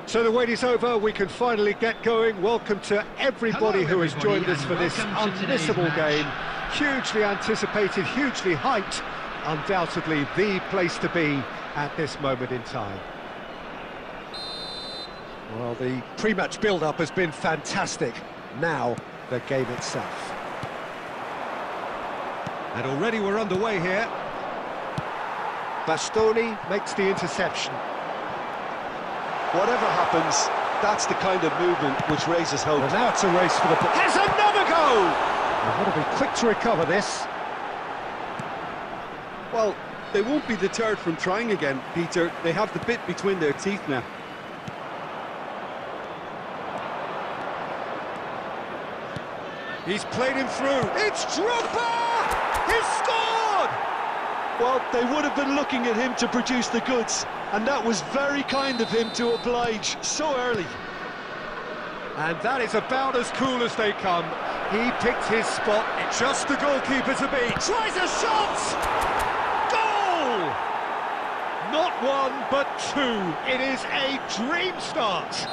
So the wait is over, we can finally get going. Welcome to everybody who has joined us for this unmissable game. Hugely anticipated, hugely hyped, undoubtedly the place to be at this moment in time. Well, the pre-match build-up has been fantastic. Now, the game itself. And already we're underway here. Bastoni makes the interception. Whatever happens, that's the kind of movement which raises hope. And now it's a race for the ball. There's another goal! They've got to be quick to recover this. Well, they won't be deterred from trying again, Peter. They have the bit between their teeth now. He's played him through. It's Drogba! He's scored! Well, they would have been looking at him to produce the goods, and that was very kind of him to oblige so early. And that is about as cool as they come. He picked his spot, just the goalkeeper to beat. Tries a shot! Goal! Not one, but two. It is a dream start.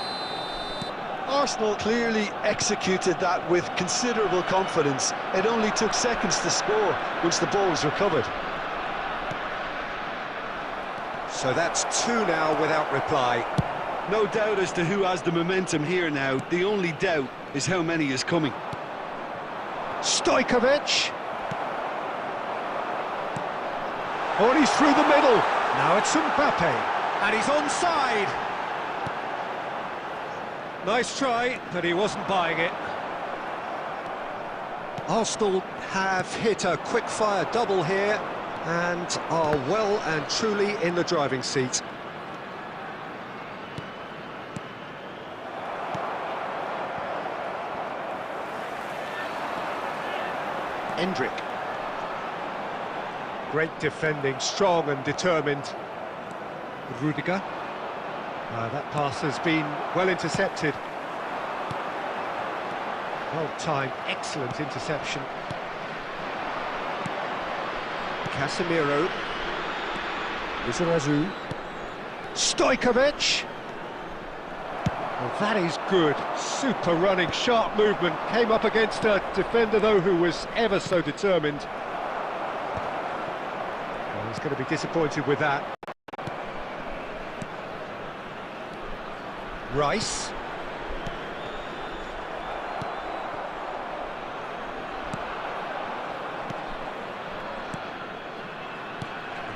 Arsenal clearly executed that with considerable confidence. It only took seconds to score once the ball was recovered. So that's two now without reply. No doubt as to who has the momentum here now. The only doubt is how many is coming. Stojkovic. Oh, and he's through the middle. Now it's Mbappe. And he's onside. Nice try, but he wasn't buying it. Arsenal have hit a quick-fire double here and are well and truly in the driving seat. Endrick. Great defending, strong and determined. Rudiger. That pass has been well intercepted. Well timed, excellent interception. Casemiro. Izarazu. Stojkovic. Well, that is good. Super running, sharp movement. Came up against a defender, though, who was ever so determined. Well, he's going to be disappointed with that. Rice.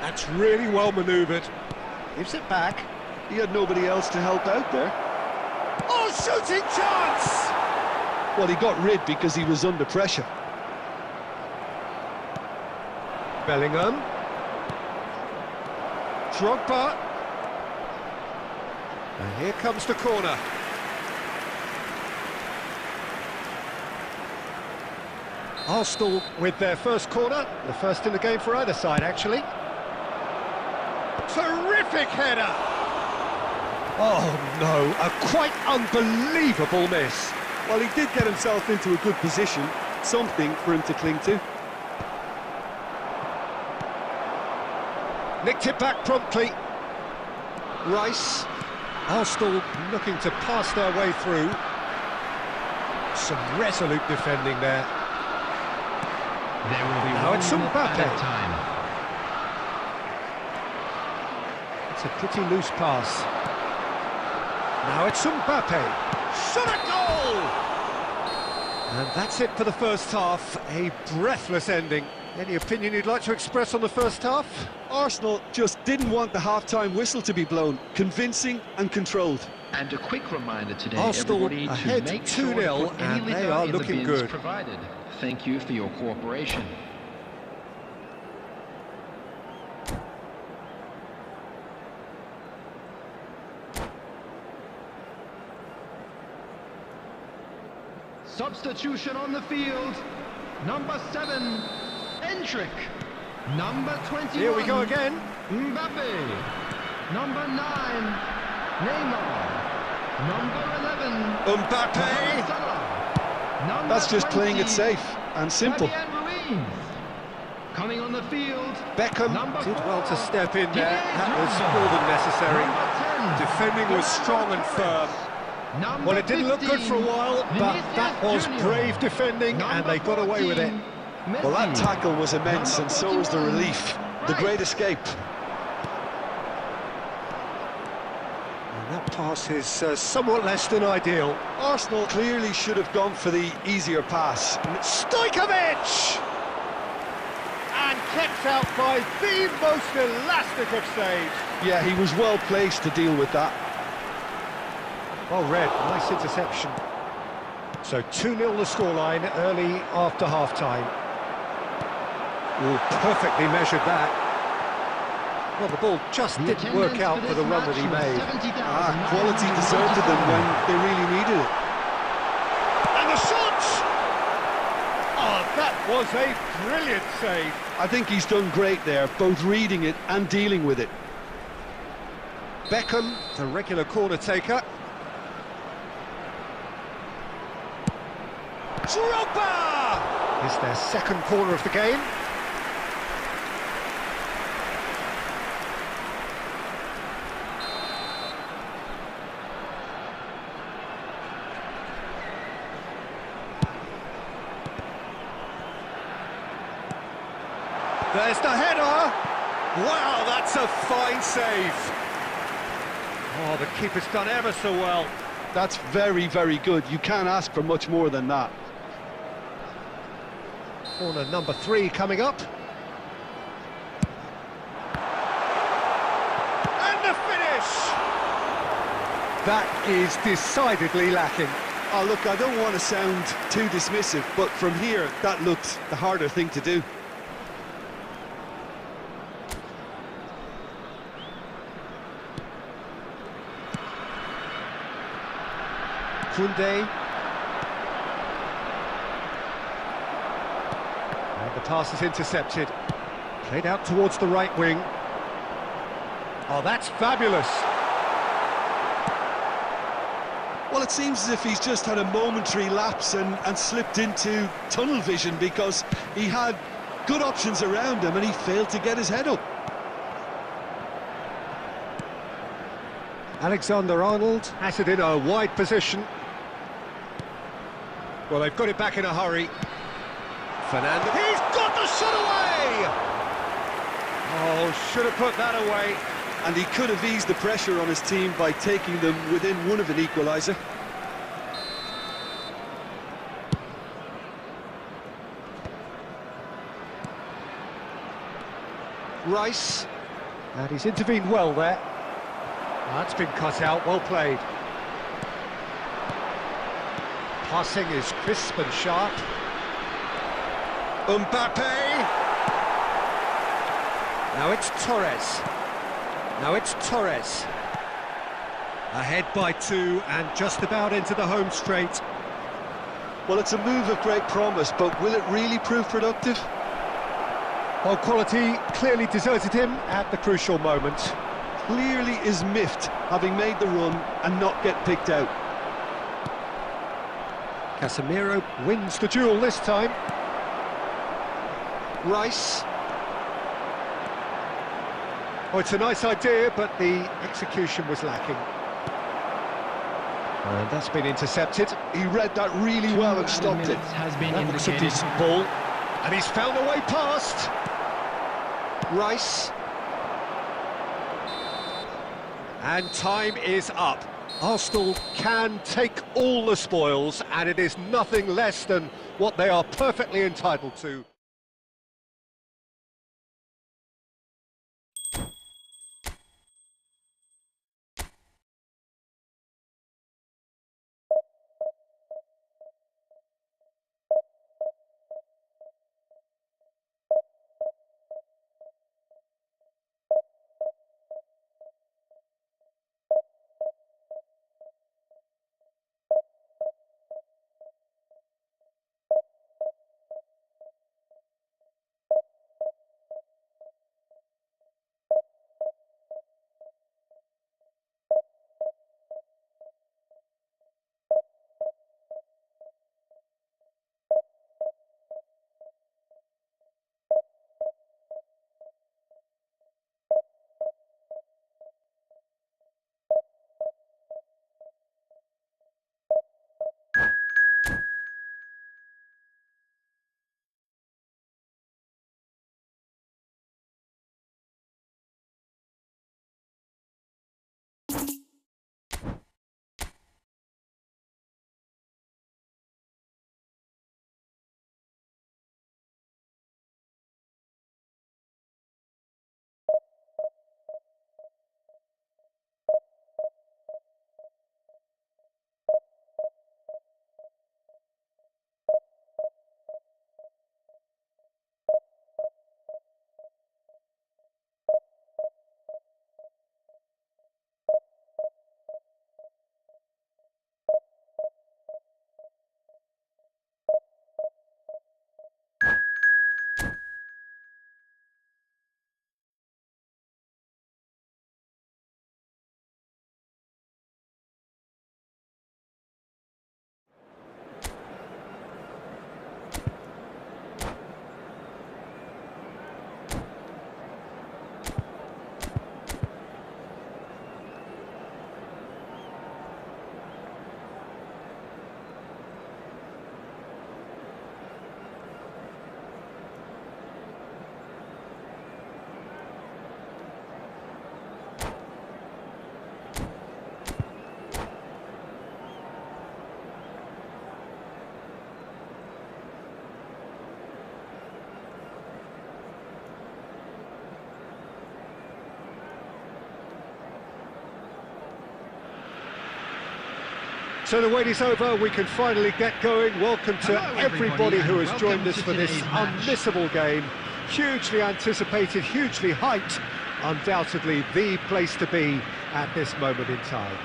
That's really well manoeuvred. Gives it back. He had nobody else to help out there. Oh, shooting chance! Well, he got rid because he was under pressure. Bellingham. Drogba. And here comes the corner. Arsenal with their first corner, the first in the game for either side, actually. Terrific header! Oh no, a quite unbelievable miss. Well, he did get himself into a good position, something for him to cling to. Nicked it back promptly. Rice. Arsenal looking to pass their way through. Some resolute defending there. There will be now it's Mbappe. Time. It's a pretty loose pass. Now it's Mbappe. Shot a goal! And that's it for the first half. A breathless ending. Any opinion you'd like to express on the first half? Arsenal just didn't want the half-time whistle to be blown. Convincing and controlled. And a quick reminder today, Arsenal everybody, ahead to make sure 2-0, to put any and they liquor are in the looking bins good. provided. Thank you for your cooperation. Substitution on the field. Number 7, Endrick. Number 21. Here we go again. Mbappe. Number 9, Neymar. Number 11. Mbappe. Number That's just 20, playing it safe and simple. Fabian Ruiz. Coming on the field. Beckham Number did 4, well to step in there. Didier That was Drogba. more than necessary. Number 10, Defending was strong and firm. Well, it didn't look good for a while, but that was brave defending, and they got away with it. Well, that tackle was immense, and so was the relief. The great escape. And that pass is somewhat less than ideal. Arsenal clearly should have gone for the easier pass. Stojkovic! And kept out by the most elastic of saves. Yeah, he was well placed to deal with that. Well read, nice interception. So 2-0 the scoreline early after half-time. Perfectly measured that. Well, the ball just didn't work out for the run that he made. Quality deserted them when they really needed it. And the shot! Oh, that was a brilliant save. I think he's done great there, both reading it and dealing with it. Beckham, the regular corner taker. Drogba! Is their second corner of the game. There's the header! Wow, that's a fine save! Oh, the keeper's done ever so well. That's very, very good. You can't ask for much more than that. Corner number 3 coming up. And the finish! That is decidedly lacking. Oh, look, I don't want to sound too dismissive, but from here, that looked the harder thing to do. Koundé. And the pass is intercepted. Played out towards the right wing. Oh, that's fabulous. Well, it seems as if he's just had a momentary lapse and slipped into tunnel vision, because he had good options around him and he failed to get his head up. Alexander-Arnold has it in a wide position. Well, they've got it back in a hurry. Fernando, he's got the shot away! Oh, should have put that away. And he could have eased the pressure on his team by taking them within one of an equaliser. Rice, and he's intervened well there. That's been cut out, well played. Passing is crisp and sharp. Mbappe! Now it's Torres. Now it's Torres. Ahead by 2 and just about into the home straight. Well, it's a move of great promise, but will it really prove productive? Well, quality clearly deserted him at the crucial moment. Clearly is miffed, having made the run and not get picked out. Casemiro wins the duel this time. Rice. Oh, it's a nice idea, but the execution was lacking. And that's been intercepted. He read that really well and stopped it. That looks a decent ball. And he's found a way past. Rice. And time is up. Arsenal can take all the spoils, and it is nothing less than what they are perfectly entitled to. So the wait is over, we can finally get going. Welcome to Hello, everybody who has and joined welcome us to for this today's match. unmissable game. Hugely anticipated, hugely hyped, undoubtedly the place to be at this moment in time.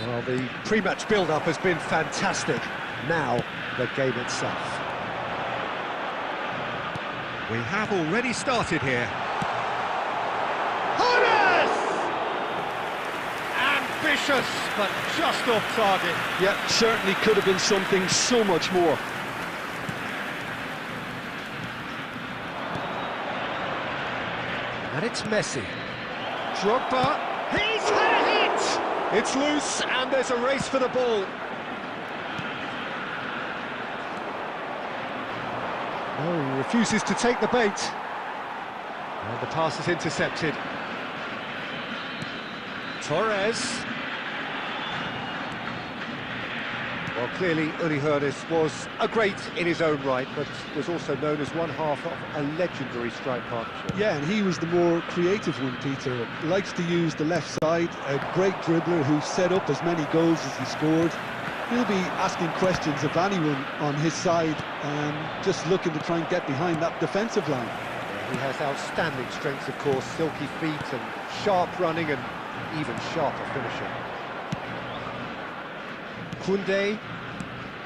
Well, the pre-match build-up has been fantastic. Now, the game itself. We have already started here. Ambitious, but just off target. Yeah, certainly could have been something so much more. And it's Messi. Drogba, he's had a hit! It's loose, and there's a race for the ball. Oh, he refuses to take the bait. And the pass is intercepted. Torres. Well, clearly Uli Hoeneß was a great in his own right, but was also known as one half of a legendary strike partnership. Yeah, and he was the more creative one, Peter. Likes to use the left side, a great dribbler who set up as many goals as he scored. He'll be asking questions of anyone on his side, just looking to try and get behind that defensive line. Yeah, he has outstanding strength, of course, silky feet and sharp running and even sharper finishing. Koundé.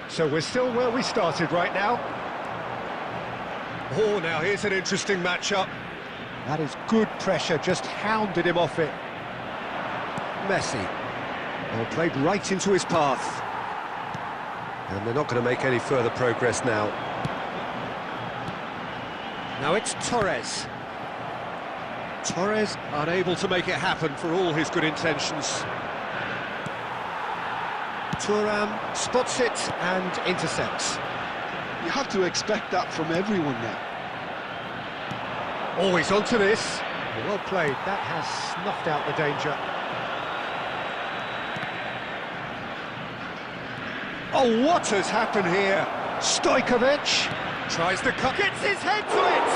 So we're still where we started right now. Oh, now here's an interesting matchup. That is good pressure, just hounded him off it. Messi. Oh, played right into his path. And they're not going to make any further progress now. Now it's Torres. Torres unable to make it happen for all his good intentions. Thuram spots it and intercepts. You have to expect that from everyone now. Always onto this. Well played, that has snuffed out the danger. Oh, what has happened here? Stojkovic tries to cut, gets his head to it!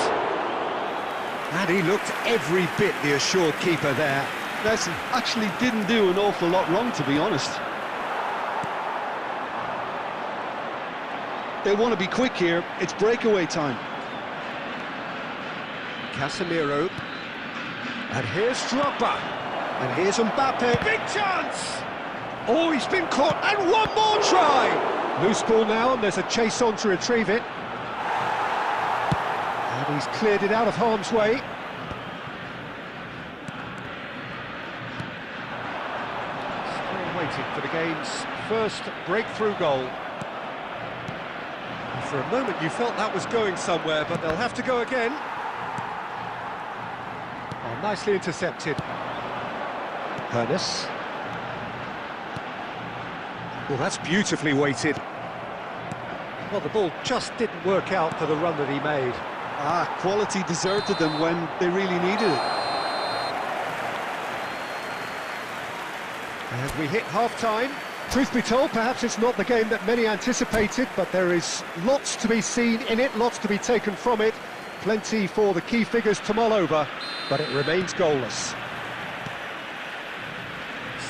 And he looked every bit the assured keeper there. Messi actually didn't do an awful lot wrong, to be honest. They want to be quick here, it's breakaway time. Casemiro. And here's Drogba. And here's Mbappe. Big chance! Oh, he's been caught, and one more try! Loose ball now, and there's a chase on to retrieve it. And he's cleared it out of harm's way. Still waiting for the game's first breakthrough goal. For a moment you felt that was going somewhere, but they'll have to go again. Oh, nicely intercepted. Hoeneß. Well, that's beautifully weighted. Well, the ball just didn't work out for the run that he made. Quality deserted them when they really needed it. And we hit half-time. Truth be told, perhaps it's not the game that many anticipated, but there is lots to be seen in it, lots to be taken from it. Plenty for the key figures to mull over, but it remains goalless.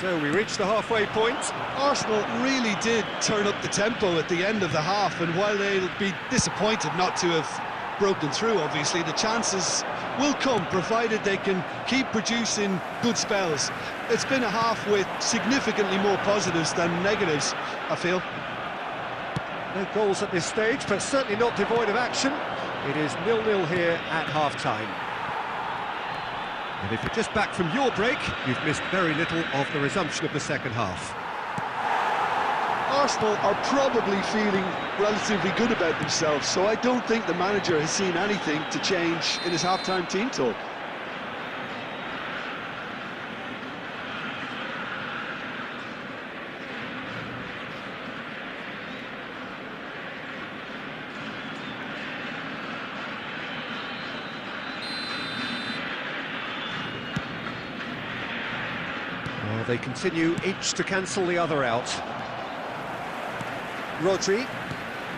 So we reach the halfway point. Arsenal really did turn up the tempo at the end of the half, and while they'll be disappointed not to have broken through, obviously, the chances will come, provided they can keep producing good spells. It's been a half with significantly more positives than negatives, I feel. No goals at this stage, but certainly not devoid of action. It is 0-0 here at half-time. And if you're just back from your break, you've missed very little of the resumption of the second half. Arsenal are probably feeling relatively good about themselves, so I don't think the manager has seen anything to change in his half-time team talk. Well, they continue each to cancel the other out. Rodri.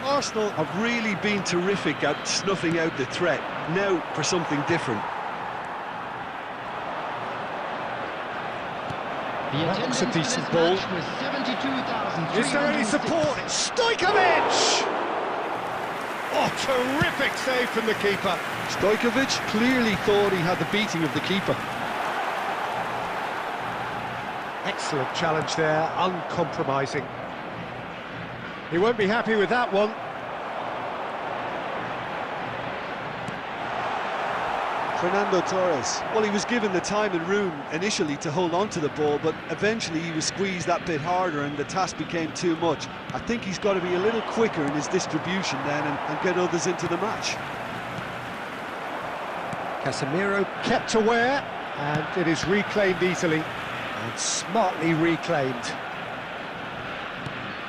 Arsenal have really been terrific at snuffing out the threat. Now for something different. The That attendance looks a for this decent ball. match was 72,306. Is there any support? Stojkovic! Oh, terrific save from the keeper. Stojkovic clearly thought he had the beating of the keeper. Excellent challenge there, uncompromising. He won't be happy with that one. Fernando Torres. Well, he was given the time and room initially to hold on to the ball, but eventually he was squeezed that bit harder and the task became too much. I think he's got to be a little quicker in his distribution then and get others into the match. Casemiro kept aware, and it is reclaimed easily, and smartly reclaimed.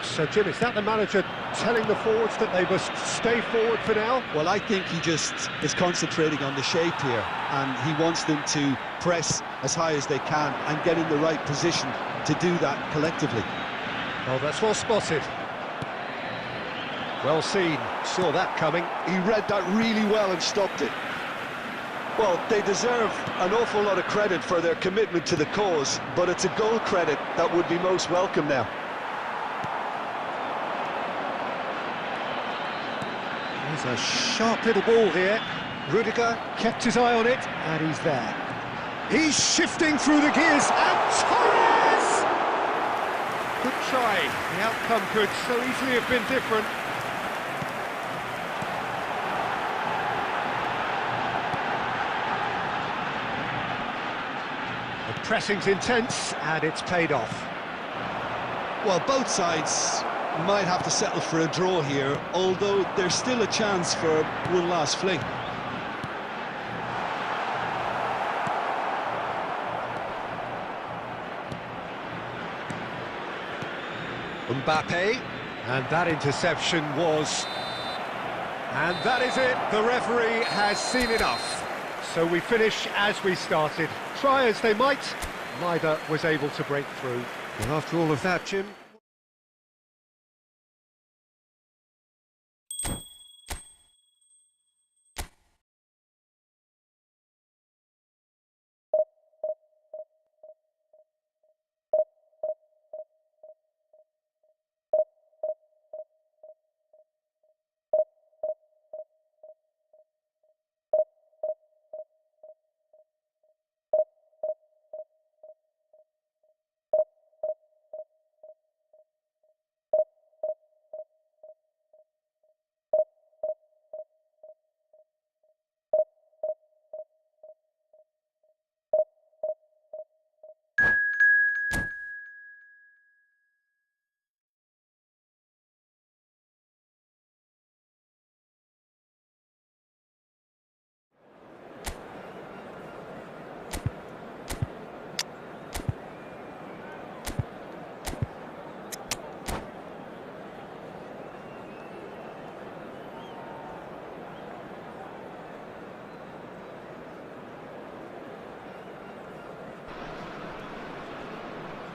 So, Jim, is that the manager telling the forwards that they must stay forward for now? Well, I think he just is concentrating on the shape here, and he wants them to press as high as they can and get in the right position to do that collectively. Oh, that's well spotted. Well seen, saw that coming. He read that really well and stopped it. Well, they deserve an awful lot of credit for their commitment to the cause, but it's a goal credit that would be most welcome now. There's a sharp little ball here. Rudiger kept his eye on it, and he's there. He's shifting through the gears, and Torres! Good try. The outcome could so easily have been different. The pressing's intense, and it's paid off. Well, both sides might have to settle for a draw here, although there's still a chance for one last fling. Mbappe, and that interception was... And that is it, the referee has seen enough. So we finish as we started. Try as they might, neither was able to break through. And after all of that, Jim...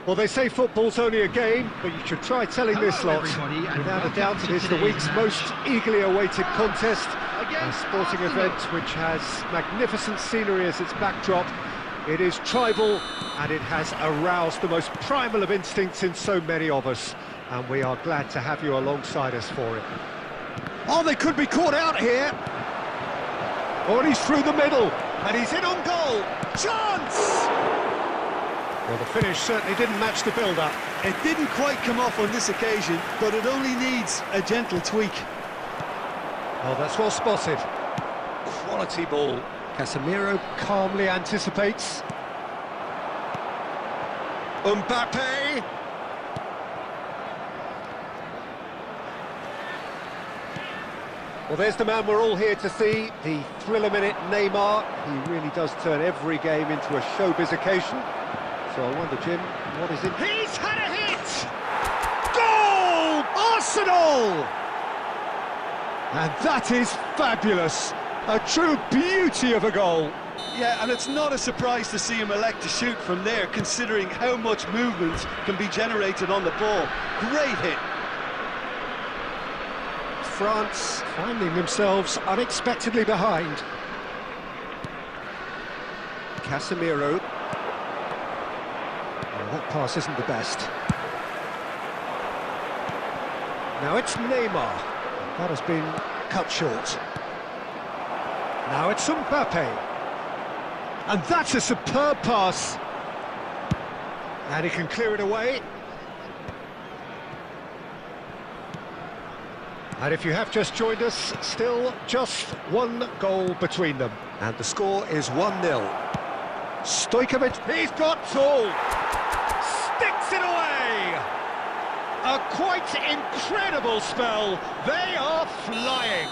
Well, they say football's only a game, but you should try telling this lot. Without a doubt, it is the week's most eagerly awaited contest. A sporting event which has magnificent scenery as its backdrop. It is tribal, and it has aroused the most primal of instincts in so many of us. And we are glad to have you alongside us for it. Oh, they could be caught out here. Oh, and he's through the middle, and he's in on goal. Chance! Well, the finish certainly didn't match the build-up. It didn't quite come off on this occasion, but it only needs a gentle tweak. Oh, that's well spotted. Quality ball. Casemiro calmly anticipates. Mbappe! Well, there's the man we're all here to see, the thriller-minute Neymar. He really does turn every game into a showbiz occasion. So I wonder, Jim, what is it? He's had a hit! Goal! Arsenal! And that is fabulous. A true beauty of a goal. Yeah, and it's not a surprise to see him elect to shoot from there, considering how much movement can be generated on the ball. Great hit. France finding themselves unexpectedly behind. Casemiro. That pass isn't the best. Now it's Neymar. That has been cut short. Now it's Mbappe. And that's a superb pass. And he can clear it away. And if you have just joined us, still just one goal between them. And the score is 1-0. Stojkovic, he's got tall. Sticks it away. A quite incredible spell. They are flying.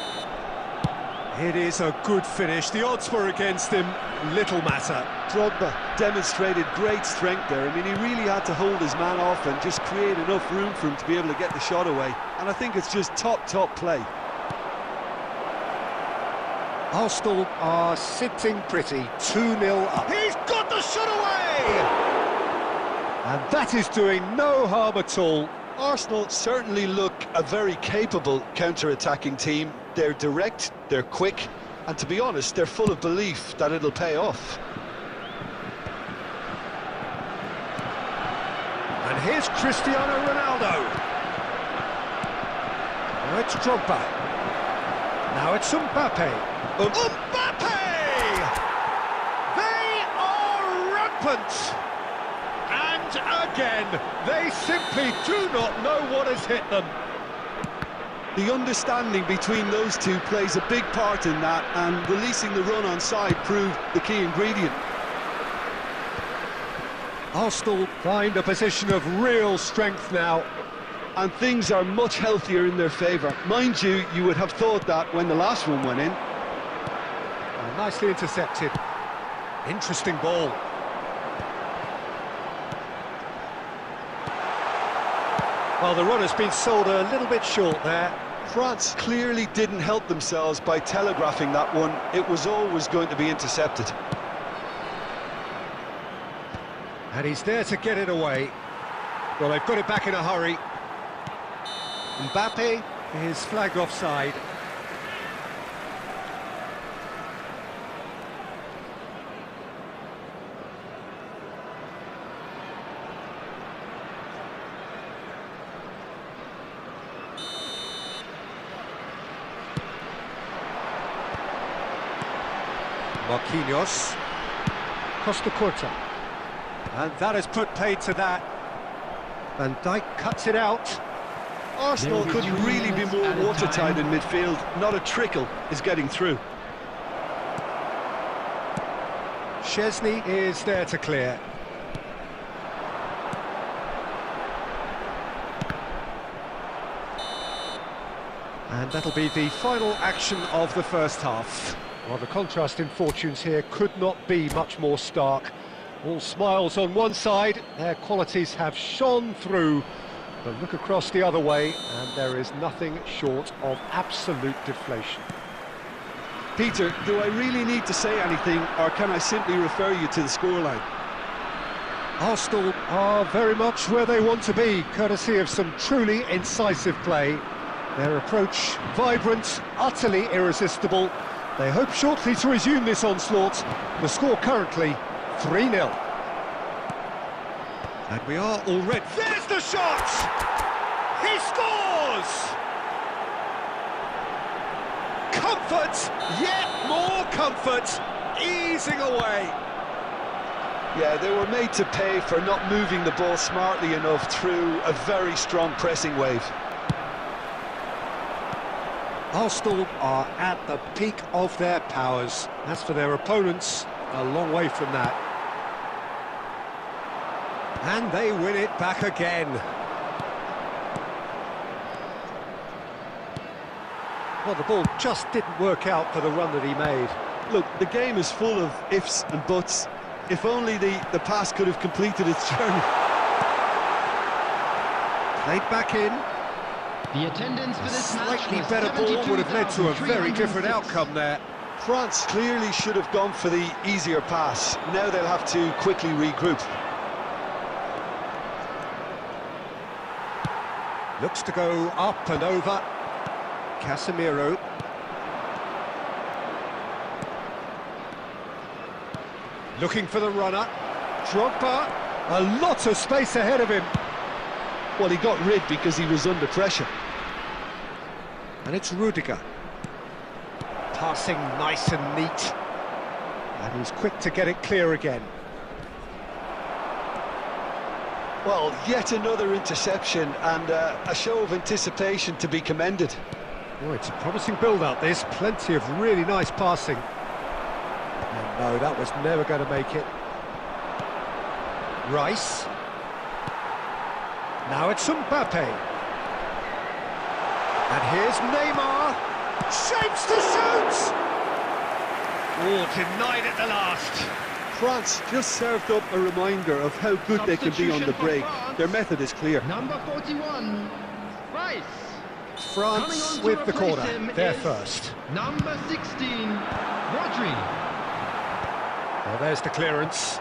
It is a good finish. The odds were against him. Little matter. Drogba demonstrated great strength there. I mean, he really had to hold his man off and just create enough room for him to be able to get the shot away. And I think it's just top play. Arsenal are sitting pretty, 2-0 up. He's got the shot away! And that is doing no harm at all. Arsenal certainly look a very capable counter-attacking team. They're direct, they're quick, and to be honest, they're full of belief that it'll pay off. And here's Cristiano Ronaldo. Now it's Drogba. Now it's Mbappe. Mbappe! They are rampant! And again, they simply do not know what has hit them. The understanding between those two plays a big part in that, and releasing the run on side proved the key ingredient. Arsenal find a position of real strength now. And things are much healthier in their favour. Mind you, you would have thought that when the last one went in. Nicely intercepted. Interesting ball. Well, the run has been sold a little bit short there. France clearly didn't help themselves by telegraphing that one. It was always going to be intercepted. And he's there to get it away. Well, they've got it back in a hurry. Mbappe is flagged offside. Marquinhos. Costa Curta. And that has put paid to that. Van Dijk cuts it out. Arsenal couldn't really be more watertight in midfield. Not a trickle is getting through. Szczesny is there to clear. And that'll be the final action of the first half. Well, the contrast in fortunes here could not be much more stark. All smiles on one side, their qualities have shone through. But look across the other way, and there is nothing short of absolute deflation. Peter, do I really need to say anything, or can I simply refer you to the scoreline? Arsenal are very much where they want to be, courtesy of some truly incisive play. Their approach vibrant, utterly irresistible. They hope shortly to resume this onslaught. The score currently 3-0. And we are already... There's the shot! He scores! Comfort, yet more comfort, easing away. Yeah, they were made to pay for not moving the ball smartly enough through a very strong pressing wave. Arsenal are at the peak of their powers. As for their opponents, a long way from that. And they win it back again. Well, the ball just didn't work out for the run that he made. Look, the game is full of ifs and buts. If only the pass could have completed its journey. Played back in. The attendance for this match Slightly was better ball would have led to a very different 72,306. outcome there. France clearly should have gone for the easier pass. Now they'll have to quickly regroup. Looks to go up and over. Casemiro. Looking for the runner. Drogba. A lot of space ahead of him. Well, he got rid because he was under pressure. And it's Rudiger. Passing nice and neat. And he's quick to get it clear again. Well, yet another interception and a show of anticipation to be commended. Oh, it's a promising build-up, this. Plenty of really nice passing. And no, that was never going to make it. Rice. Now it's Mbappe. And here's Neymar. Shapes to shoot! Oh, denied at the last. France just served up a reminder of how good they can be on the break. Their method is clear. Number 41, Rice. France with the corner, they're first. Number 16, Rodri. Well, there's the clearance.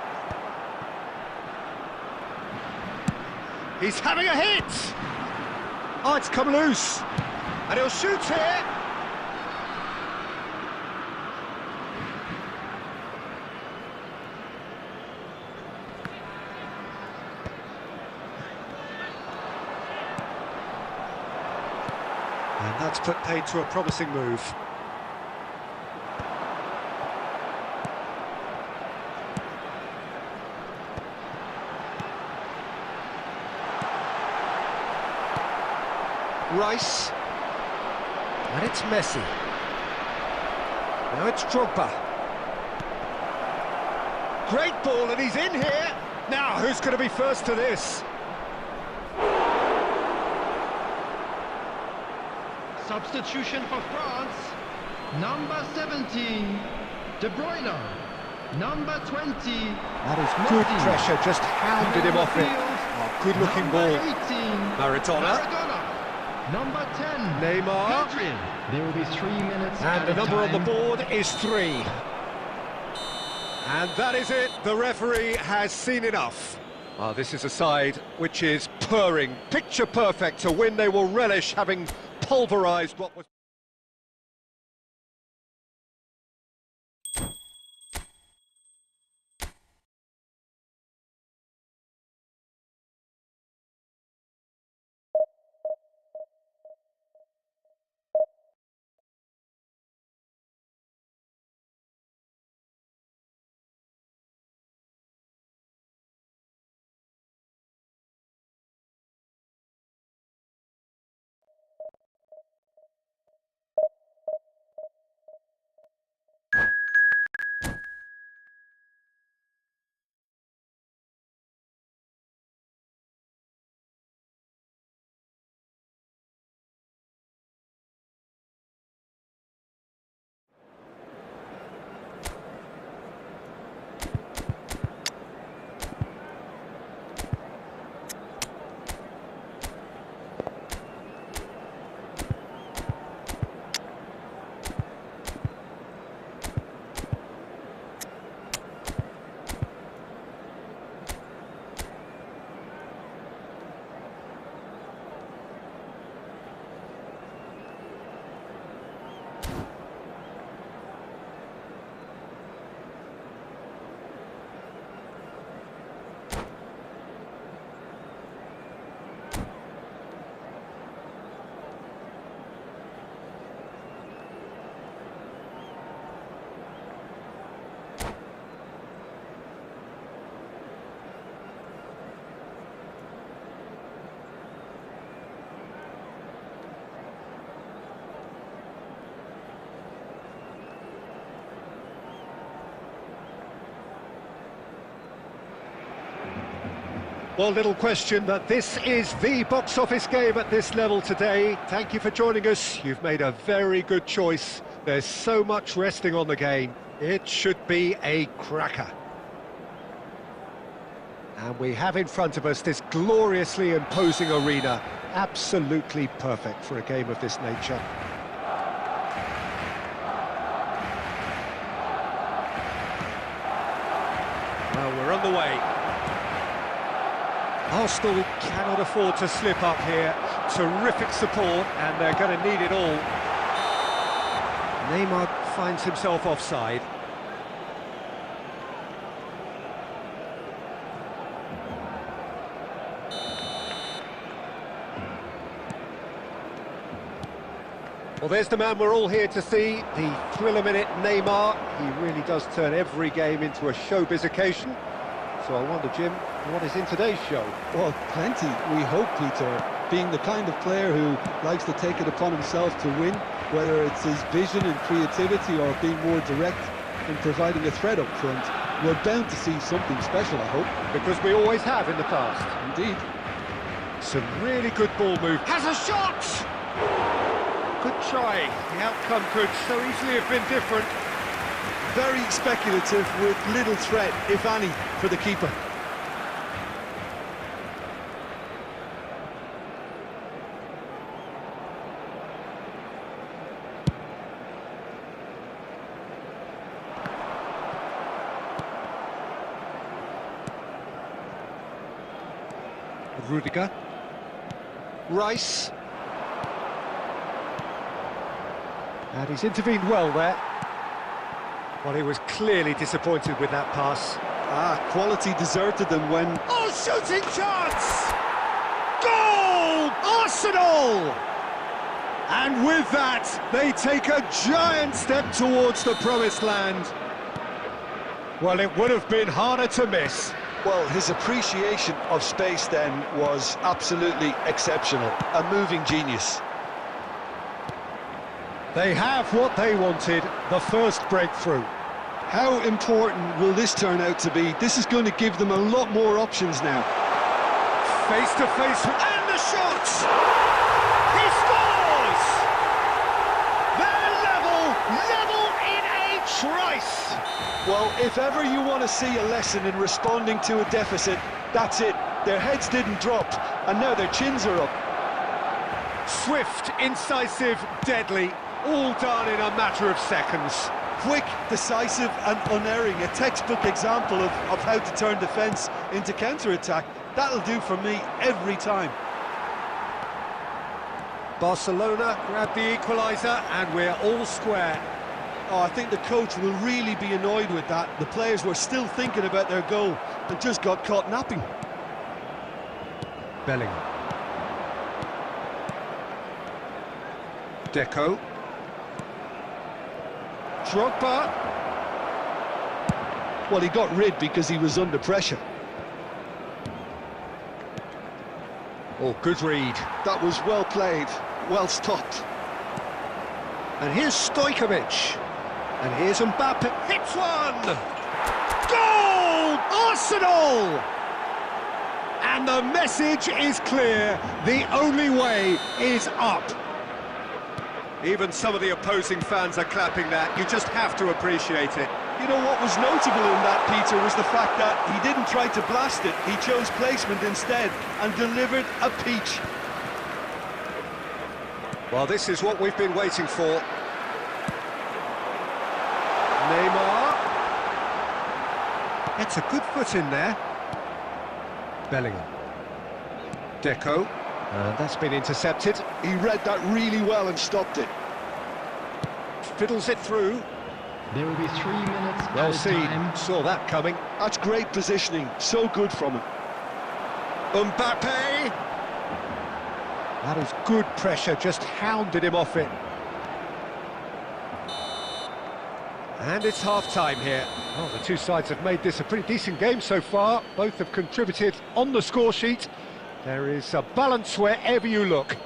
He's having a hit! Oh, it's come loose. And he'll shoot here. And that's put paid to a promising move. Rice. And it's Messi. Now it's Drogba. Great ball, and he's in here. Now, who's going to be first to this? Substitution for France. Number 17, De Bruyne. Number 20. That is good pressure, just hounded him off it. Oh, good-looking ball. 18, Maradona. Number 10, Neymar. Adrian. There will be 3 minutes. And the number on the board is 3. And that is it. The referee has seen enough. This is a side which is purring, picture perfect, a win they will relish, having pulverised what was... Well, little question that this is the box office game at this level today. Thank you for joining us. You've made a very good choice. There's so much resting on the game. It should be a cracker. And we have in front of us this gloriously imposing arena. Absolutely perfect for a game of this nature. Well, we're on the way. Arsenal cannot afford to slip up here. Terrific support, and they're going to need it all. Neymar finds himself offside. Well, there's the man we're all here to see, the thriller-minute Neymar. He really does turn every game into a showbiz occasion. So I wonder, Jim, what is in today's show? Well, plenty, we hope, Peter. Being the kind of player who likes to take it upon himself to win, whether it's his vision and creativity or being more direct in providing a threat up front, we're bound to see something special, I hope. Because we always have in the past. Indeed. Some really good ball move. Has a shot! Good try. The outcome could so easily have been different. Very speculative with little threat, if any, for the keeper. Rudiger. Rice. And he's intervened well there. Well, he was clearly disappointed with that pass. Quality deserted them when... Oh, shooting chance! Goal! Arsenal! And with that, they take a giant step towards the promised land. Well, it would have been harder to miss. Well, his appreciation of space then was absolutely exceptional. A moving genius. They have what they wanted, the first breakthrough. How important will this turn out to be? This is going to give them a lot more options now. Face to face, and the shot! He scores! They're level in a trice! Well, if ever you want to see a lesson in responding to a deficit, that's it. Their heads didn't drop, and now their chins are up. Swift, incisive, deadly, all done in a matter of seconds. Quick, decisive and unerring, a textbook example of how to turn defence into counter-attack. That'll do for me every time. Barcelona grab the equaliser and we're all square. Oh, I think the coach will really be annoyed with that. The players were still thinking about their goal and just got caught napping. Bellingham. Deco. Drogba. Well, he got rid because he was under pressure. Oh, good read. That was well played, well stopped. And here's Stojkovic. And here's Mbappe. Hits one! Goal! Arsenal! And the message is clear. The only way is up. Even some of the opposing fans are clapping that. You just have to appreciate it. You know what was notable in that, Peter, was the fact that he didn't try to blast it. He chose placement instead and delivered a peach. Well, this is what we've been waiting for. Neymar. It's a good foot in there. Bellingham. Deco. That's been intercepted. He read that really well and stopped it. Fiddles it through. There will be 3 minutes Well added seen. time. Saw that coming. That's great positioning. So good from him. Mbappe. That is good pressure. Just hounded him off it. And it's half-time here. Well, the two sides have made this a pretty decent game so far. Both have contributed on the score sheet. There is a balance wherever you look.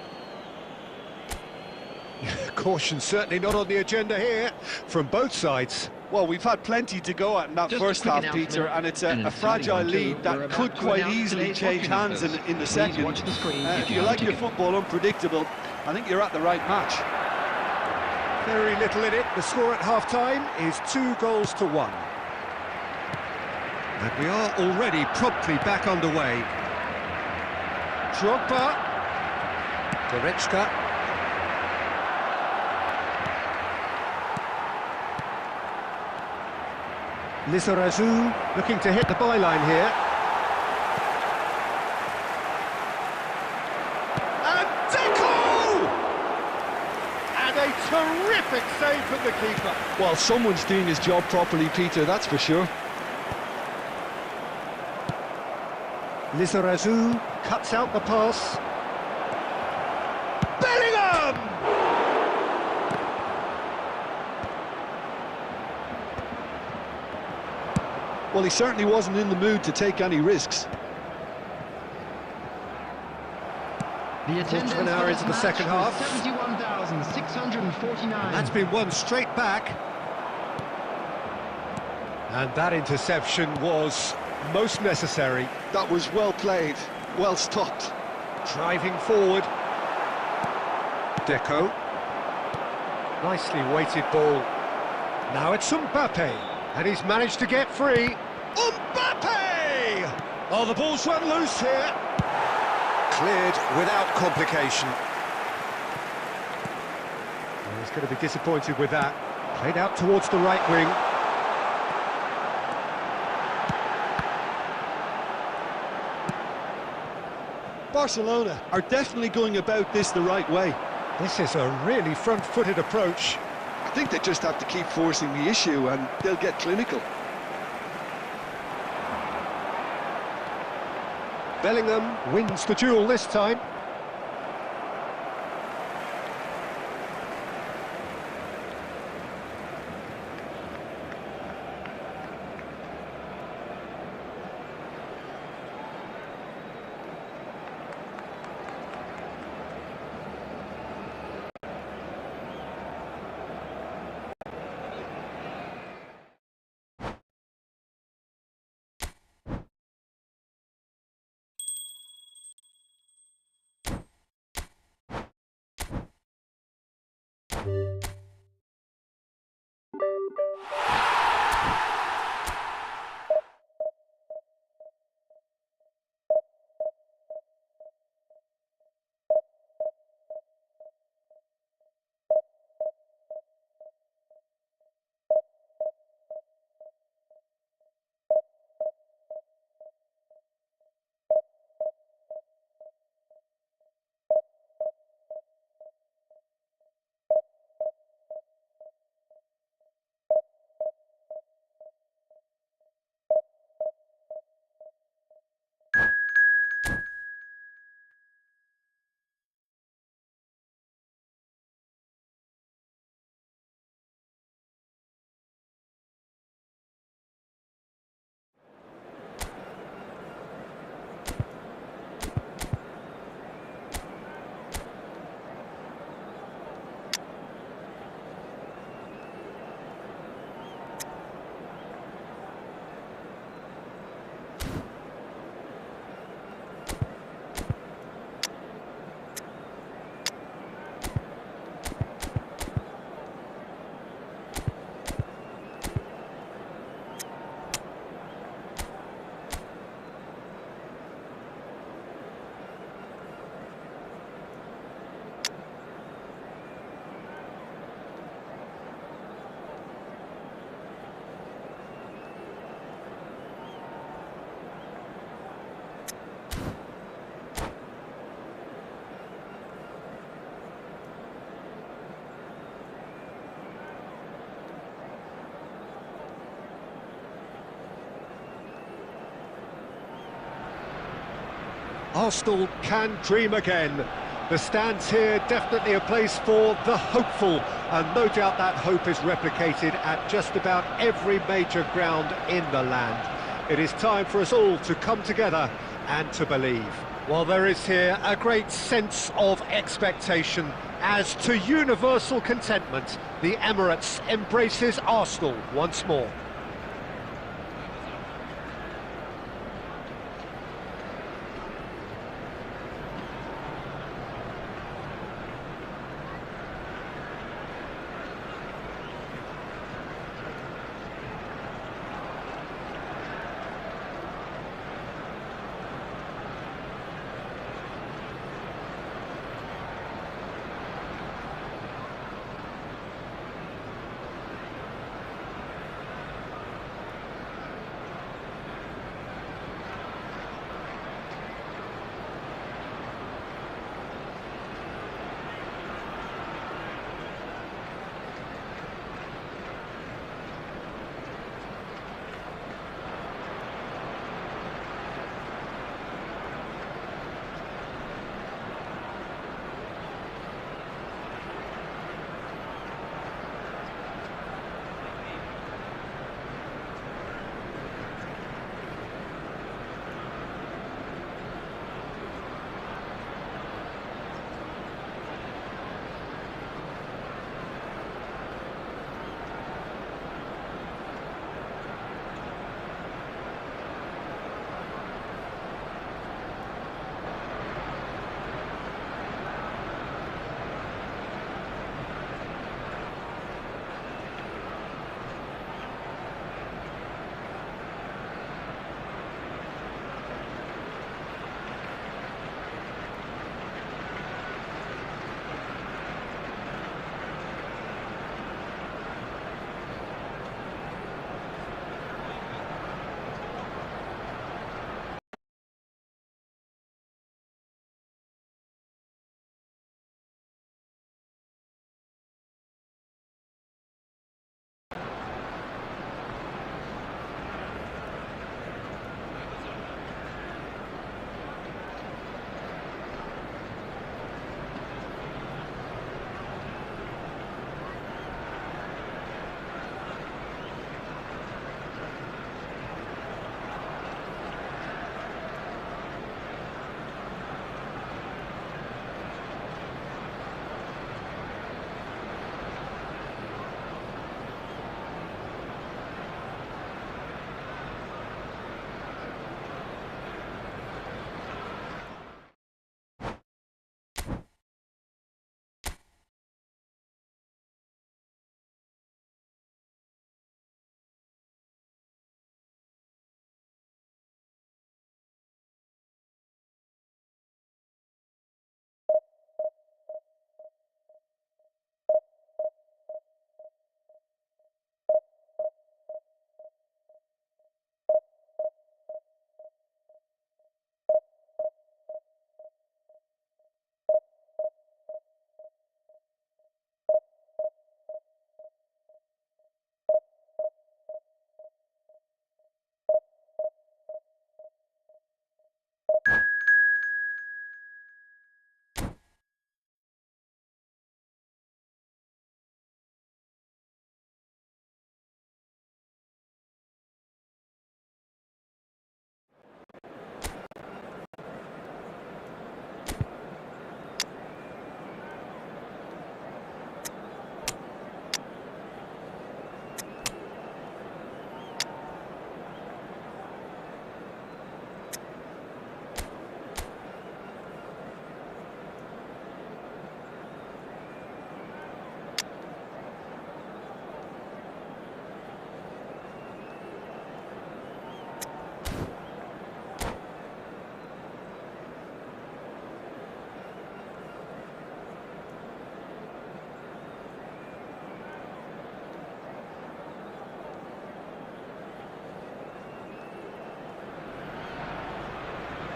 Caution certainly not on the agenda here from both sides. Well, we've had plenty to go at in that Just a first quick half, Peter, announcement. and it's a And fragile exciting one lead too. that We're could about to quite announce easily today's change watching hands numbers. in the Please second. watch the screen If you like your football unpredictable, I think you're at the right match. Very little in it. The score at half-time is 2-1. And we are already promptly back underway. Drogba. Goretzka. Lizarazu looking to hit the byline here. And Deco! And a terrific save from the keeper. Well, someone's doing his job properly, Peter, that's for sure. Lizarazu cuts out the pass. Bellingham! Well, he certainly wasn't in the mood to take any risks. The attendance of an hour for into this the second match half. was 71,649. That's been won straight back. And that interception was most necessary. That was well played, well stopped. Driving forward. Deco. Nicely weighted ball. Now it's Mbappe. And he's managed to get free. Mbappe! Oh, the ball's run loose here. Cleared without complication. Well, he's going to be disappointed with that. Played out towards the right wing. Barcelona are definitely going about this the right way. This is a really front-footed approach. I think they just have to keep forcing the issue and they'll get clinical. Bellingham wins the duel this time. Arsenal can dream again. The stands here definitely a place for the hopeful, and no doubt that hope is replicated at just about every major ground in the land. It is time for us all to come together and to believe. Well, there is here a great sense of expectation as to universal contentment. The Emirates embraces Arsenal once more.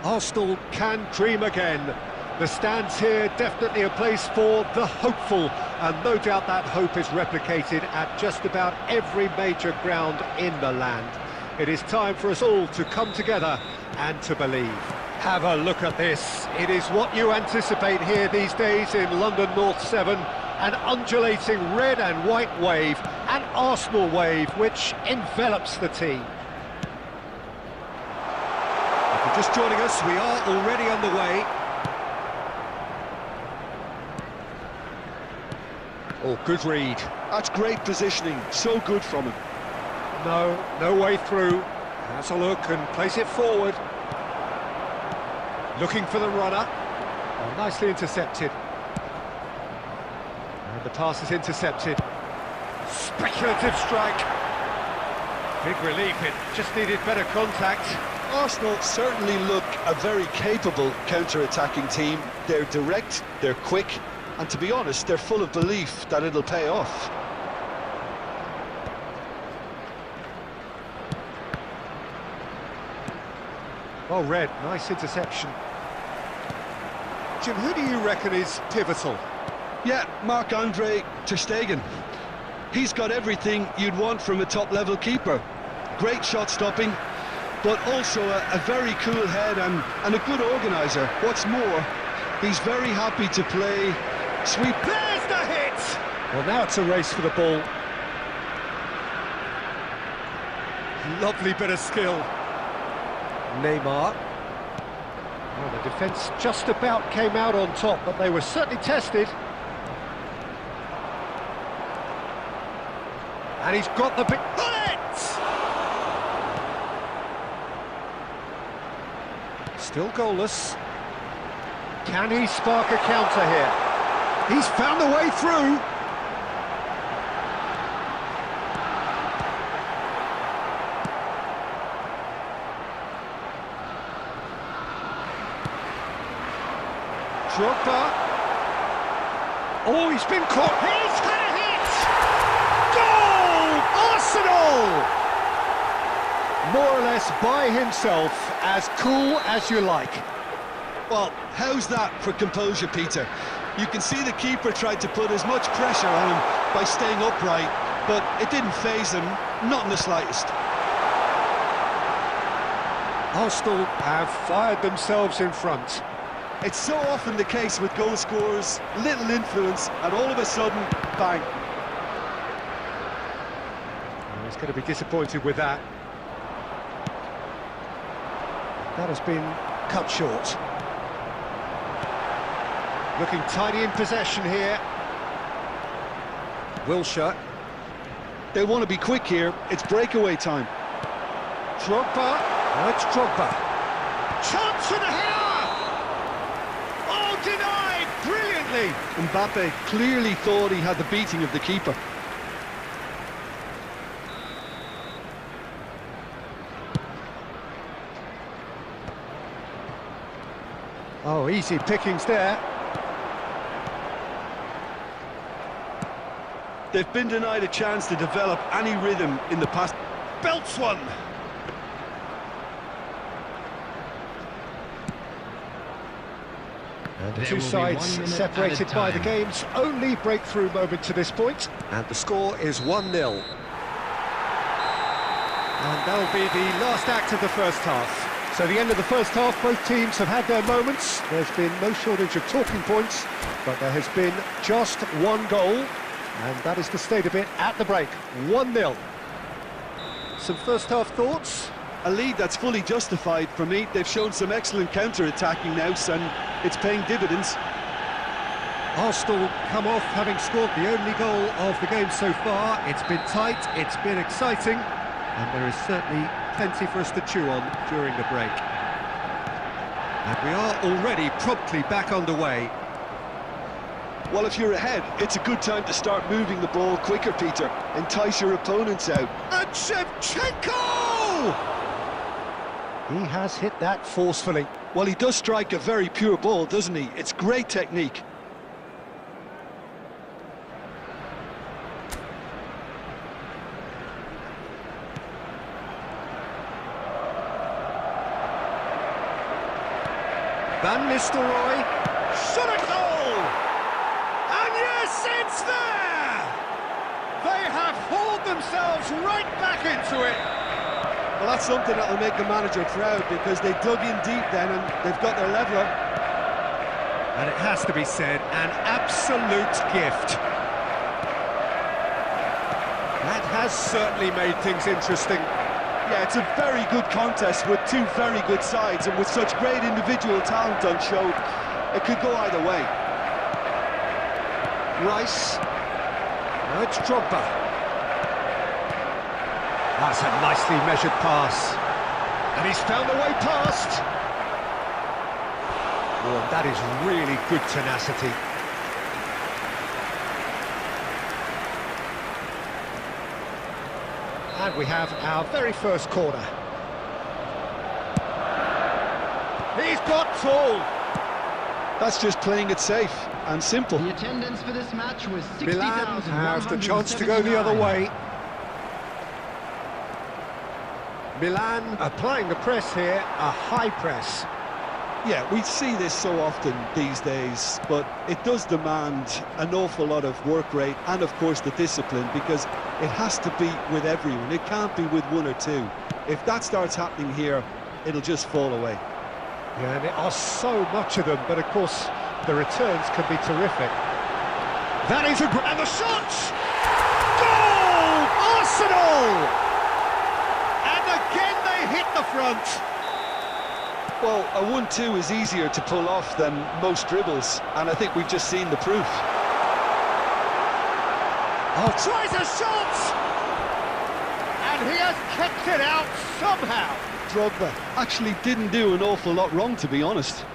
Arsenal can dream again. The stands here definitely a place for the hopeful, and no doubt that hope is replicated at just about every major ground in the land. It is time for us all to come together and to believe. Have a look at this. It is what you anticipate here these days in London North 7. An undulating red and white wave, an Arsenal wave which envelops the team. If you're just joining us, we are already underway. Oh, good read. That's great positioning, so good from him. No way through. Has a look and plays it forward. Looking for the runner. Oh, nicely intercepted. And the pass is intercepted. Speculative strike. Big relief, it just needed better contact. Arsenal certainly look a very capable counter-attacking team. They're direct, they're quick, and to be honest, they're full of belief that it'll pay off. Well read, nice interception. Jim, who do you reckon is pivotal? Yeah, Marc-Andre ter Stegen. He's got everything you'd want from a top-level keeper. Great shot-stopping, but also a very cool head and a good organiser. What's more, he's very happy to play sweep. There's the hit! Well, now it's a race for the ball. Lovely bit of skill. Neymar. Well, the defence just about came out on top, but they were certainly tested. And he's got the big bullet! Still goalless. Can he spark a counter here? He's found a way through. Drogba. Oh, he's been caught. He's had a hit! Goal! Arsenal! More or less by himself, as cool as you like. Well, how's that for composure, Peter? You can see the keeper tried to put as much pressure on him by staying upright, but it didn't faze him, not in the slightest. Arsenal have fired themselves in front. It's so often the case with goal scorers, little influence, and all of a sudden, bang. Oh, he's going to be disappointed with that. That has been cut short. Looking tiny in possession here. Wilshere. They want to be quick here, it's breakaway time. Drogba. Oh, it's Drogba. Chance for the header! Oh, denied! Brilliantly! Mbappe clearly thought he had the beating of the keeper. Oh, easy pickings there. They've been denied a chance to develop any rhythm in the past. Belts one! And the two sides separated by the game's only breakthrough moment to this point. And the score is 1-0. And that'll be the last act of the first half. So the end of the first half, both teams have had their moments. There's been no shortage of talking points, but there has been just one goal, and that is the state of it at the break. 1-0. Some first half thoughts? A lead that's fully justified for me. They've shown some excellent counter-attacking now, and it's paying dividends. Arsenal come off having scored the only goal of the game so far. It's been tight, it's been exciting, and there is certainly plenty for us to chew on during the break. And we are already promptly back underway. Well, if you're ahead, it's a good time to start moving the ball quicker, Peter. Entice your opponents out. And Shevchenko! He has hit that forcefully. Well, he does strike a very pure ball, doesn't he? It's great technique. Van Nistelrooy, shot a goal! And yes, it's there! They have hauled themselves right back into it. Well, that's something that will make the manager proud, because they dug in deep then and they've got their leveller. And it has to be said, an absolute gift. That has certainly made things interesting. Yeah, it's a very good contest with two very good sides, and with such great individual talent on show, it could go either way. Rice. Now it's Drogba. That's a nicely measured pass. And he's found a way past. Well, that is really good tenacity. And we have our very first corner. He's got tall. That's just playing it safe and simple. The attendance for this match was Milan have the chance to go the other 60,179. way. Milan applying the press here, a high press. Yeah, we see this so often these days, but it does demand an awful lot of work rate and, of course, the discipline, because it has to be with everyone. It can't be with one or two. If that starts happening here, it'll just fall away. Yeah, and there are so much of them, but of course the returns can be terrific. That is and the shot! Goal! Arsenal! And again they hit the front. Well, a 1-2 is easier to pull off than most dribbles, and I think we've just seen the proof. Oh, tries a shot! And he has kept it out somehow. Drogba actually didn't do an awful lot wrong, to be honest.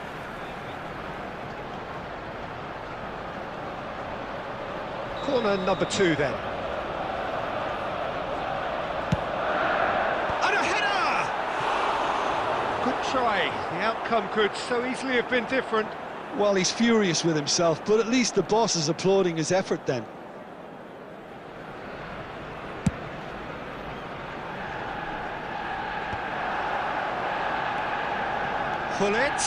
Corner number 2 then. And a header! Good try. The outcome could so easily have been different. Well, he's furious with himself, but at least the boss is applauding his effort then. Pullet.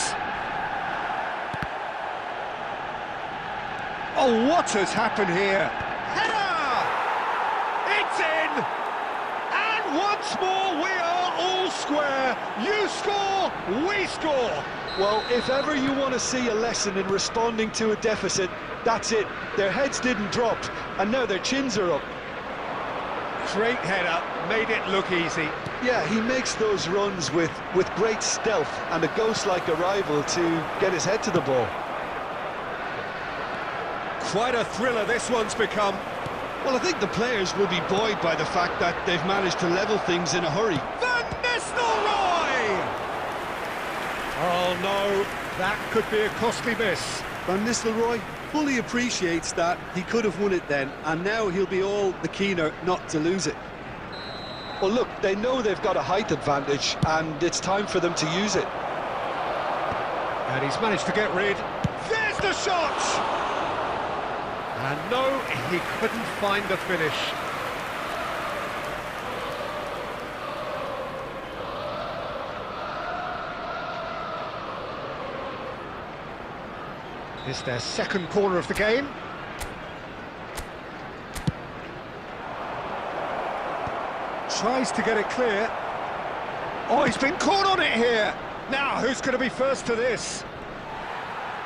Oh, what has happened here? Header! It's in! And once more we are all square. You score, we score. Well, if ever you want to see a lesson in responding to a deficit, that's it. Their heads didn't drop, and now their chins are up. Great header, made it look easy. Yeah, he makes those runs with great stealth and a ghost-like arrival to get his head to the ball. Quite a thriller this one's become. Well, I think the players will be buoyed by the fact that they've managed to level things in a hurry. Van Nistelrooy! Oh no, that could be a costly miss. Van Nistelrooy fully appreciates that he could have won it then, and now he'll be all the keener not to lose it. Well, look, they know they've got a height advantage, and it's time for them to use it. And he's managed to get rid. There's the shot! And no, he couldn't find the finish. It's their second corner of the game. Tries to get it clear. Oh, he's been caught on it here. Now, who's going to be first to this?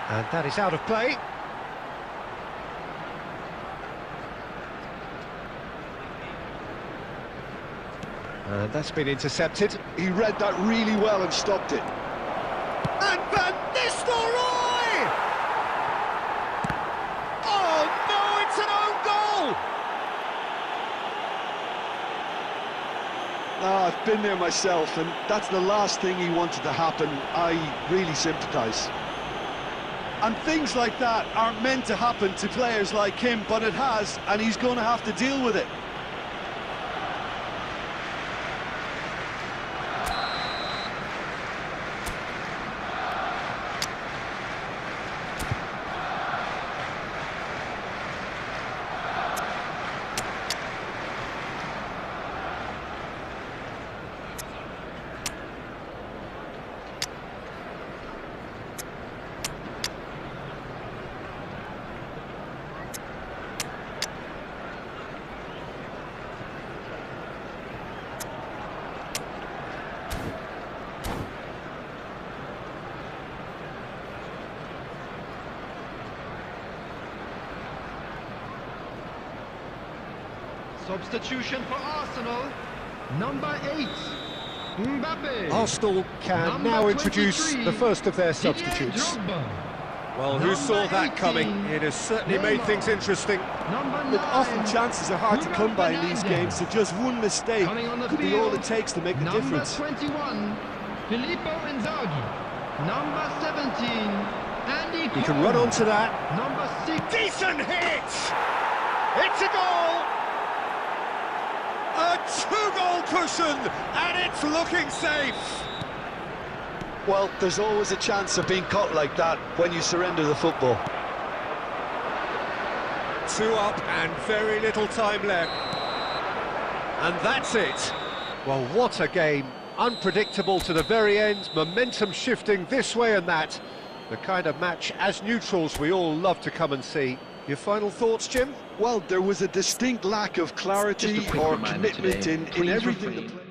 And that is out of play. And that's been intercepted. He read that really well and stopped it. And Van Nistelrooy! Oh no, it's an own goal! Oh, I've been there myself, and that's the last thing he wanted to happen. I really sympathise. And things like that aren't meant to happen to players like him, but it has, and he's going to have to deal with it. Substitution for Arsenal. Number 8, Mbappe. Arsenal can Number now introduce 23, the first of their Didier substitutes. Drogba. Well, who saw Number that coming? 18, It has certainly made Neymar. things interesting. Number 9, Look, often chances are hard to Bruno come by in these Fernandes. games, so just one mistake Coming on the could be all field, it takes to make the number difference. 21, Filippo Inzaghi. Number 17, Andy He can Cole. run onto that. Number 6, Decent hit! It's a goal! A two-goal cushion, and it's looking safe! Well, there's always a chance of being caught like that when you surrender the football. 2 up and very little time left. And that's it. Well, what a game. Unpredictable to the very end, momentum shifting this way and that. The kind of match, as neutrals, we all love to come and see. Your final thoughts, Jim? Well, there was a distinct lack of clarity Just a quick or reminder commitment today, in please everything the refrain play.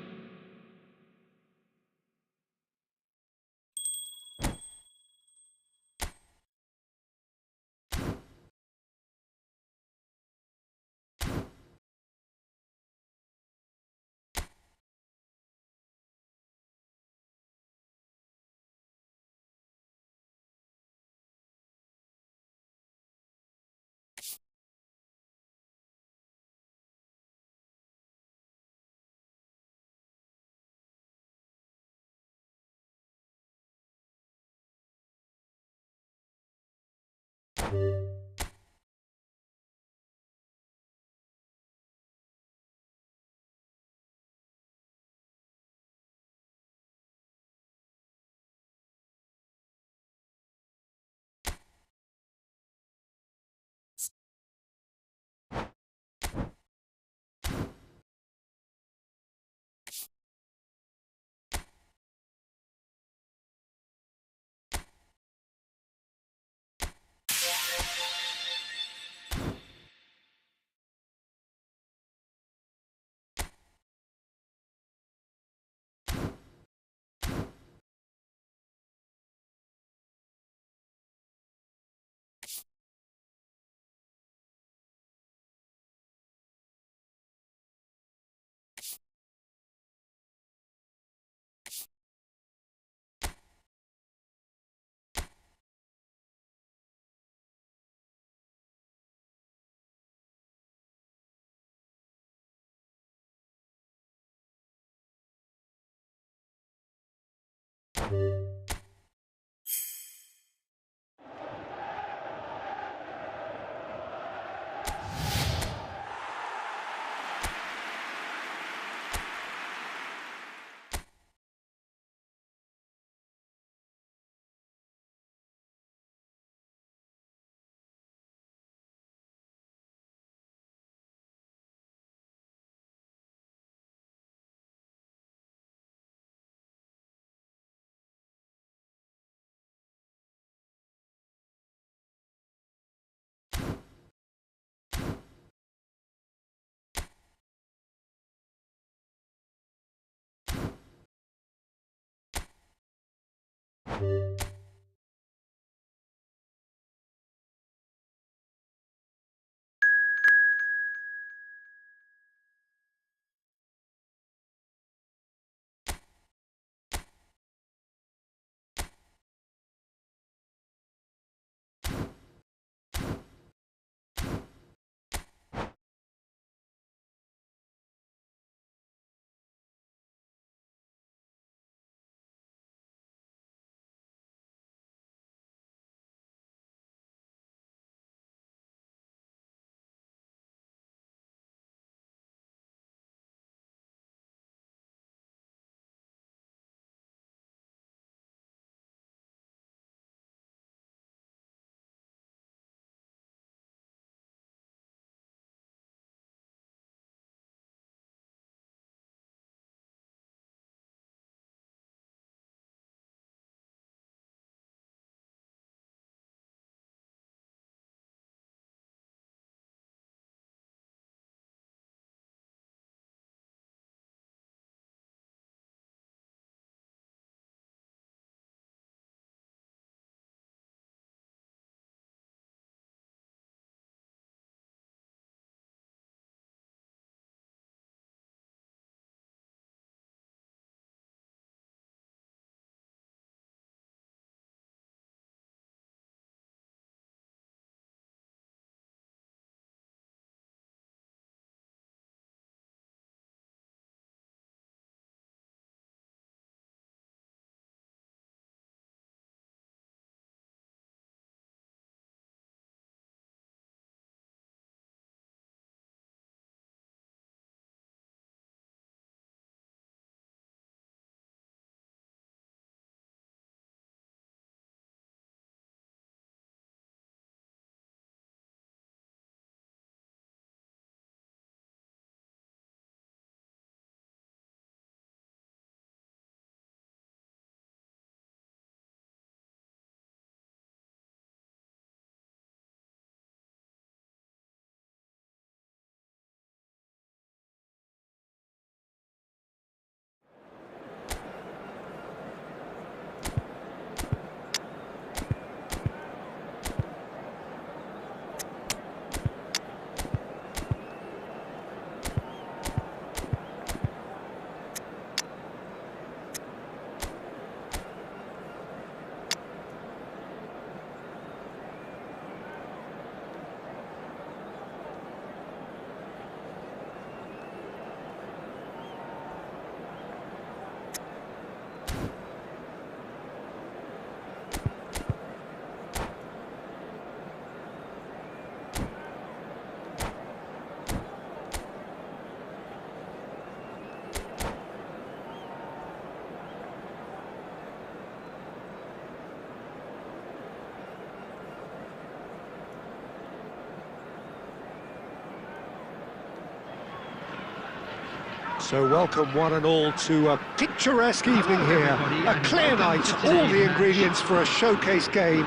So welcome one and all to a picturesque evening here. A clear night, all the ingredients for a showcase game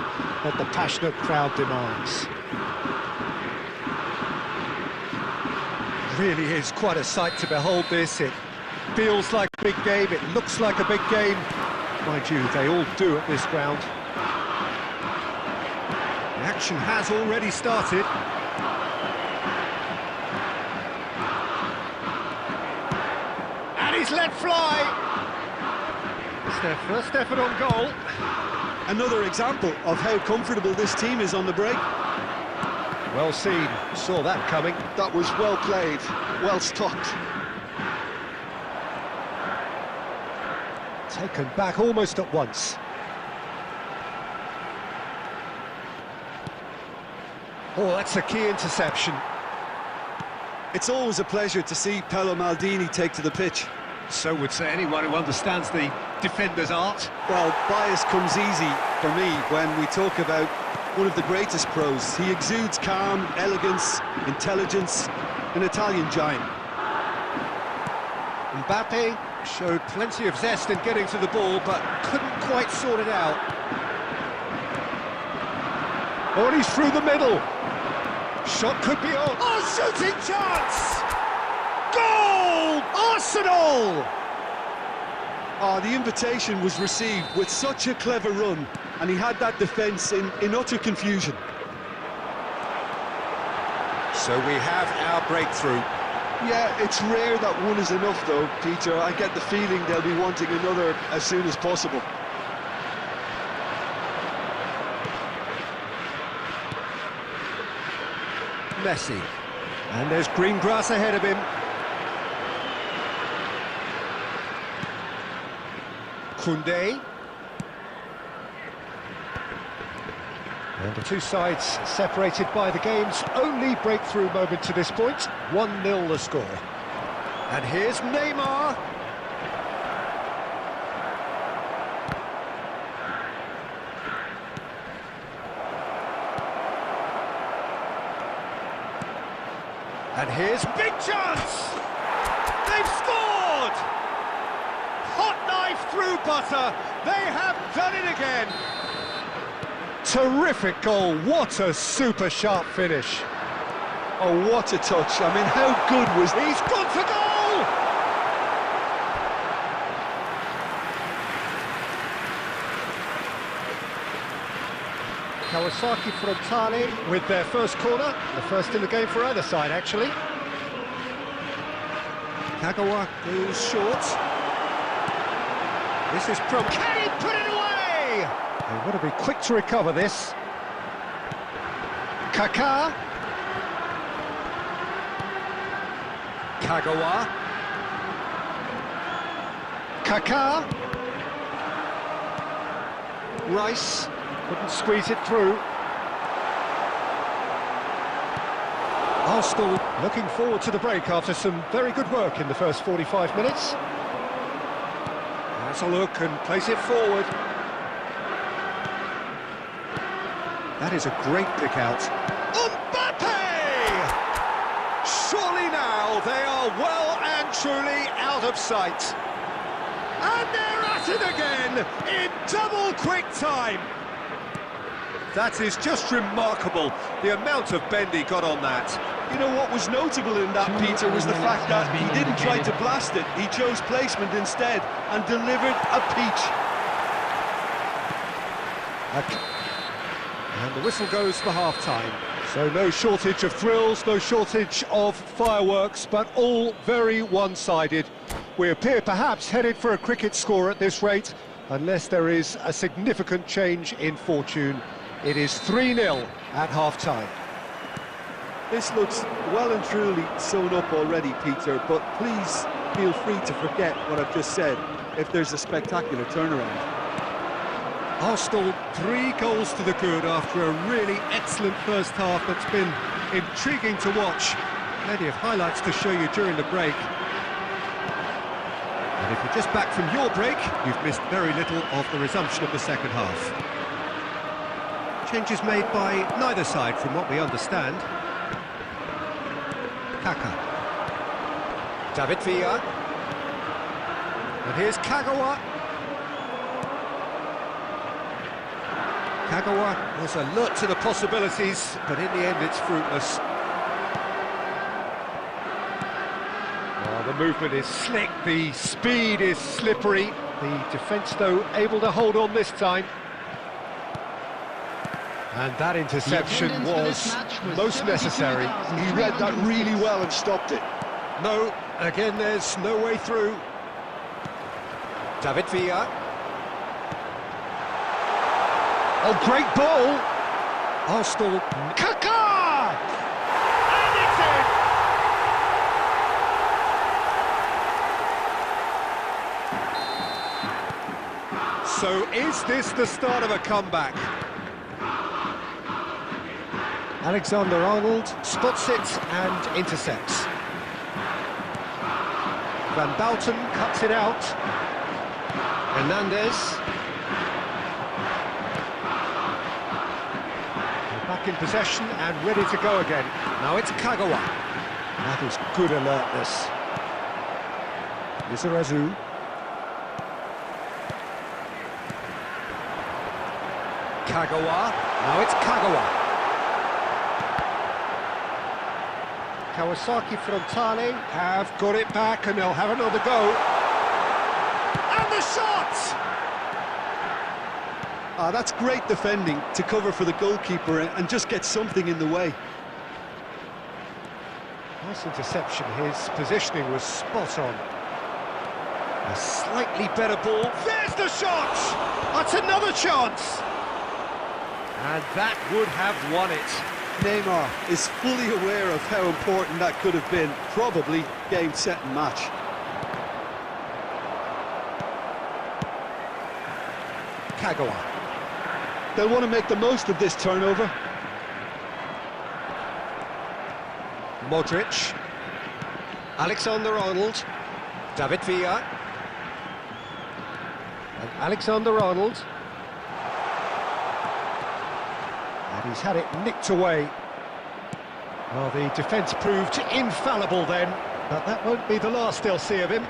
that the passionate crowd demands. Really is quite a sight to behold this. It feels like a big game, it looks like a big game. Mind you, they all do at this ground. The action has already started. And he's let fly. It's their first effort on goal. Another example of how comfortable this team is on the break. Well seen, saw that coming. That was well played, well stopped. Taken back almost at once. Oh, that's a key interception. It's always a pleasure to see Paolo Maldini take to the pitch. So would say anyone who understands the defender's art. Well, bias comes easy for me when we talk about one of the greatest pros. He exudes calm, elegance, intelligence, an Italian giant. Mbappe showed plenty of zest in getting to the ball, but couldn't quite sort it out. Oh, and he's through the middle. Shot could be on. Oh, shooting chance! Goal! Arsenal! Oh, the invitation was received with such a clever run, and he had that defence in utter confusion. So we have our breakthrough. Yeah, it's rare that one is enough though, Peter. I get the feeling they'll be wanting another as soon as possible. Messi. And there's green grass ahead of him. Koundé. And the two sides separated by the game's only breakthrough moment to this point. 1-0 the score. And here's Neymar. And here's big chance! They've scored! Hot knife through butter. They have done it again. Terrific goal, what a super sharp finish. Oh, what a touch. I mean, how good was... He's gone for goal! Kawasaki Frontale with their first corner, the first in the game for either side actually. Kagawa goes short. This is from... Can he put it away? They want to be quick to recover this. Kaká. Kagawa. Kaká. Rice couldn't squeeze it through. Arsenal looking forward to the break after some very good work in the first 45 minutes. That's a look and plays it forward. That is a great pick out. Mbappe! Surely now they are well and truly out of sight. And they're at it again in double quick time. That is just remarkable, the amount of bend he got on that. You know what was notable in that, Peter, was the fact that he didn't try to blast it. He chose placement instead and delivered a peach. And the whistle goes for half-time. So no shortage of thrills, no shortage of fireworks, but all very one-sided. We appear perhaps headed for a cricket score at this rate, unless there is a significant change in fortune. It is 3-0 at half-time. This looks well and truly sewn up already, Peter, but please feel free to forget what I've just said if there's a spectacular turnaround. Arsenal 3 goals to the good after a really excellent first half that's been intriguing to watch. Plenty of highlights to show you during the break. And if you're just back from your break, you've missed very little of the resumption of the second half. Changes made by neither side from what we understand. Kaká. David Villa. And here's Kagawa. Kagawa was alert to the possibilities, but in the end it's fruitless. Oh, the movement is slick, the speed is slippery. The defence, though, able to hold on this time. And that interception was most necessary. He read that really well and stopped it. No, again, there's no way through. David Villa. Oh, great ball! Arsenal. Kaka! And it's in! So is this the start of a comeback? Alexander-Arnold spots it and intercepts. Van Bouten cuts it out. Hernandez. They're back in possession and ready to go again. Now it's Kagawa. That is good alertness. Lizarazu. Kagawa. Now it's Kagawa. Kawasaki Frontale have got it back and they'll have another go. And the shot! That's great defending to cover for the goalkeeper and just get something in the way. Nice interception, his positioning was spot on. A slightly better ball, there's the shot! That's another chance! And that would have won it. Neymar is fully aware of how important that could have been. Probably game, set and match. Kagawa. They'll want to make the most of this turnover. Modric. Alexander-Arnold. David Villa. And Alexander-Arnold. And he's had it nicked away. Well, the defence proved infallible then, but that won't be the last they'll see of him.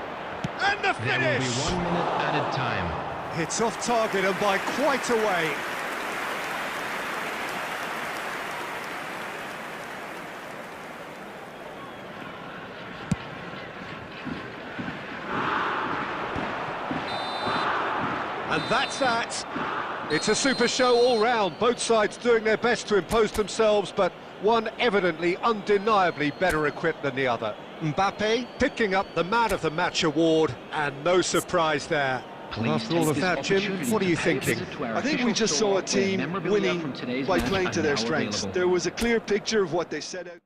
And the finish! There will be 1 minute added time. It's off target and by quite a way. And that's that. It's a super show all round, both sides doing their best to impose themselves, but one evidently, undeniably better equipped than the other. Mbappe picking up the Man of the Match award, and no surprise there. After all of that, Jim, what are you thinking? I think we just saw a team winning by playing to their strengths. There was a clear picture of what they set out.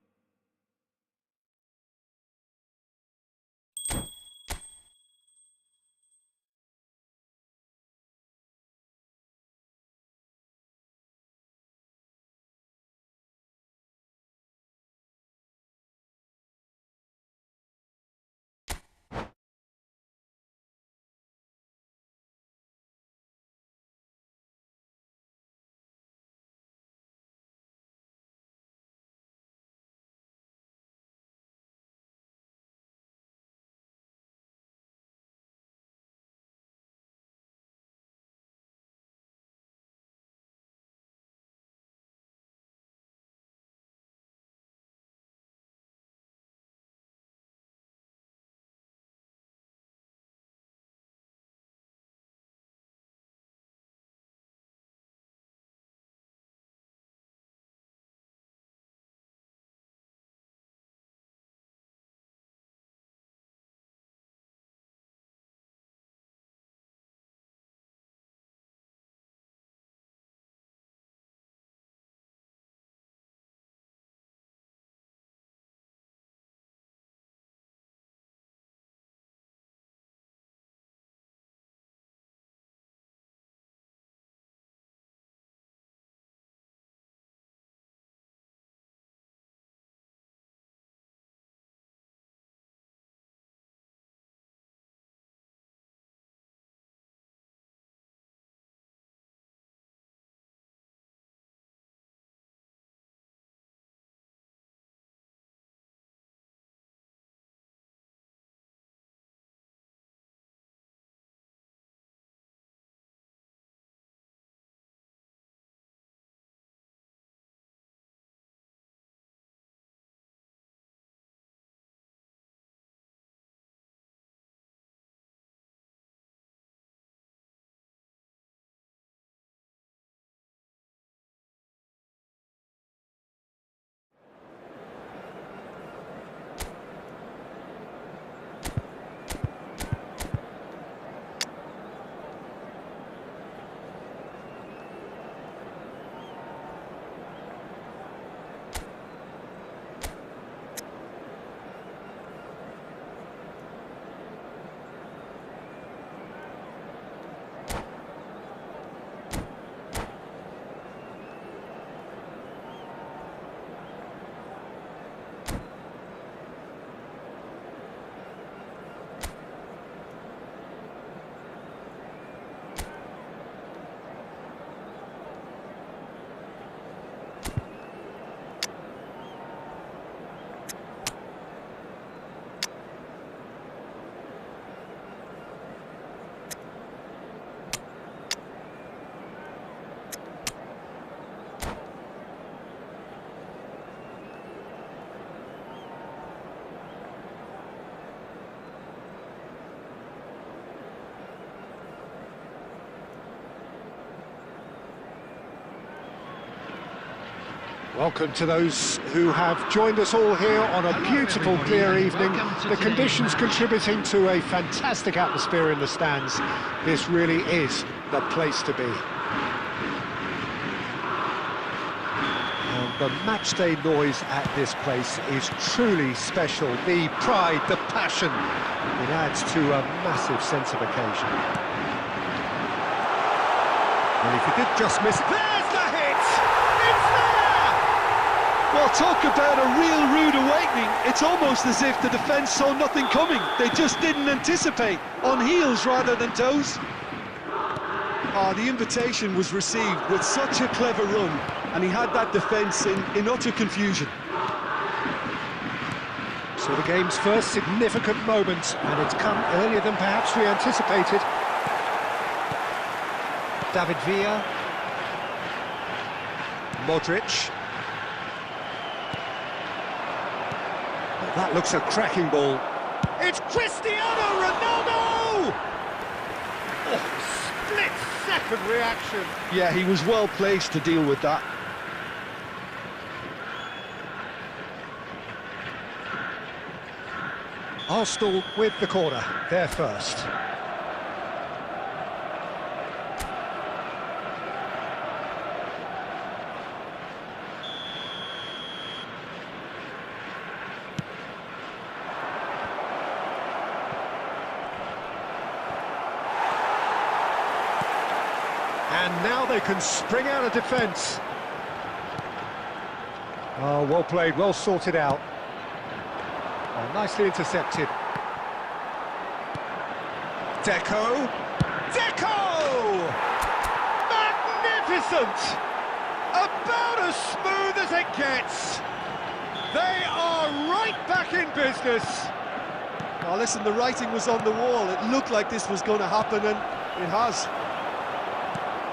Welcome to those who have joined us all here on a beautiful, clear evening. The conditions contributing to a fantastic atmosphere in the stands. This really is the place to be. And the matchday noise at this place is truly special. The pride, the passion, it adds to a massive sense of occasion. And if you did just miss it, there's the hit! It's there! Well, talk about a real rude awakening. It's almost as if the defence saw nothing coming. They just didn't anticipate, on heels rather than toes. Oh, the invitation was received with such a clever run, and he had that defence in utter confusion. So the game's first significant moment, and it's come earlier than perhaps we anticipated. David Villa. Modric. Oh, that looks a cracking ball. It's Cristiano Ronaldo! Oh, split-second reaction. Yeah, he was well placed to deal with that. Arsenal with the corner, they're first. And now they can spring out of defence. Oh, well played, well sorted out. Oh, nicely intercepted. Deco! Deco! Magnificent! About as smooth as it gets. They are right back in business. Oh, listen, the writing was on the wall. It looked like this was going to happen, and it has.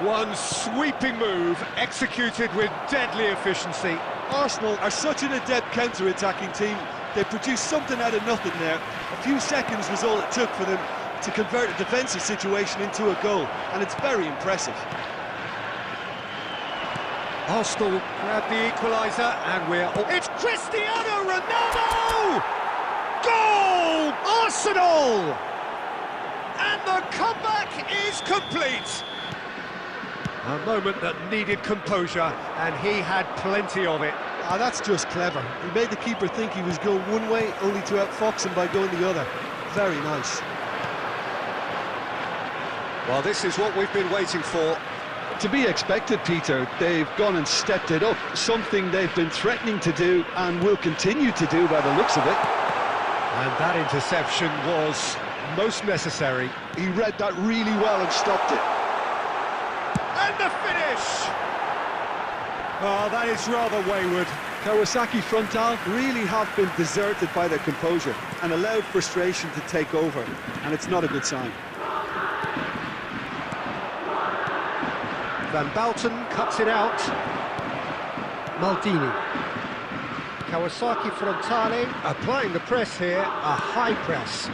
One sweeping move, executed with deadly efficiency. Arsenal are such an adept counter-attacking team. They produced something out of nothing there. A few seconds was all it took for them to convert a defensive situation into a goal, and it's very impressive. Arsenal grab the equaliser, and we're... It's Cristiano Ronaldo! Goal! Arsenal! And the comeback is complete. A moment that needed composure, and he had plenty of it. Ah, that's just clever. He made the keeper think he was going one way, only to outfox him by going the other. Very nice. Well, this is what we've been waiting for. To be expected, Peter. They've gone and stepped it up. Something they've been threatening to do and will continue to do by the looks of it. And that interception was most necessary. He read that really well and stopped it. And the finish! Oh, that is rather wayward. Kawasaki Frontal really have been deserted by their composure and allowed frustration to take over, and it's not a good sign. Van Bouten cuts it out. Maldini. Kawasaki Frontale applying the press here, a high press.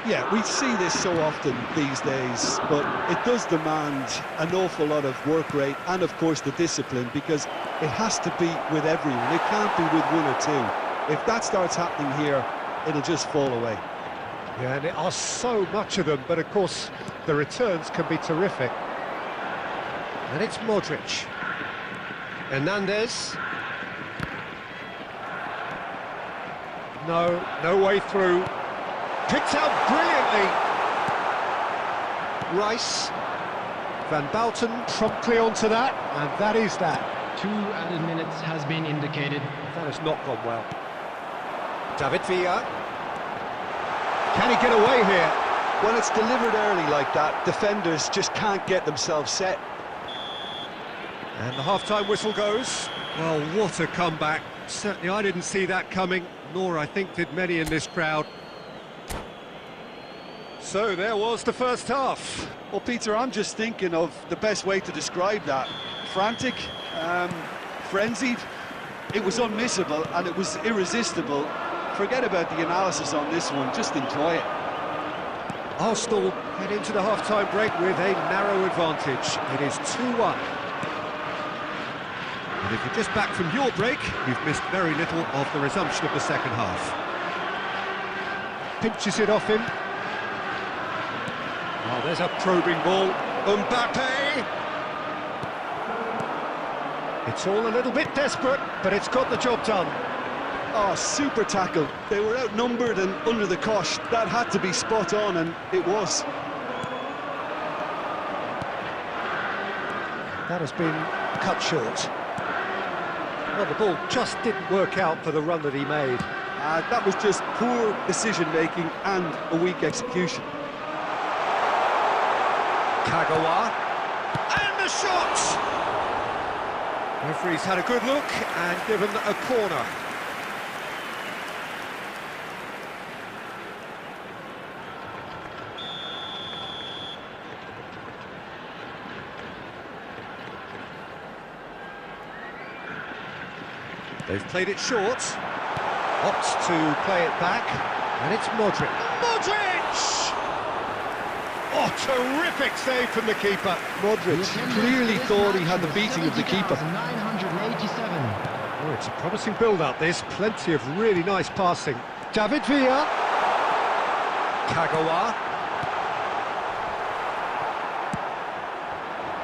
Yeah, we see this so often these days, but it does demand an awful lot of work rate and, of course, the discipline, because it has to be with everyone. It can't be with one or two. If that starts happening here, it'll just fall away. Yeah, and there are so much of them, but of course the returns can be terrific. And it's Modric. Hernandez. No way through. Picked out brilliantly. Rice. Van Bouten promptly onto that, and that is that. 2 added minutes has been indicated. That has not gone well. David Villa. Can he get away here? When it's delivered early like that, defenders just can't get themselves set. And the half-time whistle goes. Well, what a comeback. Certainly I didn't see that coming, nor I think did many in this crowd. So there was the first half. Well, Peter, I'm just thinking of the best way to describe that. Frantic, frenzied. It was unmissable and it was irresistible. Forget about the analysis on this one, just enjoy it. Arsenal head into the half-time break with a narrow advantage. It is 2-1. And if you're just back from your break, you've missed very little of the resumption of the second half. Pinches it off him. Oh, there's a probing ball. Mbappe! It's all a little bit desperate, but it's got the job done. Oh, super tackle. They were outnumbered and under the cosh. That had to be spot on, and it was. That has been cut short. Well, the ball just didn't work out for the run that he made. That was just poor decision-making and a weak execution. Kagawa. And the shot! Referee's had a good look and given a corner. They've played it short. Opts to play it back, and it's Modric. Modric! Oh, terrific save from the keeper. Modric clearly thought he had the beating of the keeper. 987. Oh, it's a promising build-up, this. Plenty of really nice passing. David Villa. Kagawa.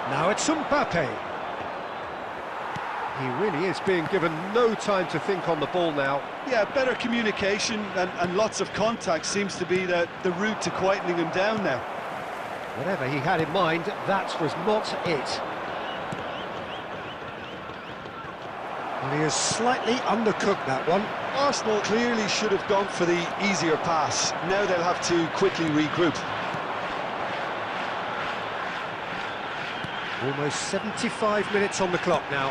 Now it's Mbappe. He really is being given no time to think on the ball now. Yeah, better communication and lots of contact seems to be the route to quietening him down now. Whatever he had in mind, that was not it. Well, he has slightly undercooked that one. Arsenal clearly should have gone for the easier pass. Now they'll have to quickly regroup. Almost 75 minutes on the clock now.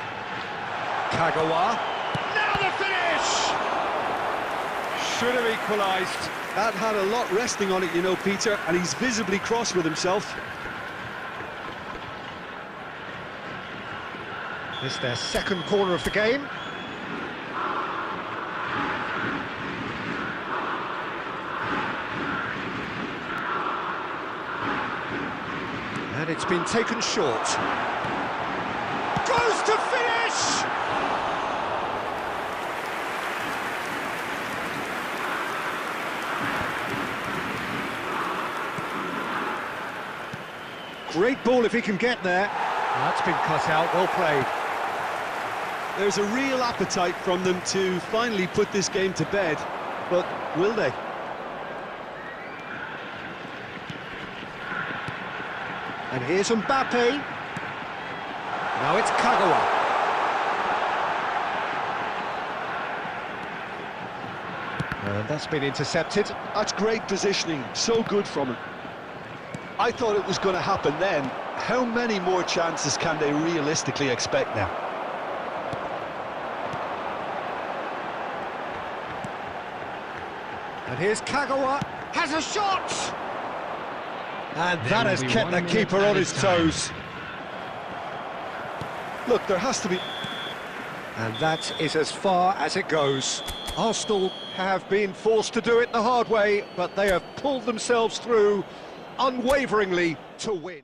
Kagawa. Now the finish! Should have equalised. That had a lot resting on it, you know, Peter, and he's visibly cross with himself. This is their second corner of the game. And it's been taken short. Goes to finish! Great ball if he can get there. That's been cut out, well played. There's a real appetite from them to finally put this game to bed, but will they? And here's Mbappe. Now it's Kagawa. And that's been intercepted. That's great positioning, so good from him. I thought it was going to happen then. How many more chances can they realistically expect now? And here's Kagawa, has a shot! And that has kept the keeper on his toes. Look, there has to be... And that is as far as it goes. Arsenal have been forced to do it the hard way, but they have pulled themselves through unwaveringly to win.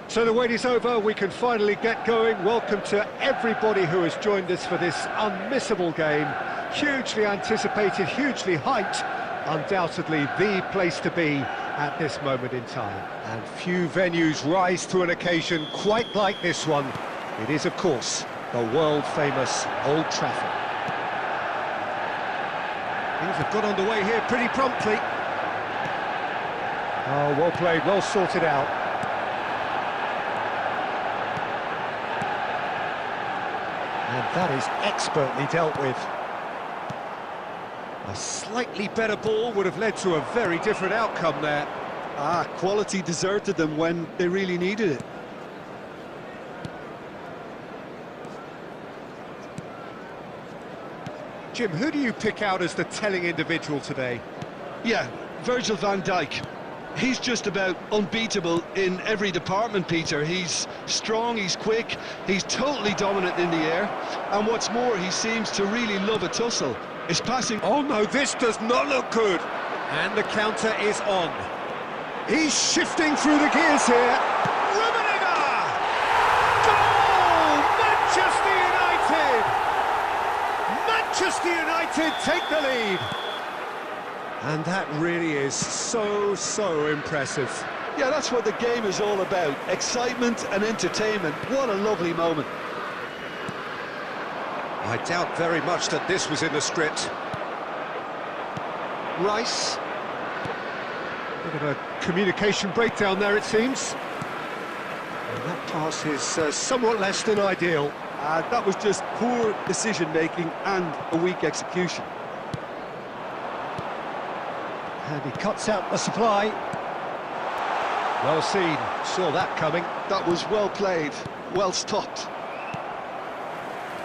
So the wait is over, we can finally get going. Welcome to everybody who has joined us for this unmissable game. Hugely anticipated, hugely hyped, undoubtedly the place to be at this moment in time. And few venues rise to an occasion quite like this one. It is, of course, the world-famous Old Trafford. Things have got underway here pretty promptly. Oh, well played, well sorted out. And that is expertly dealt with. A slightly better ball would have led to a very different outcome there. Quality deserted them when they really needed it. Jim, who do you pick out as the telling individual today? Yeah, Virgil van Dijk. He's just about unbeatable in every department, Peter. He's strong, he's quick, he's totally dominant in the air, and what's more, he seems to really love a tussle. His passing... Oh no, this does not look good! And the counter is on. He's shifting through the gears here. Rummenigge! Goal! Manchester United! Manchester United take the lead! And that really is so impressive. Yeah, that's what the game is all about. Excitement and entertainment. What a lovely moment. I doubt very much that this was in the script. Rice. Bit of a communication breakdown there, it seems. And that pass is somewhat less than ideal. That was just poor decision-making and a weak execution. And he cuts out the supply. Well seen, saw that coming. That was well played, well stopped.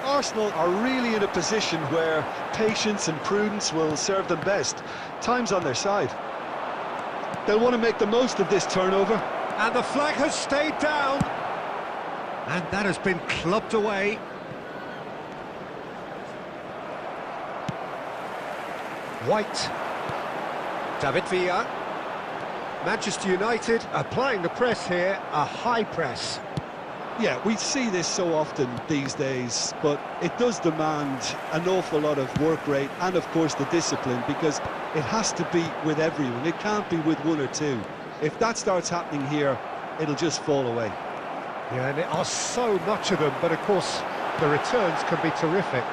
Arsenal are really in a position where patience and prudence will serve them best. Time's on their side. They'll want to make the most of this turnover. And the flag has stayed down. And that has been clubbed away. White. David Villa. Manchester United applying the press here, a high press. Yeah, we see this so often these days, but it does demand an awful lot of work rate and, of course, the discipline, because it has to be with everyone. It can't be with one or two. If that starts happening here, it'll just fall away. Yeah, and there are so much of them, but, of course, the returns can be terrific.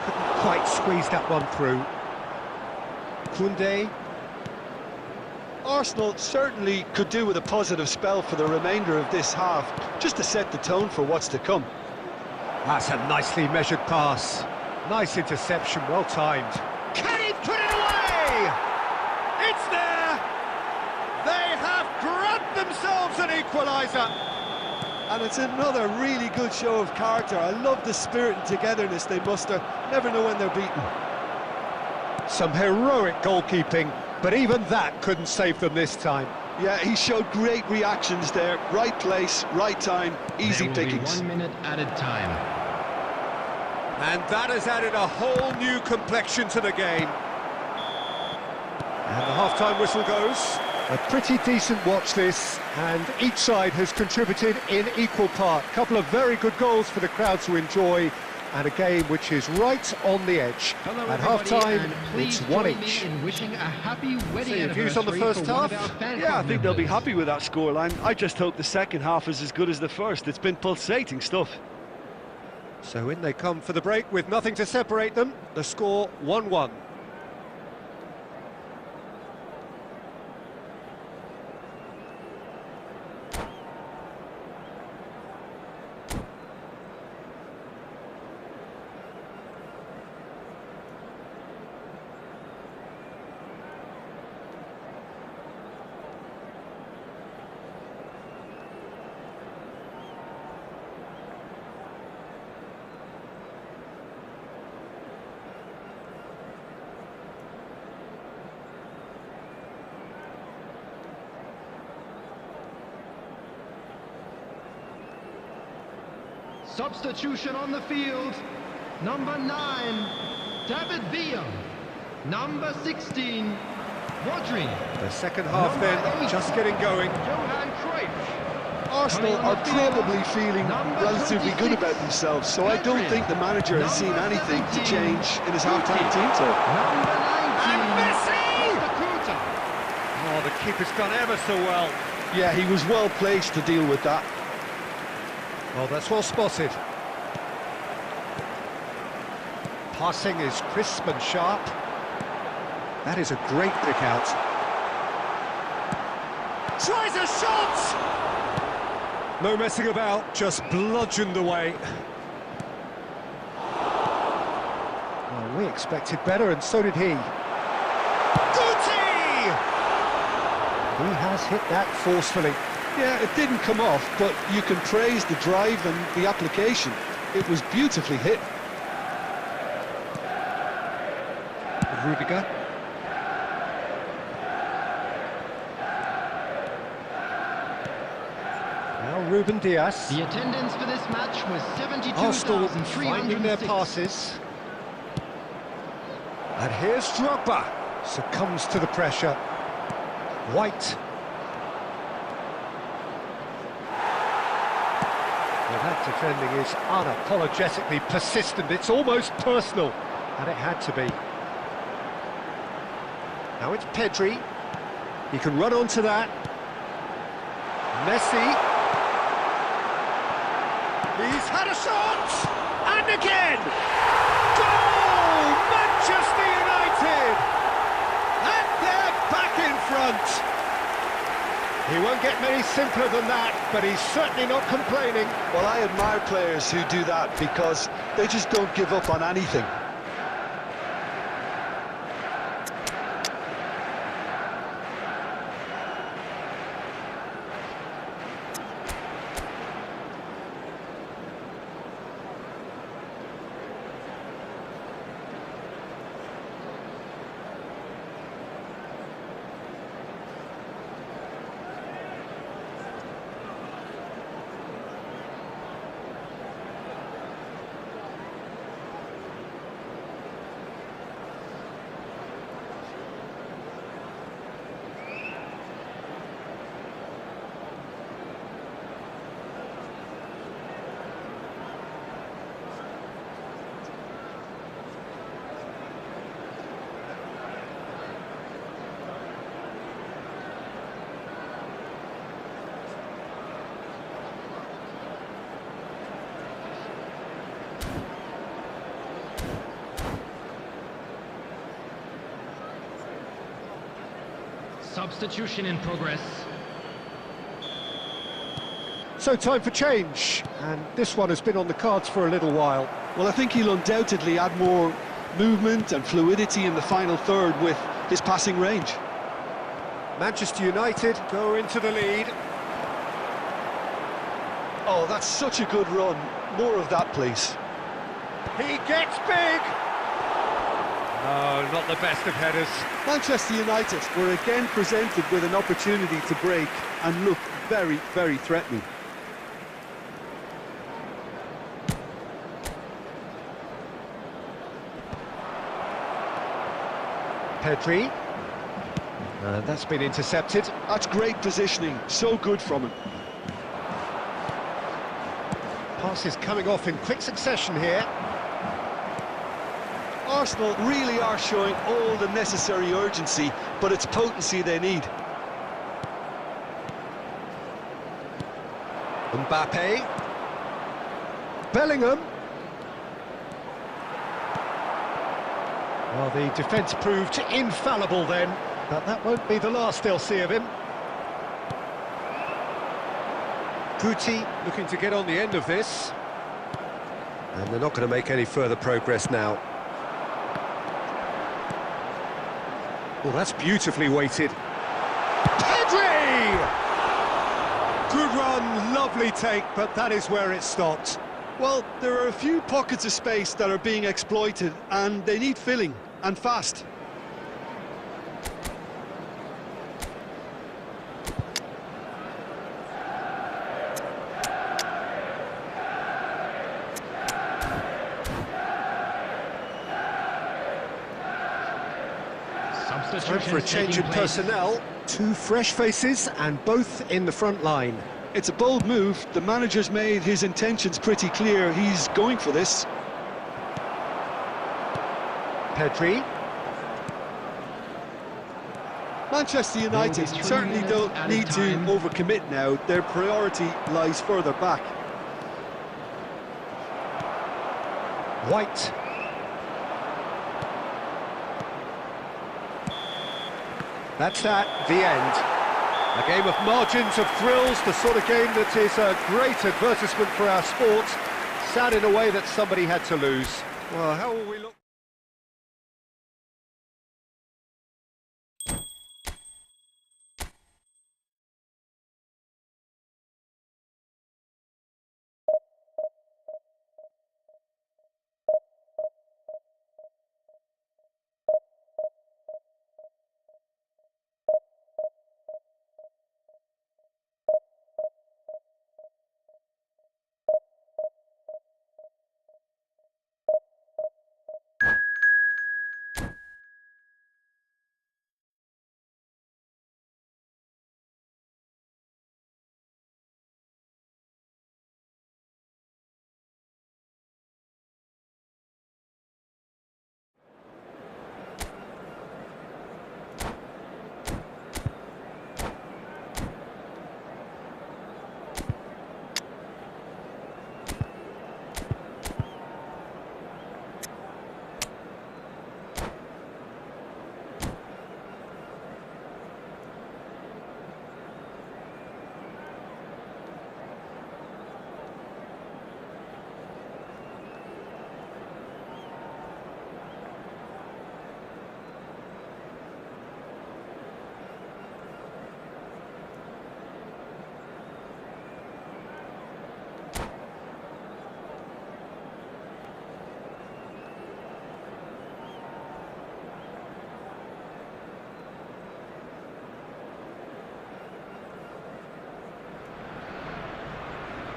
Couldn't quite squeeze that one through. Koundé. Arsenal certainly could do with a positive spell for the remainder of this half, just to set the tone for what's to come. That's a nicely measured pass. Nice interception, well timed. Can he put it away? It's there! They have grabbed themselves an equaliser. And it's another really good show of character. I love the spirit and togetherness they muster. Never know when they're beaten. Some heroic goalkeeping, but even that couldn't save them this time. Yeah, he showed great reactions there. Right place, right time, easy pickings. 1 minute added time. And that has added a whole new complexion to the game. And the half-time whistle goes. A pretty decent watch this, and each side has contributed in equal part. A couple of very good goals for the crowd to enjoy, and a game which is right on the edge. Hello, at half-time, it's one each. In wishing a happy wedding So your views on the first half? Yeah, I think they'll be happy with that scoreline. I just hope the second half is as good as the first. It's been pulsating stuff. So in they come for the break with nothing to separate them. The score 1-1. Substitution on the field. Number 9, David Villa. Number 16, Rodri. The second half then, just getting going. Johan Cruyff. Arsenal are probably feeling relatively good about themselves, so I don't think the manager has seen anything to change in his half-time team talk. Number 19. And Messi! Costa. Oh, the keeper's done ever so well. Yeah, he was well placed to deal with that. Well, that's well spotted. Passing is crisp and sharp. That is a great pick out. Tries a shot! No messing about, just bludgeoned away. Well, we expected better, and so did he. Guti! He has hit that forcefully. Yeah, it didn't come off, but you can praise the drive and the application. It was beautifully hit. Rudiger. Now Ruben Diaz. The attendance for this match was Arsenal finding their 72,306. passes. And here's Drogba. Succumbs to the pressure. White. Well, that defending is unapologetically persistent. It's almost personal. And it had to be. Now it's Pedri. He can run onto that. Messi. He's had a shot! And again! Goal! Manchester United! And they're back in front! He won't get many simpler than that, but he's certainly not complaining. Well, I admire players who do that because they just don't give up on anything. Substitution in progress. So time for change, and this one has been on the cards for a little while. Well, I think he'll undoubtedly add more movement and fluidity in the final third with his passing range. Manchester United go into the lead. Oh, that's such a good run. More of that, please. He gets big! No, not the best of headers. Manchester United were again presented with an opportunity to break and look very, very threatening. Pedri. That's been intercepted. That's great positioning, so good from him. Passes coming off in quick succession here. Arsenal really are showing all the necessary urgency, but it's potency they need. Mbappe. Bellingham. Well, the defence proved infallible then, but that won't be the last they'll see of him. Guti looking to get on the end of this. And they're not going to make any further progress now. Well, that's beautifully weighted. Pedri! Good run, lovely take, but that is where it stopped. Well, there are a few pockets of space that are being exploited, and they need filling, and fast. Time for a change in personnel. Two fresh faces and both in the front line. It's a bold move. The manager's made his intentions pretty clear. He's going for this. Pedri. Manchester United certainly don't need to overcommit now. Their priority lies further back. White. That's that, the end. A game of margins, of thrills, the sort of game that is a great advertisement for our sport. Sad in a way that somebody had to lose. Well, how will we look?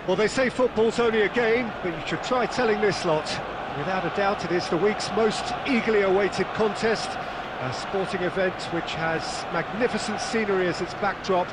Well, they say football's only a game, but you should try telling this lot. Without a doubt, it is the week's most eagerly awaited contest, a sporting event which has magnificent scenery as its backdrop.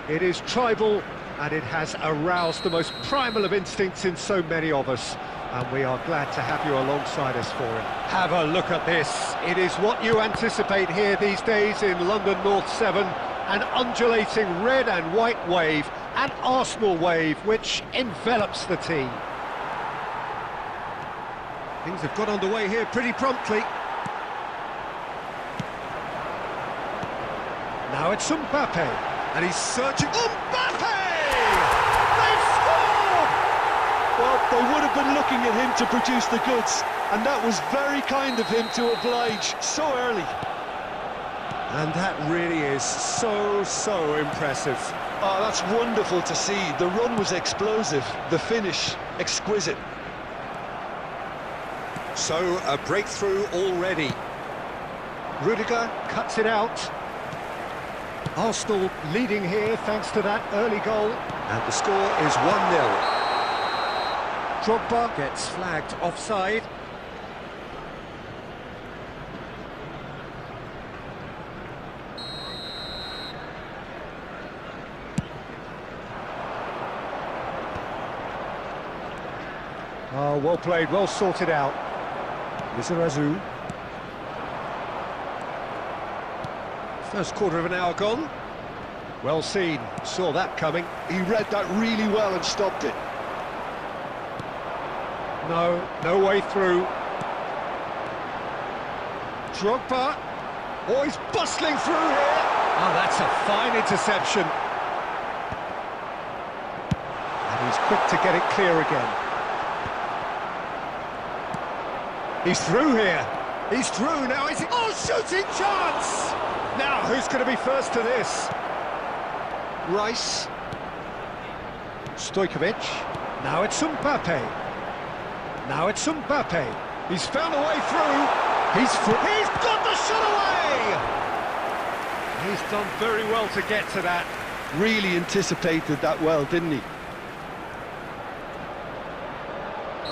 It is tribal, and it has aroused the most primal of instincts in so many of us, and we are glad to have you alongside us for it. Have a look at this. It is what you anticipate here these days in London North 7, an undulating red and white wave, an Arsenal wave which envelops the team. Things have got underway here pretty promptly. Now it's Mbappe, and he's searching. Mbappe! They've scored! Well, they would have been looking at him to produce the goods, and that was very kind of him to oblige so early. And that really is so impressive. Oh, that's wonderful to see. The run was explosive, the finish exquisite. So, a breakthrough already. Rudiger cuts it out. Arsenal leading here thanks to that early goal. And the score is 1-0. Drogba gets flagged offside. Oh, well played, well sorted out. Lizarazu. First quarter of an hour gone. Well seen, saw that coming. He read that really well and stopped it. No way through. Drogba. Oh, he's bustling through here. Oh, that's a fine interception. And he's quick to get it clear again. He's through here. He's through now. Is he? Oh, shooting chance! Now, who's going to be first to this? Rice. Stojkovic. Now it's Mbappe. Now it's Mbappe. He's found a way through. He's got the shot away! He's done very well to get to that. Really anticipated that well, didn't he?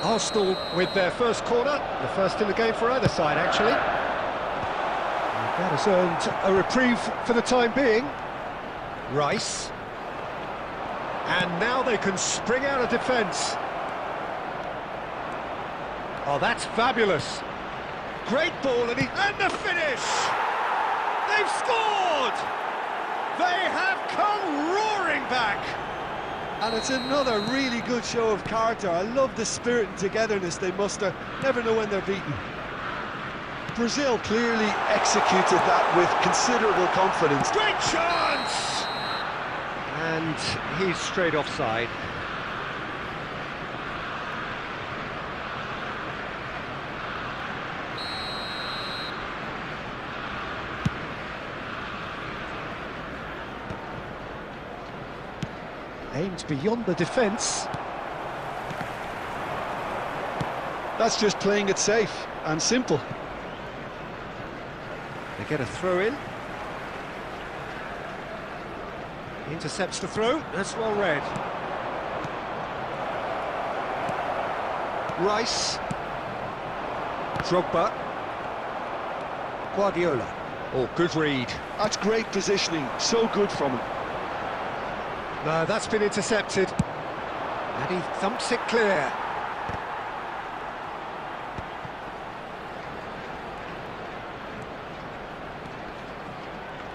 Arsenal with their first corner, the first in the game for either side, actually. And that has earned a reprieve for the time being. Rice. And now they can spring out of defence. Oh, that's fabulous. Great ball, and the finish! They've scored! They have come roaring back! And it's another really good show of character. I love the spirit and togetherness they muster. Never know when they're beaten. Brazil clearly executed that with considerable confidence. Great chance! And he's straight offside. Aimed beyond the defence. That's just playing it safe and simple. They get a throw in. Intercepts the throw. That's well read. Rice. Drogba. Guardiola. Oh, good read. That's great positioning. So good from him. No, that's been intercepted. And he thumps it clear.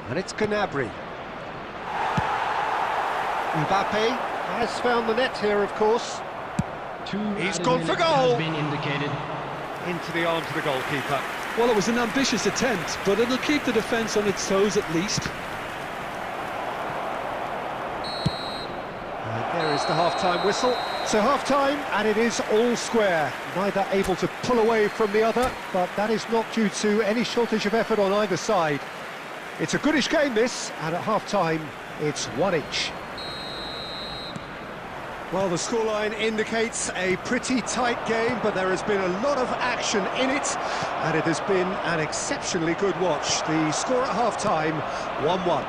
And it's Gnabry. Mbappe has found the net here, of course. He's gone for goal. Has been indicated. Into the arms of the goalkeeper. Well, it was an ambitious attempt, but it'll keep the defence on its toes at least. There is the half-time whistle. So half-time, and it is all square. Neither able to pull away from the other, but that is not due to any shortage of effort on either side. It's a goodish game, this, and at half-time, it's one each. Well, the scoreline indicates a pretty tight game, but there has been a lot of action in it, and it has been an exceptionally good watch. The score at half-time, 1-1.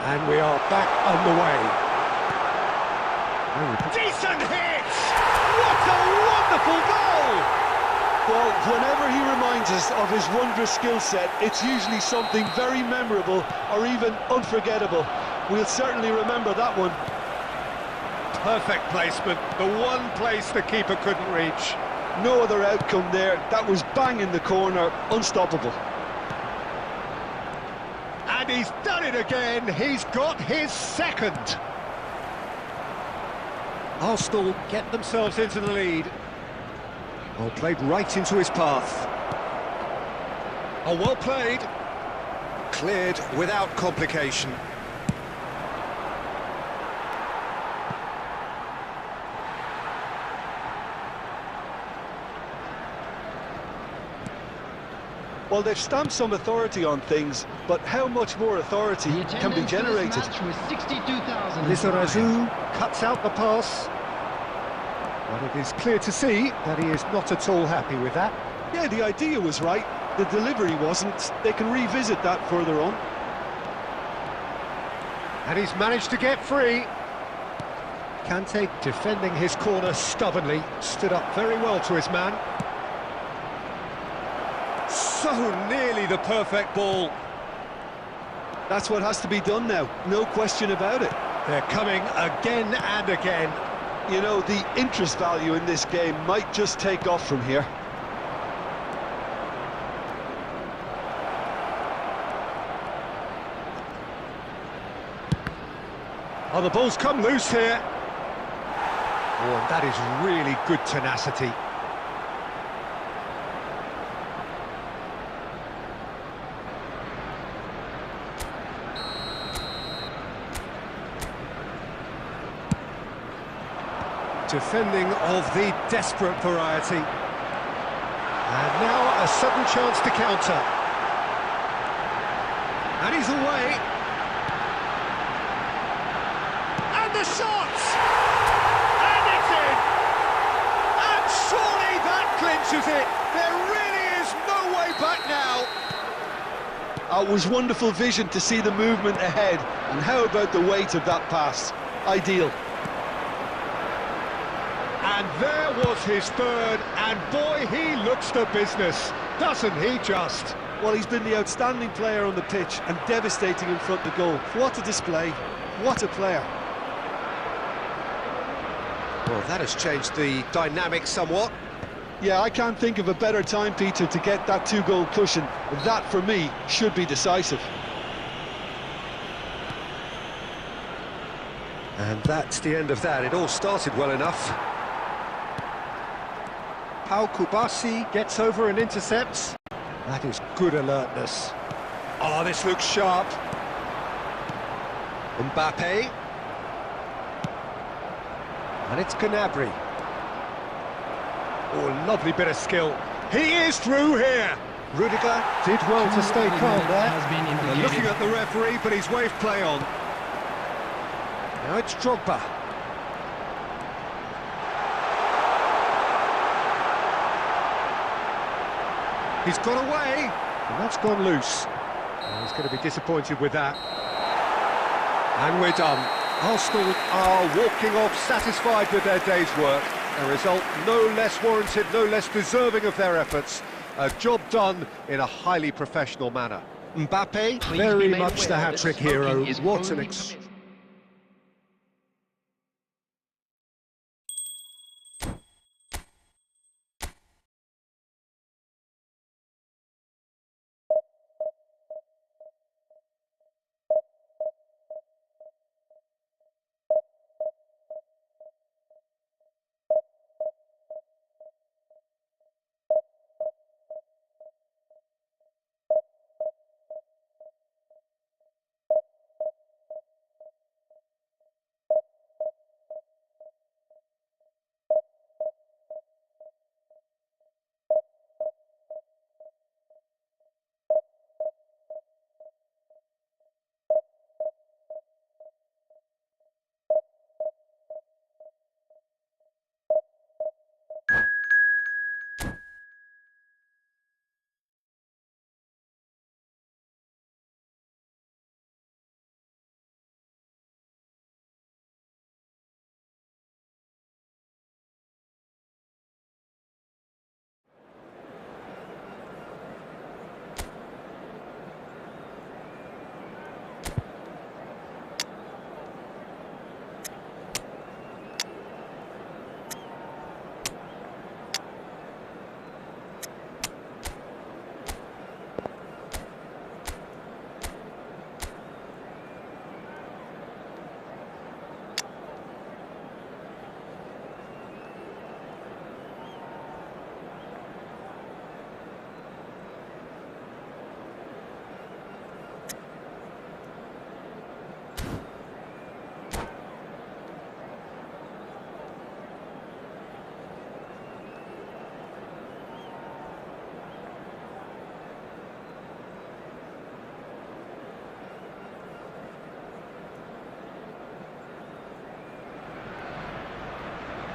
And we are back underway. Decent hit! What a wonderful goal! Well, whenever he reminds us of his wondrous skill set, it's usually something very memorable or even unforgettable. We'll certainly remember that one. Perfect placement, the one place the keeper couldn't reach. No other outcome there. That was bang in the corner, unstoppable. And he's done it again, he's got his second. Arsenal get themselves into the lead. Oh, played right into his path. Oh, well played. Cleared without complication. Well, they've stamped some authority on things, but how much more authority can be generated? Lizarazu cuts out the pass. But it is clear to see that he is not at all happy with that. Yeah, the idea was right, the delivery wasn't. They can revisit that further on. And he's managed to get free. Kante defending his corner stubbornly, stood up very well to his man. So nearly the perfect ball. That's what has to be done now, no question about it. They're coming again and again. You know, the interest value in this game might just take off from here. Oh, the ball's come loose here. Oh, and that is really good tenacity. Defending of the desperate variety. And now a sudden chance to counter. And he's away. And the shot! And it's in! And surely that clinches it. There really is no way back now. It was wonderful vision to see the movement ahead. And how about the weight of that pass? Ideal. And there was his third, and boy, he looks the business, doesn't he just? Well, he's been the outstanding player on the pitch and devastating in front of the goal. What a display, what a player. Well, that has changed the dynamic somewhat. Yeah, I can't think of a better time, Peter, to get that two-goal cushion. That, for me, should be decisive. And that's the end of that. It all started well enough. Pau Kubasi gets over and intercepts. That is good alertness. Oh, this looks sharp. Mbappe. And it's Gnabry. Oh, lovely bit of skill. He is through here. Rudiger did well to stay calm there. They're looking at the referee, but he's waved play on. Now it's Drogba. He's got away, and that's gone loose. Oh, he's going to be disappointed with that. And we're done. Arsenal are walking off satisfied with their day's work. A result no less warranted, no less deserving of their efforts. A job done in a highly professional manner. Mbappe, very much the hat-trick hero. What an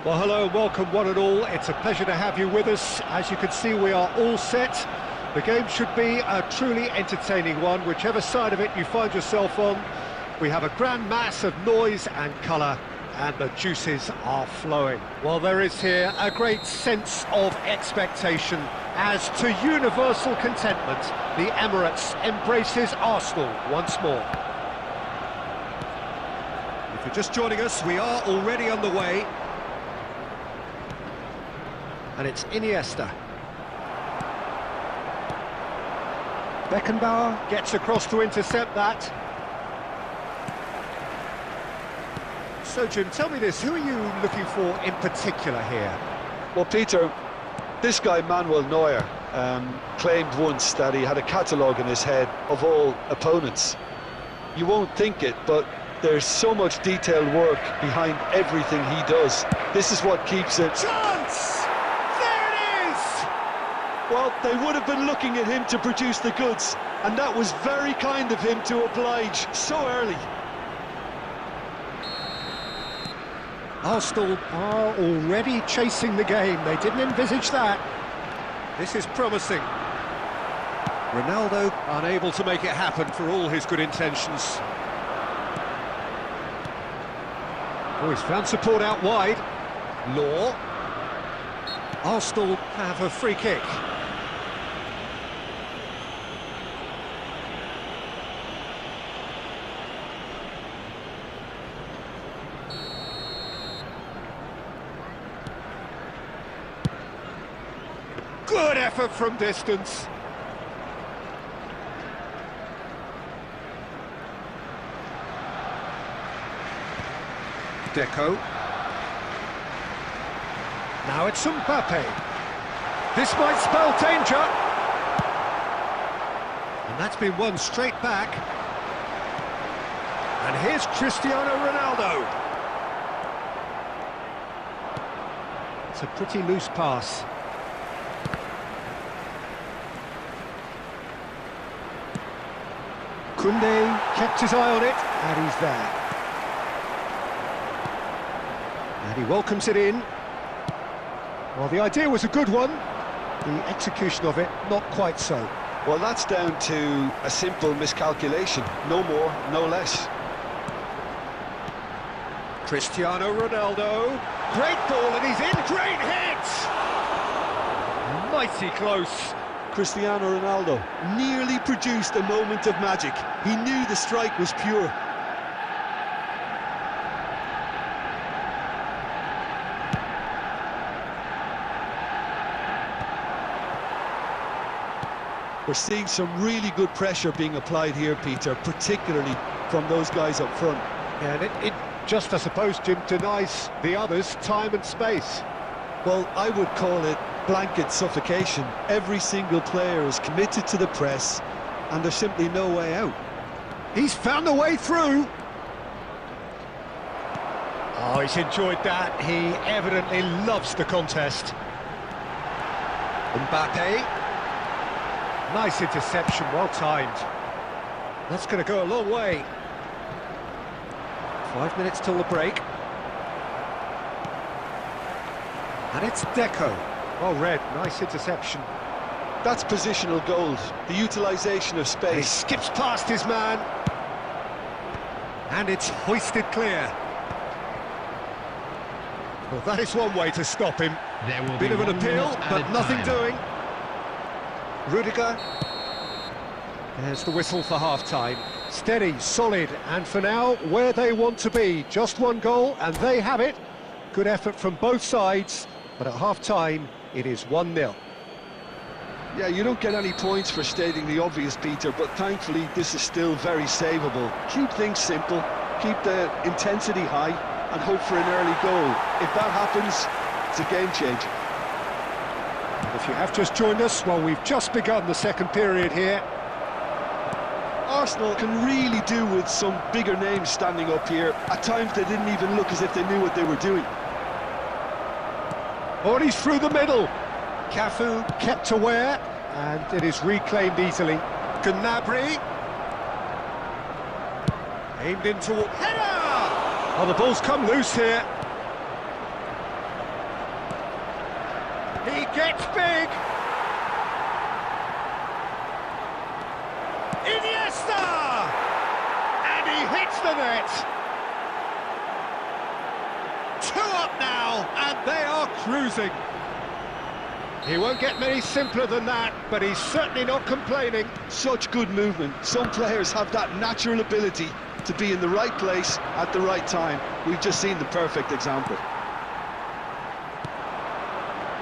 Well, hello, welcome one and all. It's a pleasure to have you with us. As you can see, we are all set. The game should be a truly entertaining one, whichever side of it you find yourself on. We have a grand mass of noise and colour, and the juices are flowing. Well, there is here a great sense of expectation. As to universal contentment, the Emirates embraces Arsenal once more. If you're just joining us, we are already underway. And it's Iniesta. Beckenbauer gets across to intercept that. So, Jim, tell me this, who are you looking for in particular here? Well, Peter, this guy Manuel Neuer claimed once that he had a catalogue in his head of all opponents. You won't think it, but there's so much detailed work behind everything he does. This is what keeps it... Chance! Well, they would have been looking at him to produce the goods, and that was very kind of him to oblige so early. Arsenal are already chasing the game. They didn't envisage that. This is promising. Ronaldo unable to make it happen for all his good intentions. Oh, he's found support out wide. Law. Arsenal have a free kick. Good effort from distance. Deco. Now it's Mbappe. This might spell danger. And that's been won straight back. And here's Cristiano Ronaldo. It's a pretty loose pass. Koundé kept his eye on it, and he's there. And he welcomes it in. Well, the idea was a good one. The execution of it, not quite so. Well, that's down to a simple miscalculation. No more, no less. Cristiano Ronaldo. Great ball, and he's in. Great hit! Mighty close. Cristiano Ronaldo nearly produced a moment of magic. He knew the strike was pure. We're seeing some really good pressure being applied here, Peter, particularly from those guys up front. Yeah, and it just, I suppose, Jim, denies the others time and space. Well, I would call it blanket suffocation. Every single player is committed to the press, and there's simply no way out. He's found a way through. Oh, he's enjoyed that. He evidently loves the contest. Mbappe. Nice interception, well timed. That's going to go a long way. 5 minutes till the break. And it's Deco. Well read, nice interception. That's positional gold, the utilisation of space. And he skips past his man. And it's hoisted clear. Well, that is one way to stop him. There will Bit be of an 1 appeal, minute but added nothing time. doing. Rudiger. There's the whistle for half-time. Steady, solid, and for now, where they want to be. Just one goal, and they have it. Good effort from both sides, but at half-time, it is 1-0. Yeah, you don't get any points for stating the obvious, Peter, but thankfully this is still very savable. Keep things simple, keep the intensity high, and hope for an early goal. If that happens, it's a game changer. If you have just joined us, well, we've just begun the second period here. Arsenal can really do with some bigger names standing up here. At times they didn't even look as if they knew what they were doing. Oh, and he's through the middle. Cafu kept aware, and it is reclaimed easily. Gnabry. Aimed into... Header! Oh, the ball's come loose here. He gets big. Iniesta! And he hits the net. 2 up now, and they are cruising. He won't get many simpler than that, but he's certainly not complaining. Such good movement. Some players have that natural ability to be in the right place at the right time. We've just seen the perfect example.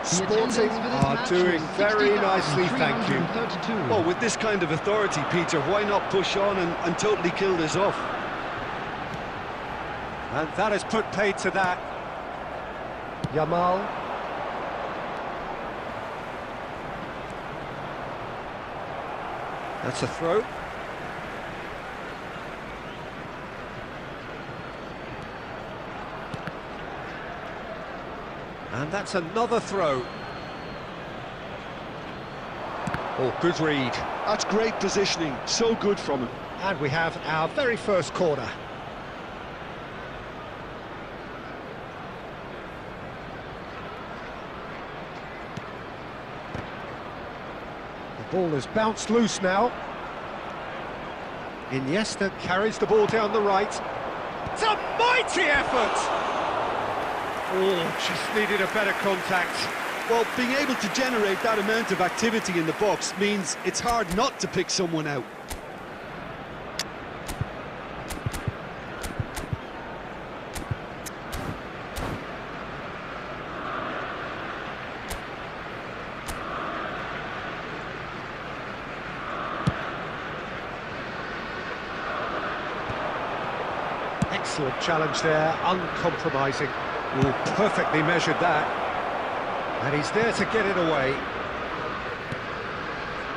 Sporting are doing very nicely, thank you. Well, with this kind of authority, Peter, why not push on and totally kill this off? And that has put paid to that. Yamal. That's a throw. And that's another throw. Oh, good read. That's great positioning, so good from him. And we have our very first corner. The ball has bounced loose now. Iniesta carries the ball down the right. It's a mighty effort! Oh, just needed a better contact. Well, being able to generate that amount of activity in the box means it's hard not to pick someone out. Excellent challenge there, uncompromising. Ooh, perfectly measured that. And he's there to get it away.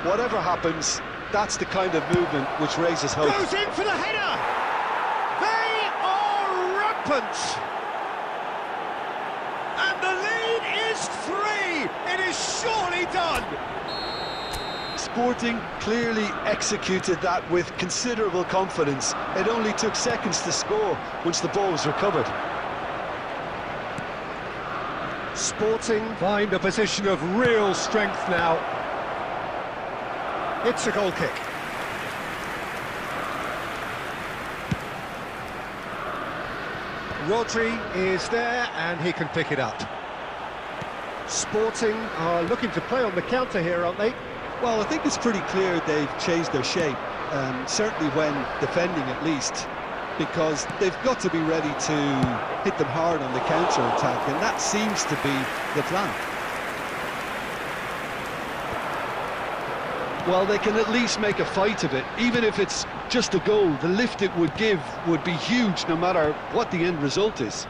Whatever happens, that's the kind of movement which raises hope. Goes in for the header! They are rampant! And the lead is 3! It is surely done! Sporting clearly executed that with considerable confidence. It only took seconds to score once the ball was recovered. Sporting find a position of real strength now. It's a goal kick. Rodri is there and he can pick it up. Sporting are looking to play on the counter here, aren't they? Well, I think it's pretty clear they've changed their shape, certainly when defending at least, because they've got to be ready to hit them hard on the counter-attack, and that seems to be the plan. Well, they can at least make a fight of it. Even if it's just a goal, the lift it would give would be huge no matter what the end result is.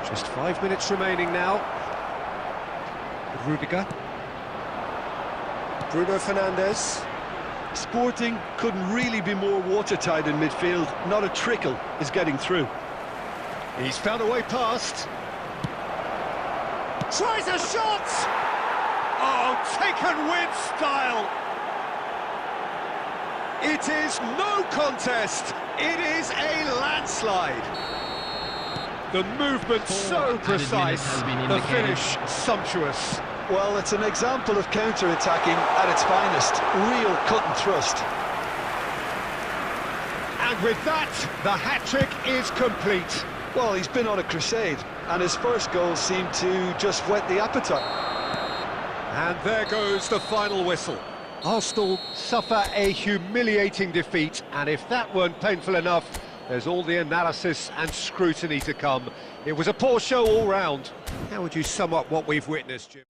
Just 5 minutes remaining now. Rudiger. Bruno Fernandes. Sporting couldn't really be more watertight in midfield. Not a trickle is getting through. He's found a way past. Tries a shot! Oh, taken with style! It is no contest. It is a landslide. The movement so precise, the finish sumptuous. Well, it's an example of counter-attacking at its finest. Real cut and thrust. And with that, the hat-trick is complete. Well, he's been on a crusade, and his first goal seemed to just whet the appetite. And there goes the final whistle. Arsenal suffer a humiliating defeat, and if that weren't painful enough, there's all the analysis and scrutiny to come. It was a poor show all round. How would you sum up what we've witnessed, Jim?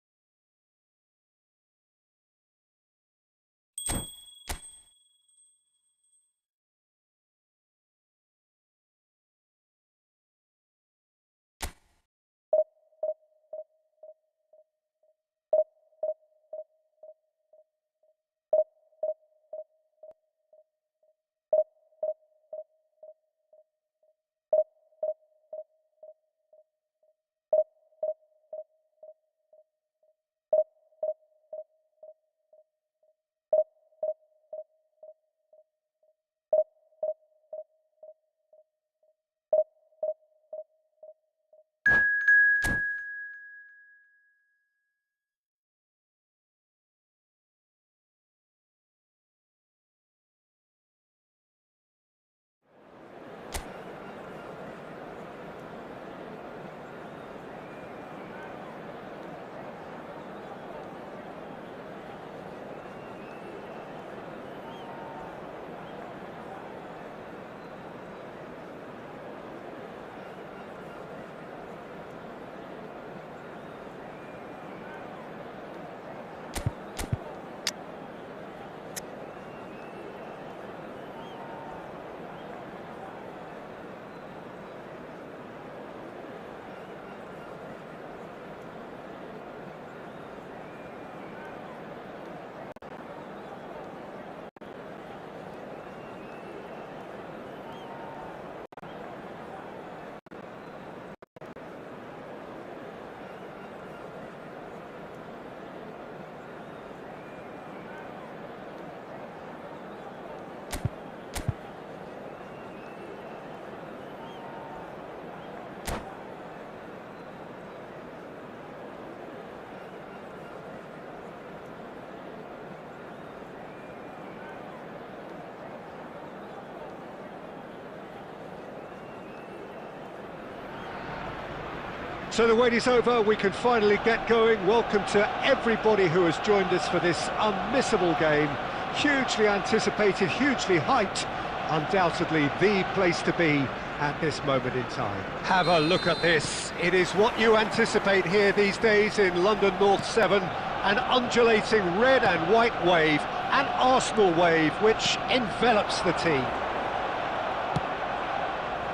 So the wait is over, we can finally get going. Welcome to everybody who has joined us for this unmissable game. Hugely anticipated, hugely hyped. Undoubtedly the place to be at this moment in time. Have a look at this. It is what you anticipate here these days in London North 7. An undulating red and white wave, an Arsenal wave which envelops the team.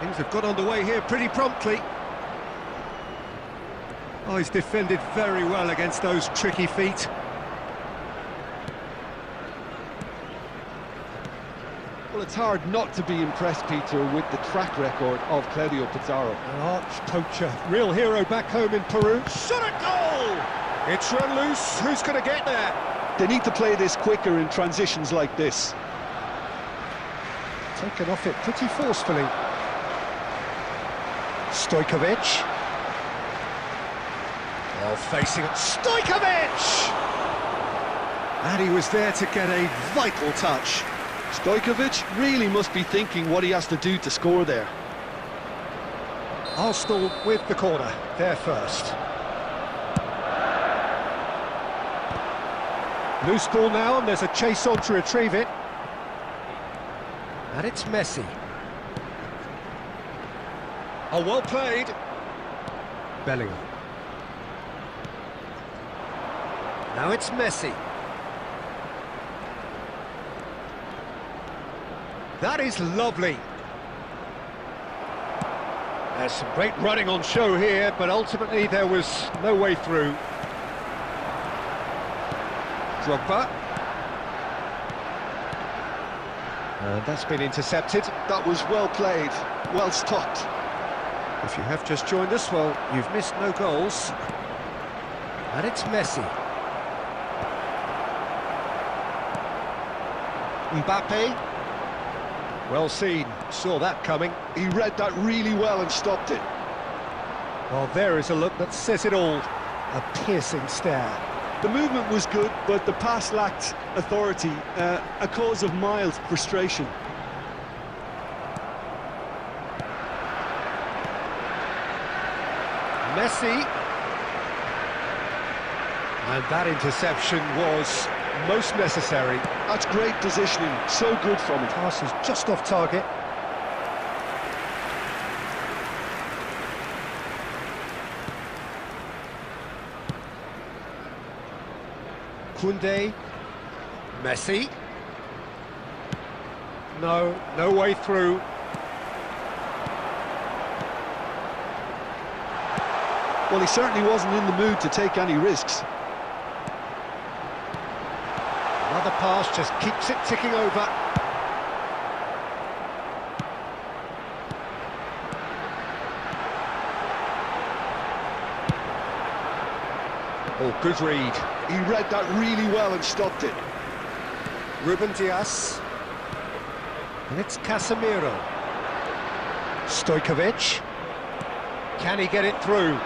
Things have got underway here pretty promptly. Oh, he's defended very well against those tricky feet. Well, it's hard not to be impressed, Peter, with the track record of Claudio Pizarro. An arch poacher, real hero back home in Peru. Shot at goal! It's run loose, who's going to get there? They need to play this quicker in transitions like this. Taken off it pretty forcefully. Stojkovic. Well, facing it, Stojkovic! And he was there to get a vital touch. Stojkovic really must be thinking what he has to do to score there. Arsenal with the corner, there first. Loose ball now, and there's a chase on to retrieve it. And it's Messi. Oh, well played. Bellingham. Now it's Messi. That is lovely. There's some great running on show here, but ultimately there was no way through. Drogba. And that's been intercepted. That was well played, well stopped. If you have just joined us, well, you've missed no goals. And it's Messi. Mbappe. Well seen, saw that coming. He read that really well and stopped it. Well, there is a look that says it all. A piercing stare. The movement was good, but the pass lacked authority, a cause of mild frustration. Messi. And that interception was most necessary. That's great positioning, so good from him. Pass is just off target. Koundé. Messi. No way through. Well, he certainly wasn't in the mood to take any risks. Another pass just keeps it ticking over. Oh, good read. He read that really well and stopped it. Ruben Dias. And it's Casemiro. Stojkovic. Can he get it through?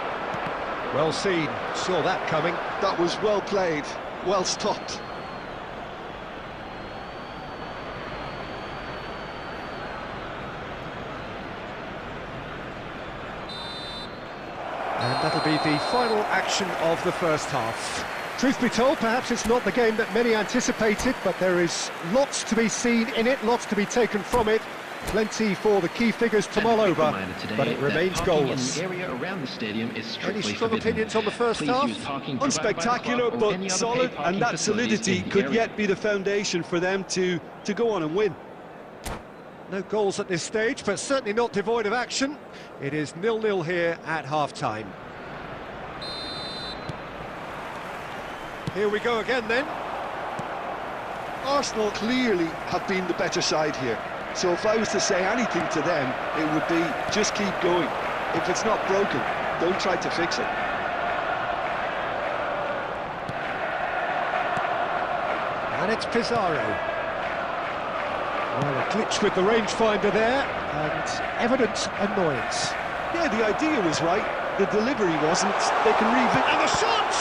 Well seen, saw that coming. That was well played, well stopped. And that'll be the final action of the first half. Truth be told, perhaps it's not the game that many anticipated, but there is lots to be seen in it, lots to be taken from it. Plenty for the key figures to mull over, but it remains goalless. Any strong opinions on the first half? Unspectacular, but solid, and that solidity could yet be the foundation for them to go on and win. No goals at this stage, but certainly not devoid of action. It is 0-0 here at half-time. Here we go again then. Arsenal clearly have been the better side here. So if I was to say anything to them, it would be just keep going. If it's not broken, don't try to fix it. And it's Pizarro. Well, a glitch with the rangefinder there, and evident annoyance. Yeah, the idea was right, the delivery wasn't. They can revisit. And the shot!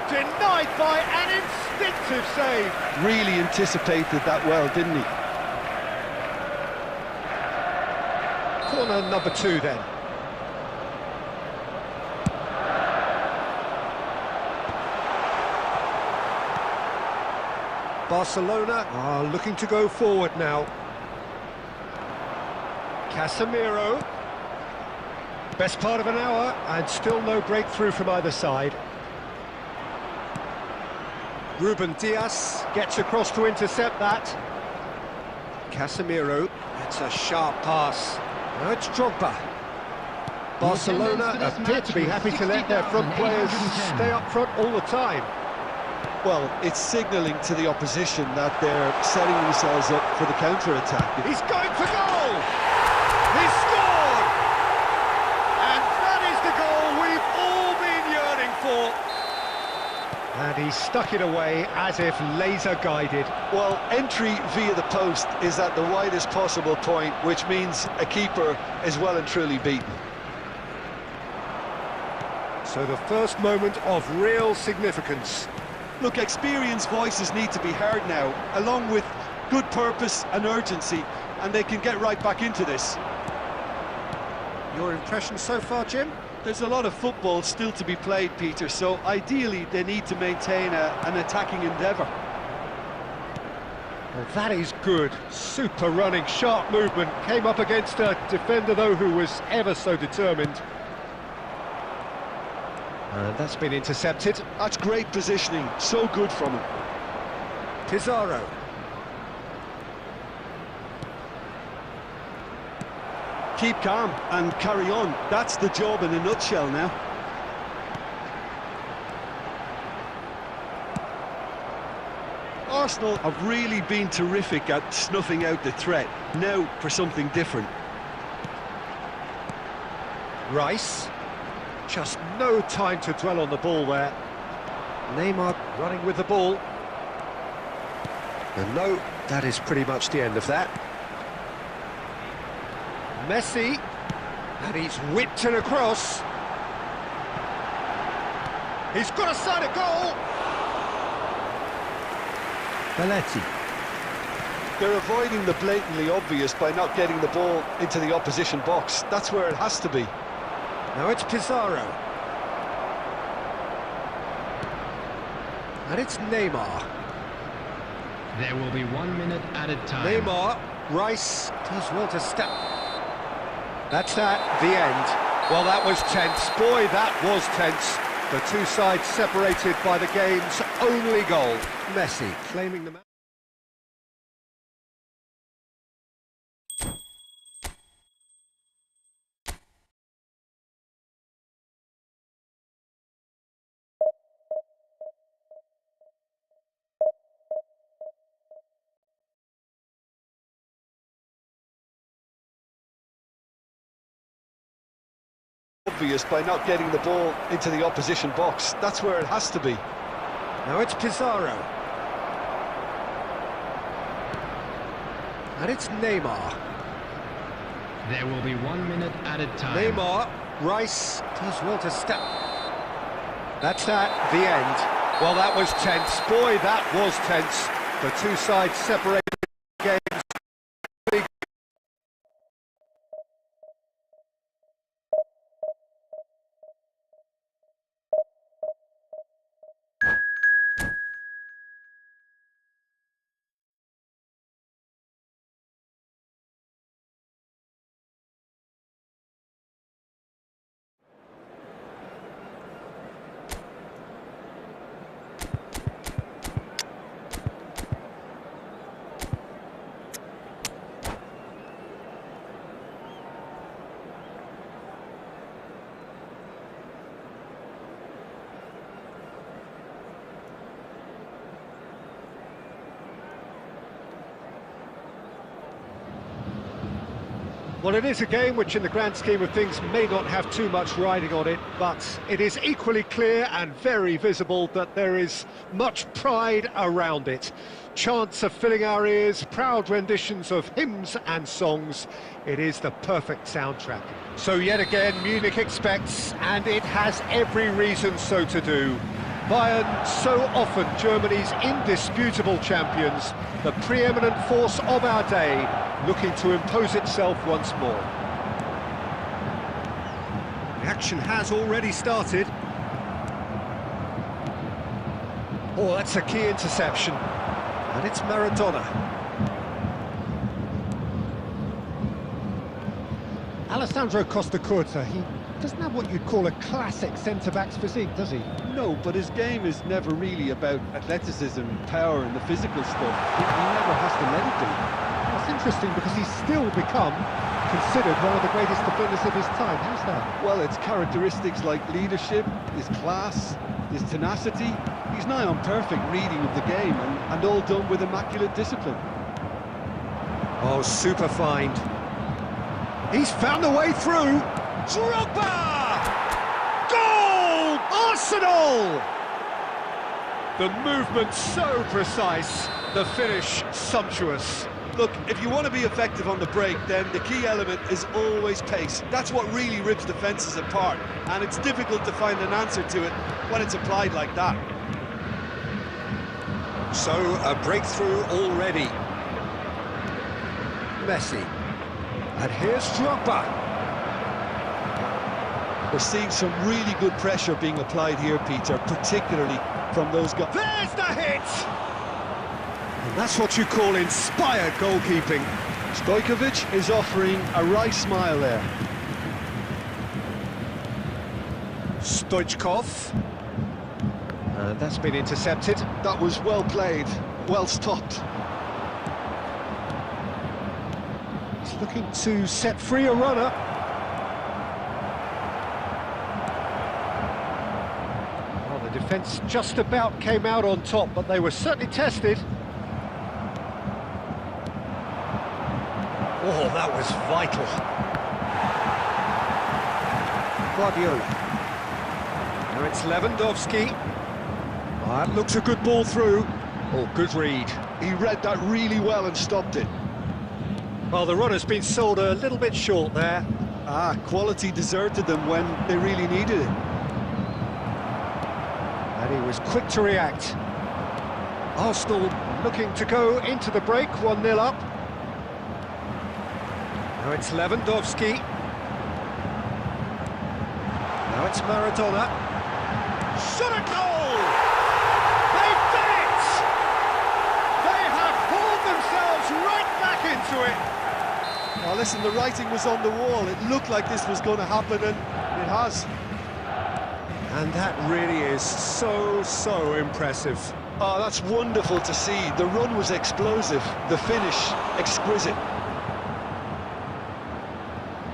Denied by an instinctive save. Really anticipated that well, didn't he? Corner number 2 then. Barcelona are looking to go forward now. Casemiro. Best part of an hour, and still no breakthrough from either side. Ruben Dias gets across to intercept that. Casemiro, it's a sharp pass. Now it's Drogba. Barcelona appear to be happy to let their front players stay up front all the time. Well, it's signalling to the opposition that they're setting themselves up for the counter-attack. He's going for goal! He's scored! And that is the goal we've all been yearning for. And he stuck it away as if laser-guided. Well, entry via the post is at the widest possible point, which means a keeper is well and truly beaten. So the first moment of real significance. Look, experienced voices need to be heard now, along with good purpose and urgency, and they can get right back into this. Your impression so far, Jim? There's a lot of football still to be played, Peter, so ideally they need to maintain an attacking endeavour. Well, that is good. Super running, sharp movement. Came up against a defender, though, who was ever so determined. And that's been intercepted. That's great positioning, so good from him. Pizarro. Keep calm and carry on. That's the job in a nutshell now. Arsenal have really been terrific at snuffing out the threat. Now for something different. Rice. Just no time to dwell on the ball there. Neymar running with the ball. And no, that is pretty much the end of that. Messi, and he's whipped it across. He's got a side of goal. Belletti. They're avoiding the blatantly obvious by not getting the ball into the opposition box. That's where it has to be. Now it's Pizarro. And it's Neymar. There will be 1 minute added time. Neymar, Rice does well to step. That's that, the end. Well, that was tense. Boy, that was tense. The two sides separated by the game's only goal. Messi claiming the match. Obvious by not getting the ball into the opposition box. That's where it has to be. Now it's Pizarro. And it's Neymar. There will be 1 minute added time. Neymar, Rice does well to step. That's that, the end. Well, that was tense. Boy, that was tense. The two sides separated the games. Well, it is a game which in the grand scheme of things may not have too much riding on it, but it is equally clear and very visible that there is much pride around it. Chants are filling our ears, proud renditions of hymns and songs. It is the perfect soundtrack. So yet again, Munich expects, and it has every reason so to do. Bayern, so often Germany's indisputable champions, the preeminent force of our day, looking to impose itself once more. The action has already started. Oh, that's a key interception. And it's Maradona. Alessandro Costa Curta, he doesn't have what you'd call a classic centre-back's physique, does he? No, but his game is never really about athleticism, power and the physical stuff. He never has to let it be. That's interesting because he's still become considered one of the greatest defenders of his time. How's that? Well, it's characteristics like leadership, his class, his tenacity. He's nigh on perfect reading of the game and all done with immaculate discipline. Oh, super find. He's found a way through. Drogba! Goal! Arsenal! The movement so precise, the finish sumptuous. Look, if you want to be effective on the break, then the key element is always pace. That's what really rips defences apart, and it's difficult to find an answer to it when it's applied like that. So, a breakthrough already. Messi. And here's Drogba. We're seeing some really good pressure being applied here, Peter, particularly from those guys. There's the hit! And that's what you call inspired goalkeeping. Stojkovic is offering a wry smile there. Stoichkov. And that's been intercepted. That was well played, well stopped. He's looking to set free a runner. Well, the defence just about came out on top, but they were certainly tested. Oh, that was vital. Guardiola. Now it's Lewandowski. Oh, that looks a good ball through. Oh, good read. He read that really well and stopped it. Well, the runner's been sold a little bit short there. Quality deserted them when they really needed it. And he was quick to react. Arsenal looking to go into the break, 1-0 up. Now it's Lewandowski. Now it's Maradona. Shot a goal! They've done it! They have hauled themselves right back into it. Now listen, the writing was on the wall. It looked like this was going to happen, and it has. And that really is so impressive. Oh, that's wonderful to see. The run was explosive, the finish exquisite.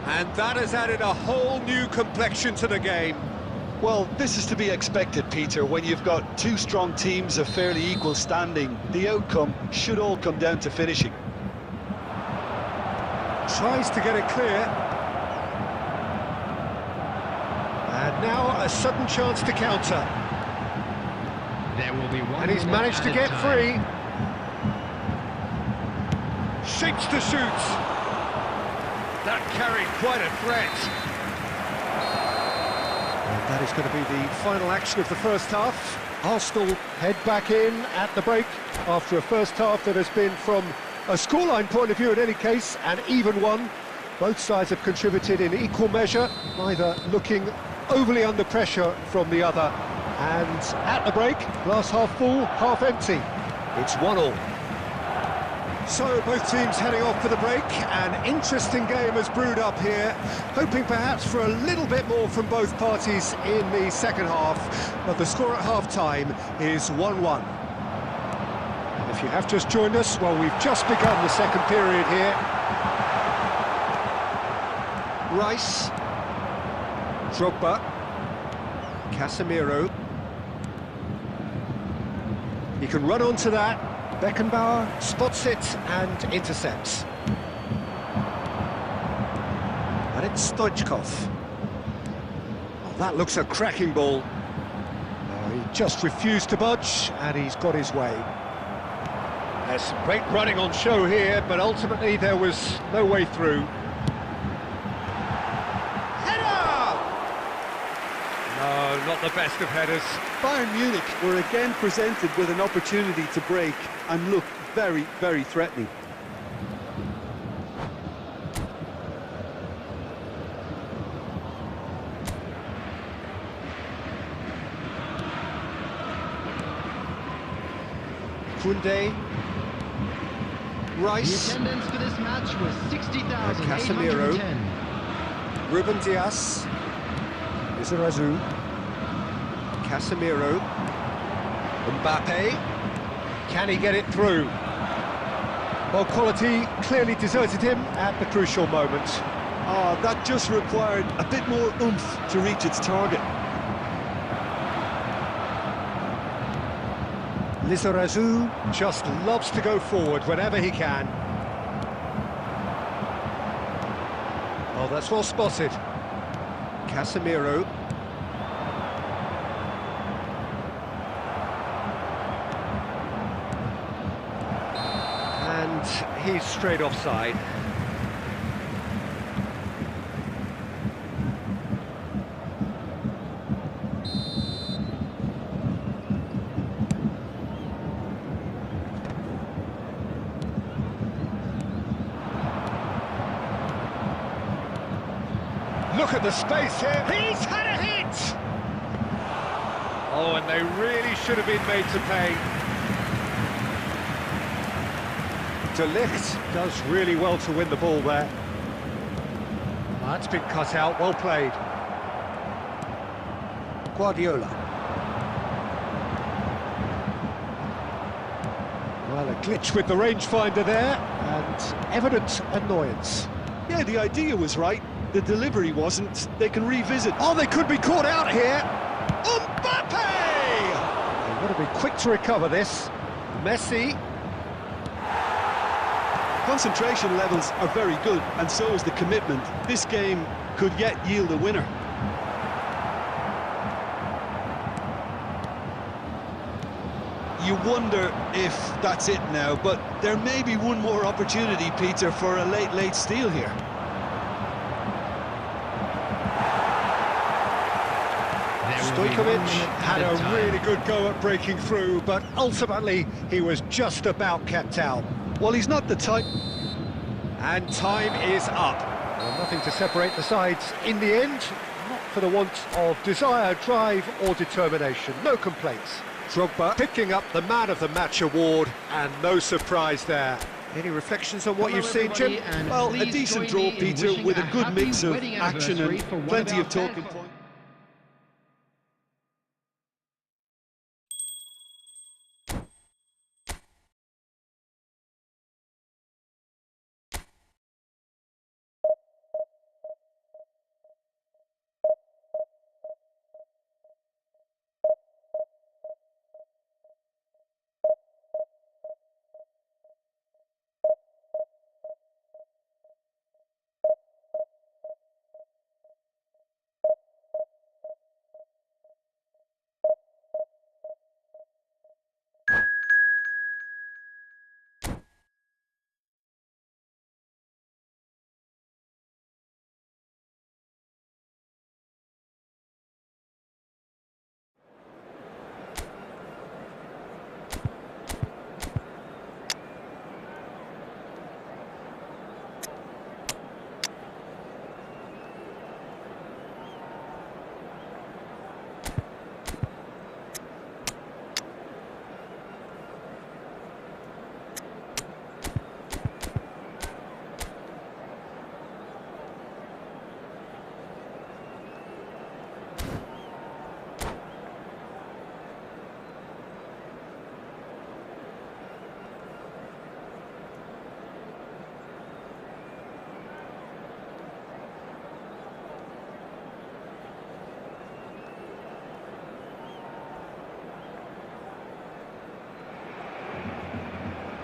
And that has added a whole new complexion to the game. Well, this is to be expected, Peter. When you've got two strong teams of fairly equal standing, the outcome should all come down to finishing. Tries to get it clear. And now a sudden chance to counter. There will be one. And he's managed to get free. Shapes to shoot. That carried quite a threat. And that is going to be the final action of the first half. Arsenal head back in at the break after a first half that has been, from a scoreline point of view in any case, an even one. Both sides have contributed in equal measure, neither looking overly under pressure from the other. And at the break, glass half full, half empty. It's 1-1. So both teams heading off for the break. An interesting game has brewed up here, hoping perhaps for a little bit more from both parties in the second half, but the score at half-time is 1-1. And if you have just joined us, well, we've just begun the second period here. Rice, Drogba, Casemiro. He can run onto that. Beckenbauer spots it and intercepts. And it's Stoichkov. Oh, that looks a cracking ball. Oh, he just refused to budge, and he's got his way. There's some great running on show here, but ultimately there was no way through. Header! No, not the best of headers. Bayern Munich were again presented with an opportunity to break and looked very, very threatening. Koundé, Rice, The attendance for this match was 60,810. Casemiro. Ruben Dias, Izarazu, Casemiro, Mbappe, can he get it through? Well, quality clearly deserted him at the crucial moment. Oh, that just required a bit more oomph to reach its target. Lizarazu just loves to go forward whenever he can. Oh, that's well spotted. Casemiro. And he's straight offside. Look at the space here. He's had a hit! Oh, and they really should have been made to pay. De Ligt does really well to win the ball there. That's been cut out, well played. Guardiola. Well, a glitch with the rangefinder there, and evident annoyance. Yeah, the idea was right. The delivery wasn't. They can revisit. Oh, they could be caught out here. Mbappe! They've got to be quick to recover this. Messi. Concentration levels are very good, and so is the commitment. This game could yet yield a winner. You wonder if that's it now, but there may be one more opportunity, Peter, for a late steal here. Stojkovic had a really good go at breaking through, but ultimately he was just about kept out. Well, he's not the type... And time is up. Well, nothing to separate the sides in the end, not for the want of desire, drive or determination. No complaints. Drogba picking up the Man of the Match award, and no surprise there. Any reflections on what you've seen, Jim? Well, a decent draw, Peter, with a good mix of action and plenty of talking points.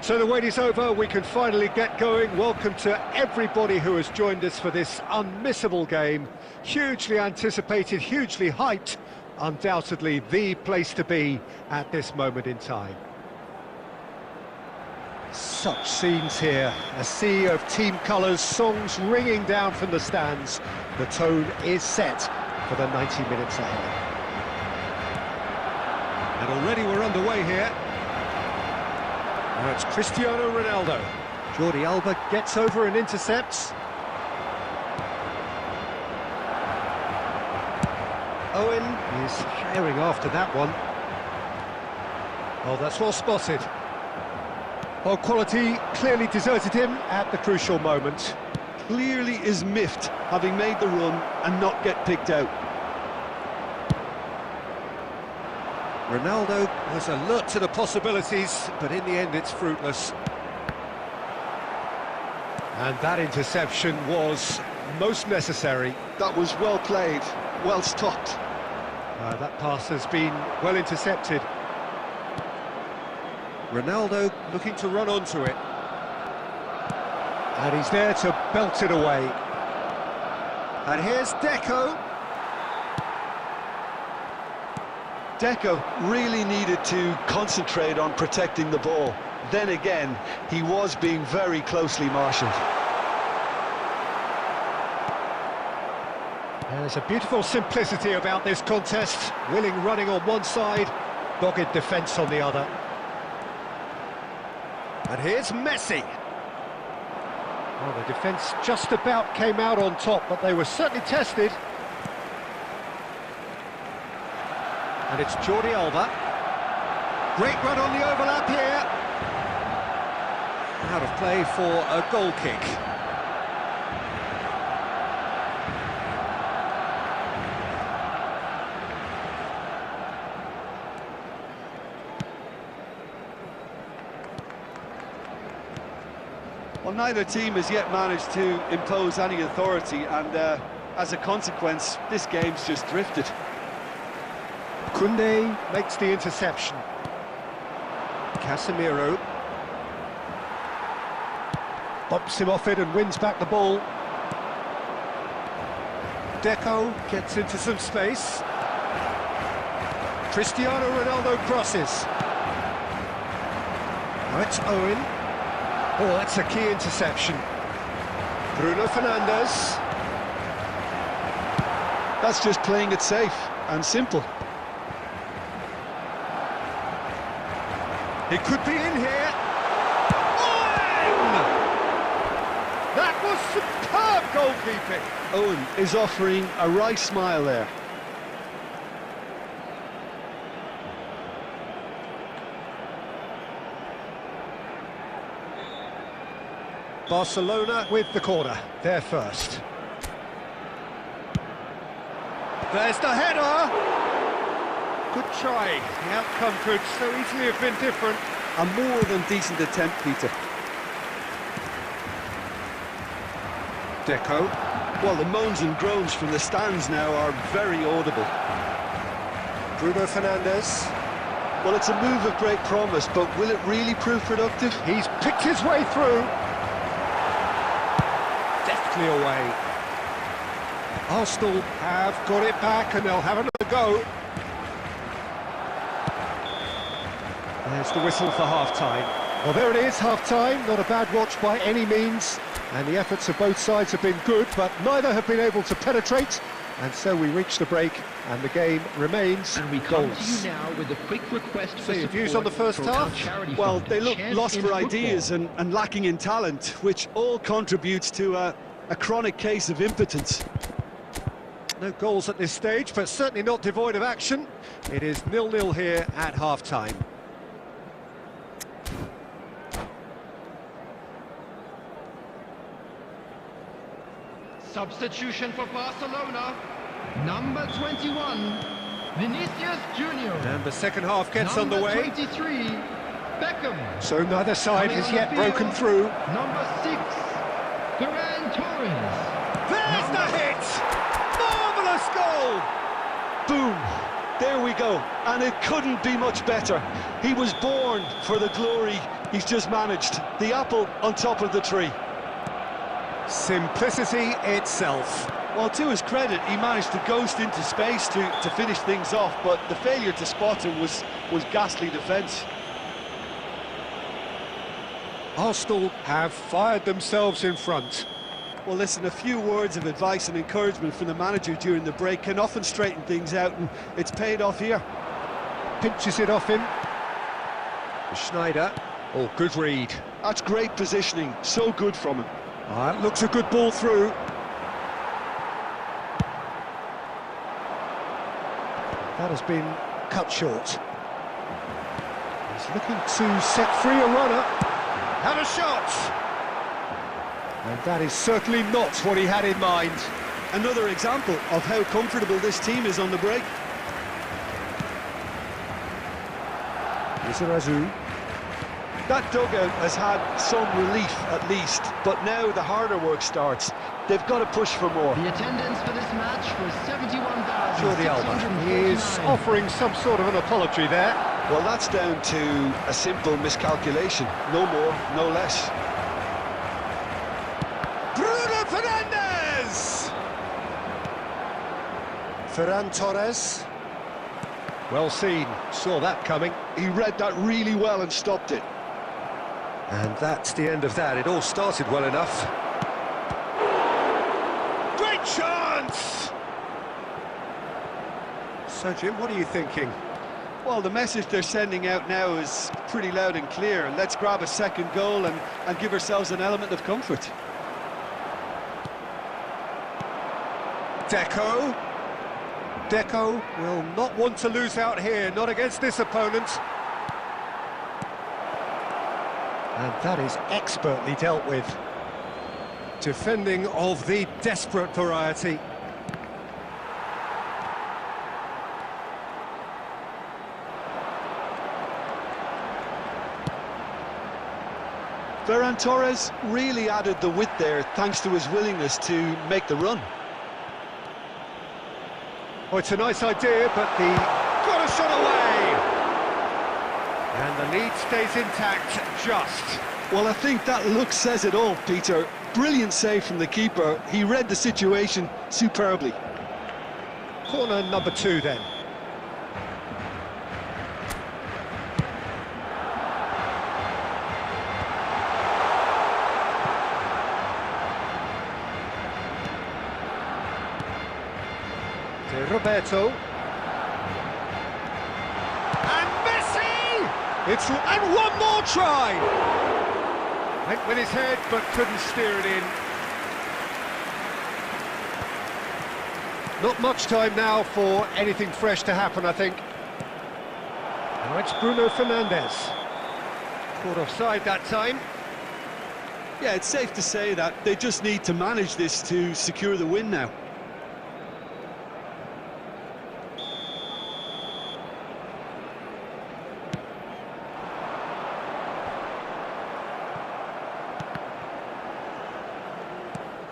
So the wait is over, we can finally get going. Welcome to everybody who has joined us for this unmissable game. Hugely anticipated, hugely hyped, undoubtedly the place to be at this moment in time. Such scenes here, a sea of team colours, songs ringing down from the stands. The tone is set for the 90 minutes ahead. And already we're underway here. Now it's Cristiano Ronaldo. Jordi Alba gets over and intercepts. Owen is herring after that one. Oh, that's well spotted. Well, quality clearly deserted him at the crucial moment. Clearly is miffed, having made the run and not get picked out. Ronaldo was alert to the possibilities, but in the end it's fruitless. And that interception was most necessary. That was well played, well stopped. That pass has been well intercepted. Ronaldo looking to run onto it. And he's there to belt it away. And here's Deco. Deco really needed to concentrate on protecting the ball. Then again, he was being very closely marshalled. There's a beautiful simplicity about this contest. Willing running on one side, dogged defence on the other. And here's Messi. Well, the defence just about came out on top, but they were certainly tested. And it's Jordi Alba. Great run on the overlap here. Out of play for a goal kick. Well, neither team has yet managed to impose any authority, and as a consequence, this game's just drifted. Koundé makes the interception. Casemiro bumps him off it and wins back the ball. Deco gets into some space. Cristiano Ronaldo crosses. Now it's Owen. Oh, that's a key interception. Bruno Fernandes. That's just playing it safe and simple. He could be in here. Owen! That was superb goalkeeping. Owen is offering a wry smile there. Barcelona with the corner, they're first. There's the header! Good try, the outcome could so easily have been different. A more than decent attempt, Peter. Deco. Well, the moans and groans from the stands now are very audible. Bruno Fernandes. Well, it's a move of great promise, but will it really prove productive? He's picked his way through. Deftly away. Arsenal have got it back and they'll have another go. There's the whistle for half-time. Well, there it is, half-time. Not a bad watch by any means. And the efforts of both sides have been good, but neither have been able to penetrate. And so we reach the break, and the game remains And we come goalless. to you now with a quick request for your support views on the first for our half? charity Well, fund, they look Chance lost in for Football. ideas and lacking in talent, which all contributes to a chronic case of impotence. No goals at this stage, but certainly not devoid of action. It is 0-0 here at half-time. Substitution for Barcelona, number 21, Vinicius Junior. And the second half gets Number underway. 23, Beckham. So neither side Coming has on the yet field, broken through. Number 6, Ferran Torres. There's the hit! Marvellous goal! Boom! There we go. And it couldn't be much better. He was born for the glory he's just managed. The apple on top of the tree. Simplicity itself. Well, to his credit, he managed to ghost into space to finish things off, but the failure to spot him was ghastly defence. Arsenal have fired themselves in front. Well, listen, a few words of advice and encouragement from the manager during the break can often straighten things out, and it's paid off here. Pinches it off him. Schneider. Oh, good read. That's great positioning, so good from him. Looks a good ball through. That has been cut short. He's looking to set free a runner. Have a shot! And that is certainly not what he had in mind. Another example of how comfortable this team is on the break. Lizarazu. That dugout has had some relief at least, but now the harder work starts. They've got to push for more. The attendance for this match was Jordi Alba 71,649. is offering some sort of an apology there. Well, that's down to a simple miscalculation. No more, no less. Bruno Fernandes! Ferran Torres. Well seen, saw that coming. He read that really well and stopped it. And that's the end of that. It all started well enough. Great chance! So, Jim, what are you thinking? Well, the message they're sending out now is pretty loud and clear. Let's grab a second goal and give ourselves an element of comfort. Deco. Deco will not want to lose out here, not against this opponent. And that is expertly dealt with. Defending of the desperate variety. Ferran Torres really added the width there thanks to his willingness to make the run. Oh, it's a nice idea, but the got a shot away. And the lead stays intact, just. Well, I think that look says it all, Peter. Brilliant save from the keeper. He read the situation superbly. Corner number 2 then. De Roberto. And Messi! And one more try! Went with his head, but couldn't steer it in. Not much time now for anything fresh to happen, I think. Now it's Bruno Fernandes. Caught offside that time. Yeah, it's safe to say that they just need to manage this to secure the win now.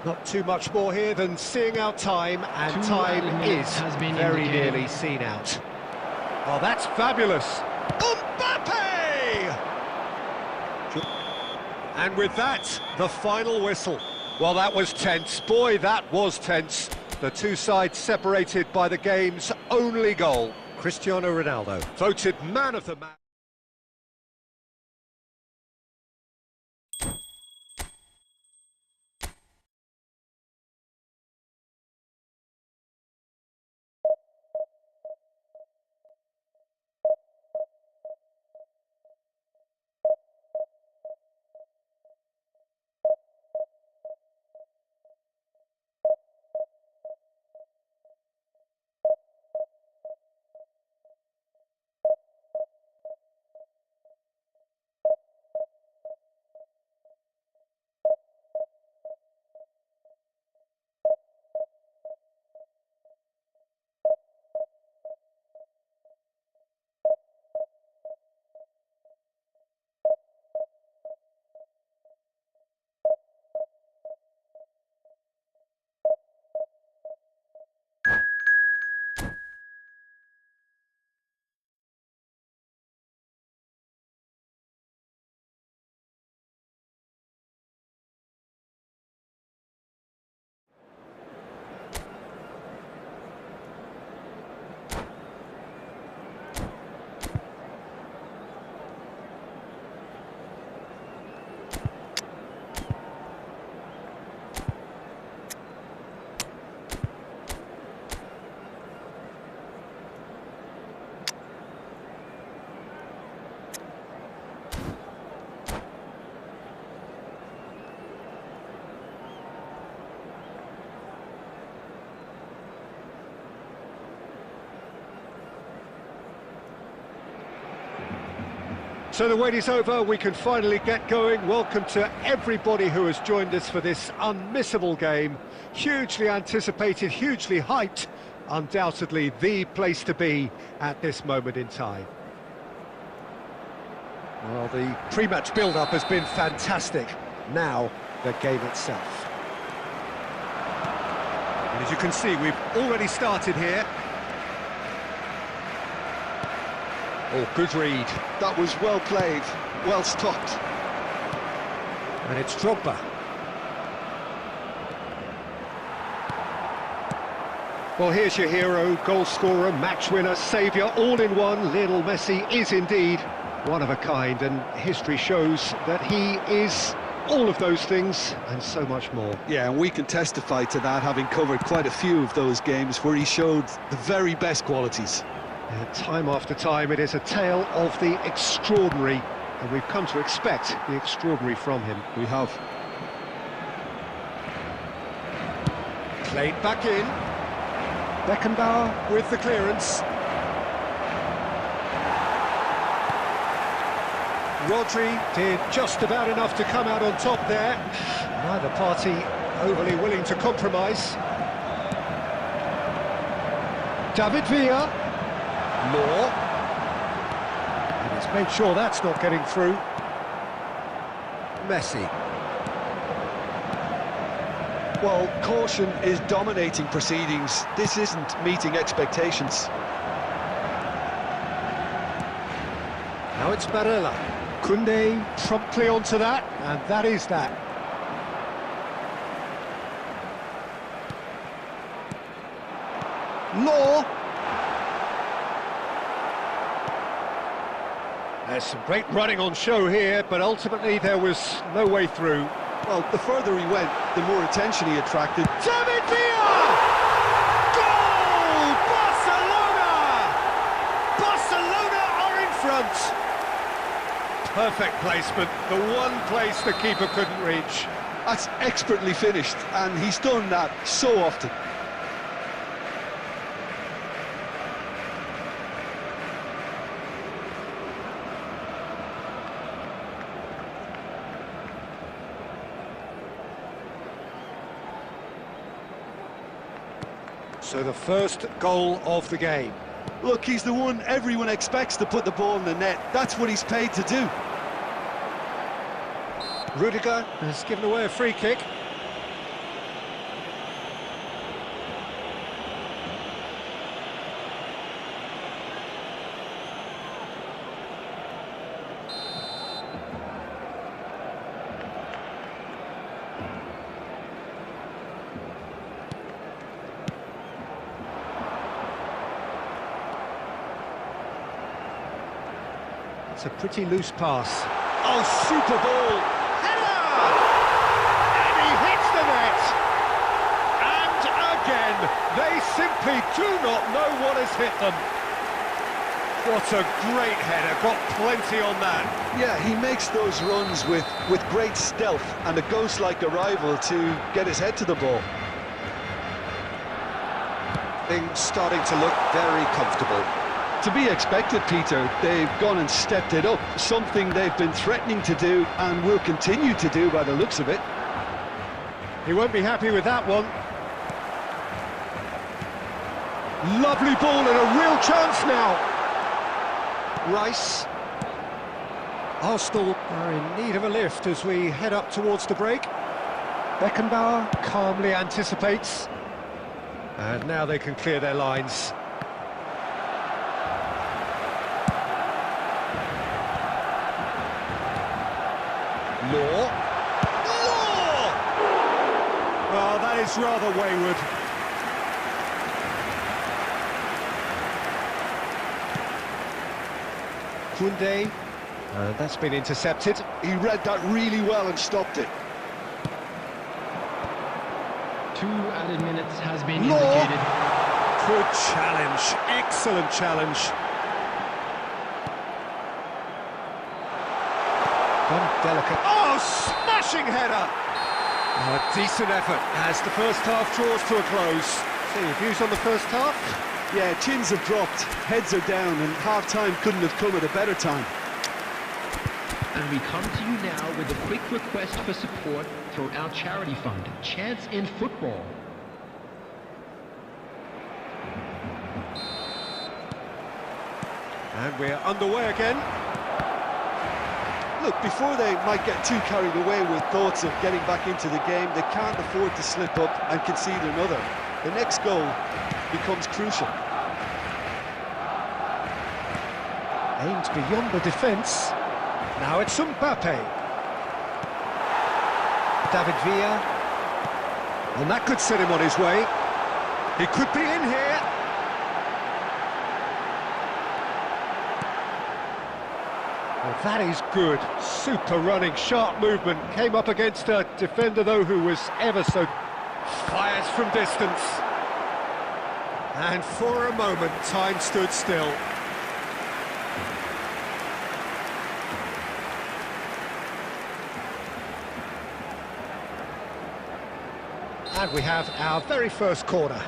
Not too much more here than seeing out time, and 2 time is has been very indicated. nearly seen out. Oh, that's fabulous! Mbappe! And with that, the final whistle. Well, that was tense. Boy, that was tense. The two sides separated by the game's only goal. Cristiano Ronaldo, voted man of the match. So the wait is over, we can finally get going. Welcome to everybody who has joined us for this unmissable game. Hugely anticipated, hugely hyped, undoubtedly the place to be at this moment in time. Well, the pre-match build-up has been fantastic. Now, the game itself. And as you can see, we've already started here. Oh, good read. That was well played, well stopped. And it's Drogba. Well, here's your hero, goal scorer, match winner, saviour, all in one. Lionel Messi is indeed one of a kind, and history shows that he is all of those things and so much more. Yeah, and we can testify to that, having covered quite a few of those games where he showed the very best qualities. Time after time, it is a tale of the extraordinary, and we've come to expect the extraordinary from him. We have. Played back in. Beckenbauer with the clearance. Rodri did just about enough to come out on top there. Neither party overly willing to compromise. David Villa. Law. And he's made sure that's not getting through. Messi. Well, caution is dominating proceedings. This isn't meeting expectations. Now it's Barella. Koundé promptly onto that, and that is that. Law. There's some great running on show here, but ultimately there was no way through. Well, the further he went, the more attention he attracted. David Villa! Goal! Barcelona! Barcelona are in front! Perfect placement, the one place the keeper couldn't reach. That's expertly finished, and he's done that so often. So the first goal of the game. Look, he's the one everyone expects to put the ball in the net. That's what he's paid to do. Rudiger has given away a free kick. It's a pretty loose pass. Oh, super ball! Header! And he hits the net! And again, they simply do not know what has hit them. What a great header, got plenty on that. Yeah, he makes those runs with great stealth and a ghost-like arrival to get his head to the ball. Things starting to look very comfortable. To be expected, Peter. They've gone and stepped it up, something they've been threatening to do and will continue to do by the looks of it. He won't be happy with that one. Lovely ball and a real chance now. Rice. Arsenal are in need of a lift as we head up towards the break. Beckenbauer calmly anticipates. And now they can clear their lines. Law. Well, that is rather wayward. Koundé. That's been intercepted. He read that really well and stopped it. 2 added minutes has been Law. indicated. Good challenge. Excellent challenge. Delicate. Oh, smashing header! A decent effort as the first half draws to a close. So your views on the first half? Yeah, chins have dropped, heads are down, and half-time couldn't have come at a better time. And we come to you now with a quick request for support for our charity fund, Chance in Football. And we're underway again. Look, before they might get too carried away with thoughts of getting back into the game, they can't afford to slip up and concede another. The next goal becomes crucial. Aimed beyond the defence. Now it's Mbappe. David Villa. And that could set him on his way. He could be in here. Well, that is good. Super running, sharp movement. Came up against a defender, though, who was ever so... Fires from distance. And for a moment, time stood still. And we have our very first corner.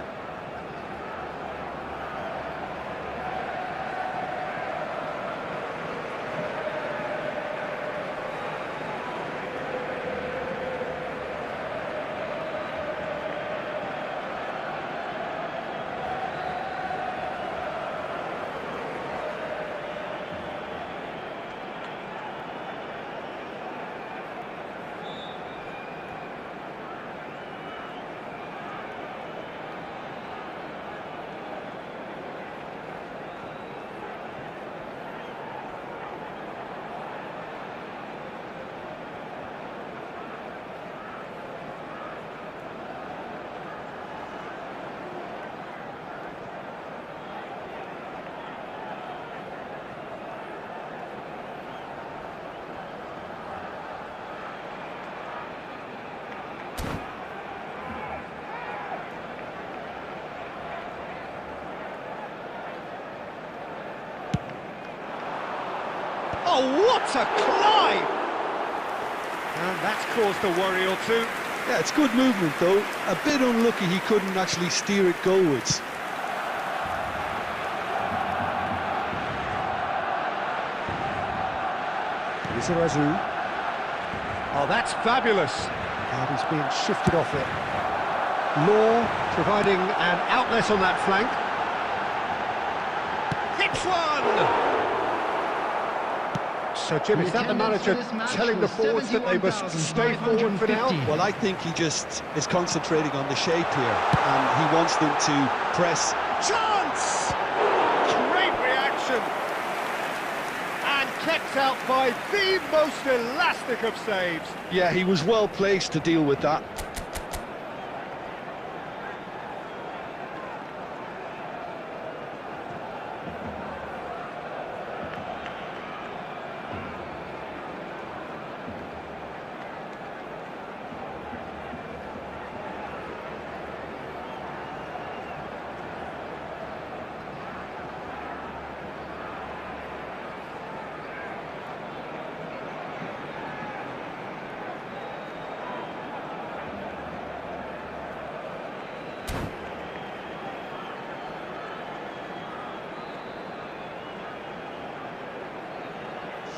Oh, what a climb! And that's caused a worry or two. Yeah, it's good movement though. A bit unlucky he couldn't actually steer it goalwards. Oh, that's fabulous. And he's being shifted off it. Law providing an outlet on that flank. Hits one! So, Jim, is that the manager telling the forwards that they must stay forward for now? Well, I think he just is concentrating on the shape here, and he wants them to press. Chance! Great reaction! And kept out by the most elastic of saves. Yeah, he was well placed to deal with that.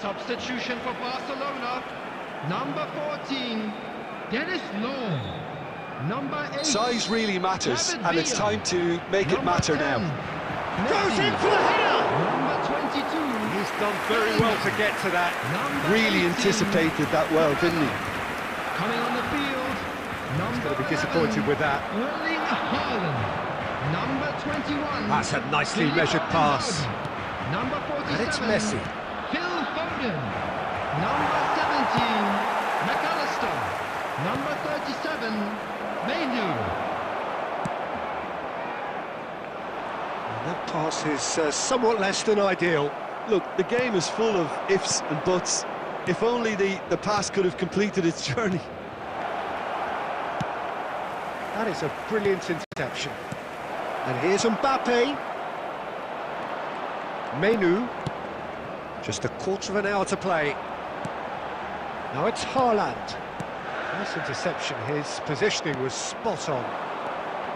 Substitution for Barcelona. Number 14, Dennis Law. Number 8. Size really matters, and it's time to make it matter now. Goes in for the header! Number 22. He's done very well to get to that. Really anticipated that well, didn't he? Coming on the field. He's going to be disappointed with that. Erling Haaland. Number 21. That's a nicely measured pass. Number 47. And it's Messi. Phil Foden. Number 17. McAllister. Number 37. Mainu. That pass is somewhat less than ideal. Look, the game is full of ifs and buts. If only the pass could have completed its journey. That is a brilliant interception. And here's Mbappe. Mainu. Just a quarter of an hour to play. Now it's Haaland. Nice interception. His positioning was spot on.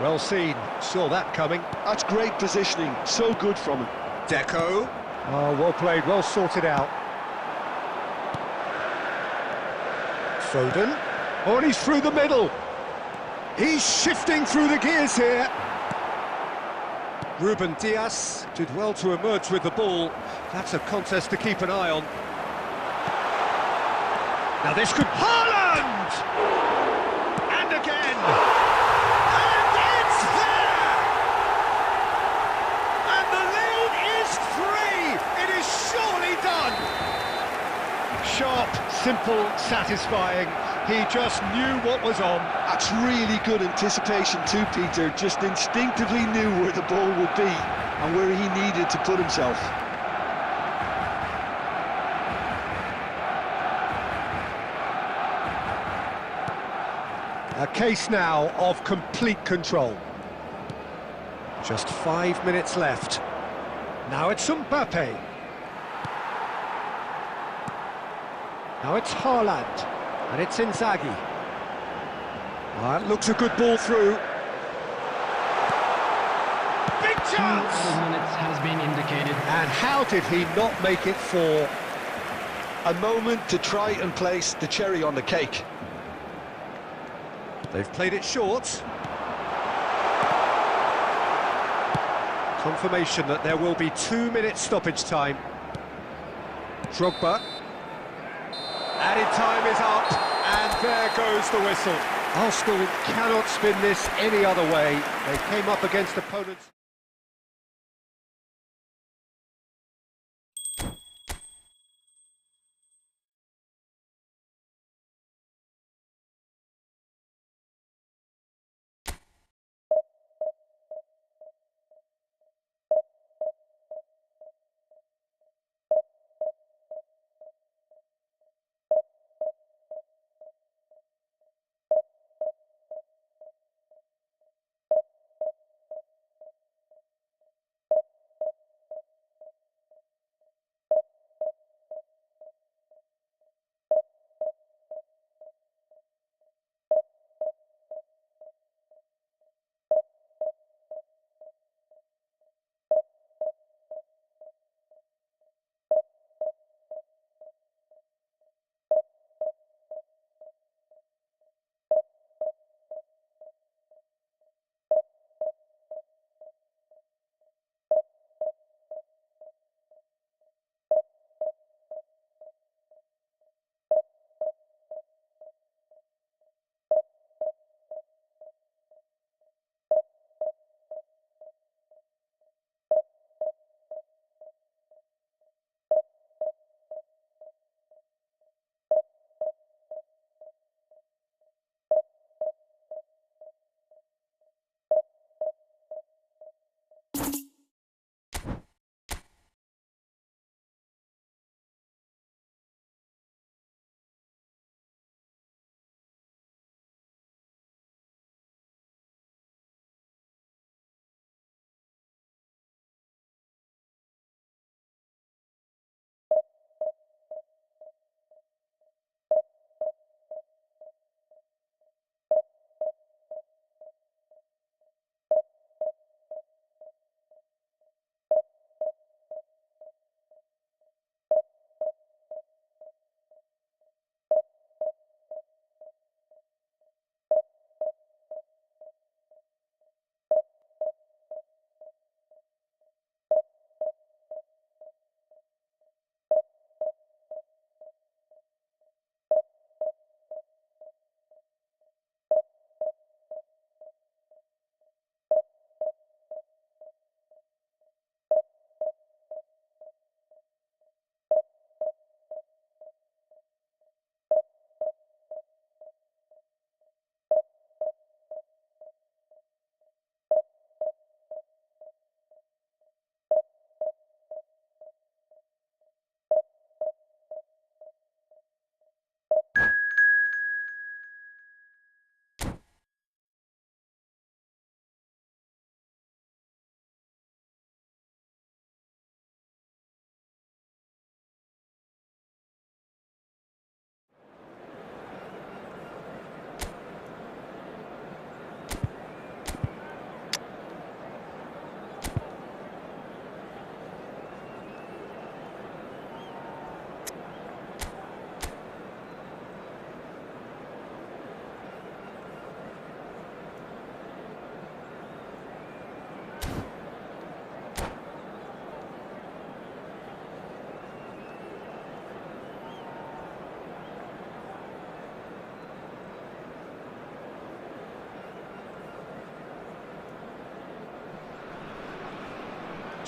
Well seen. Saw that coming. That's great positioning. So good from him. Deco. Oh, well played. Well sorted out. Foden. Oh, and he's through the middle. He's shifting through the gears here. Ruben Dias did well to emerge with the ball. That's a contest to keep an eye on. Now this could... Haaland! And again! And it's there! And the lead is 3! It is surely done! Sharp, simple, satisfying. He just knew what was on. That's really good anticipation too, Peter. Just instinctively knew where the ball would be and where he needed to put himself. A case now of complete control. Just 5 minutes left. Now it's Mbappe. Now it's Haaland. And it's Inzaghi. That looks a good ball through. Big chance! 2 minutes has been indicated. And how did he not make it 4? A moment to try and place the cherry on the cake. They've played it short. Confirmation that there will be 2 minutes stoppage time. Drogba. Added time is up, and there goes the whistle. Arsenal cannot spin this any other way. They came up against opponents.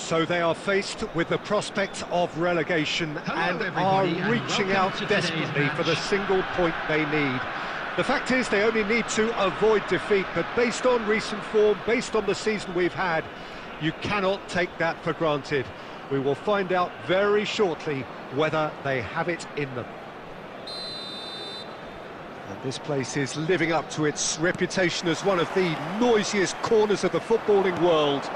So they are faced with the prospect of relegation and are everybody, and reaching welcome out to today's desperately for the match. single point they need. The fact is they only need to avoid defeat, but based on recent form, based on the season we've had, you cannot take that for granted. We will find out very shortly whether they have it in them. And this place is living up to its reputation as one of the noisiest corners of the footballing world.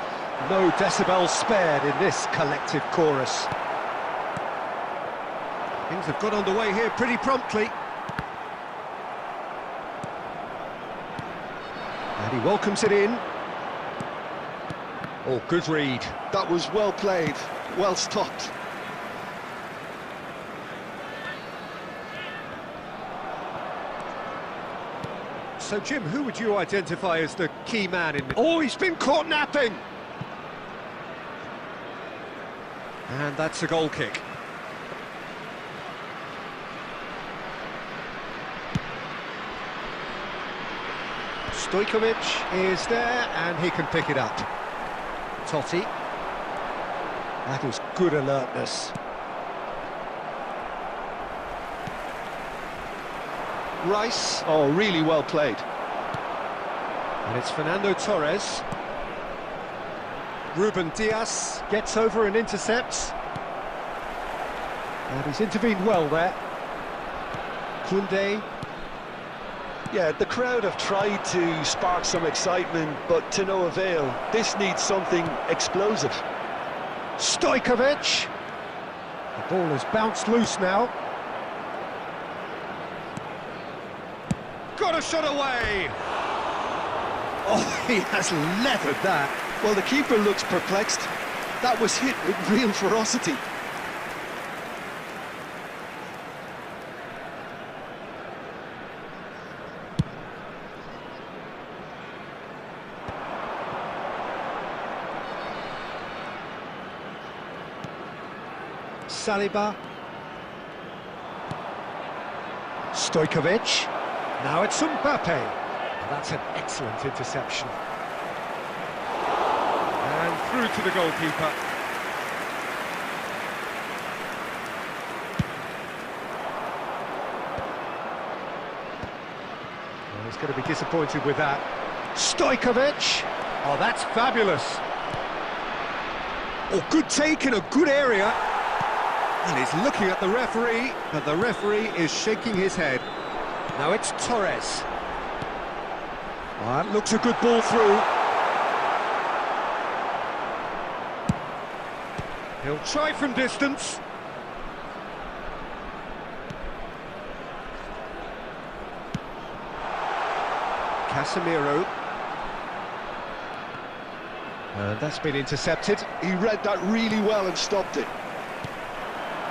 No decibels spared in this collective chorus. Things have got underway here pretty promptly. And he welcomes it in. Oh, good read. That was well played, well stopped. So, Jim, who would you identify as the key man in... Oh, he's been caught napping! And that's a goal kick. Stojkovic is there, and he can pick it up. Totti. That is good alertness. Rice. Oh, really well played. And it's Fernando Torres. Ruben Diaz gets over and intercepts. And he's intervened well there. Koundé. Yeah, the crowd have tried to spark some excitement, but to no avail. This needs something explosive. Stojkovic. The ball has bounced loose now. Got a shot away. Oh, he has leathered that. Well, the keeper looks perplexed. That was hit with real ferocity. Saliba. Stojkovic. Now it's Mbappe. That's an excellent interception. And through to the goalkeeper. Well, he's going to be disappointed with that. Stojkovic. Oh, that's fabulous. Oh, good take in a good area. And he's looking at the referee, but the referee is shaking his head. Now it's Torres. That looks a good ball through. He'll try from distance. Casemiro. And that's been intercepted. He read that really well and stopped it.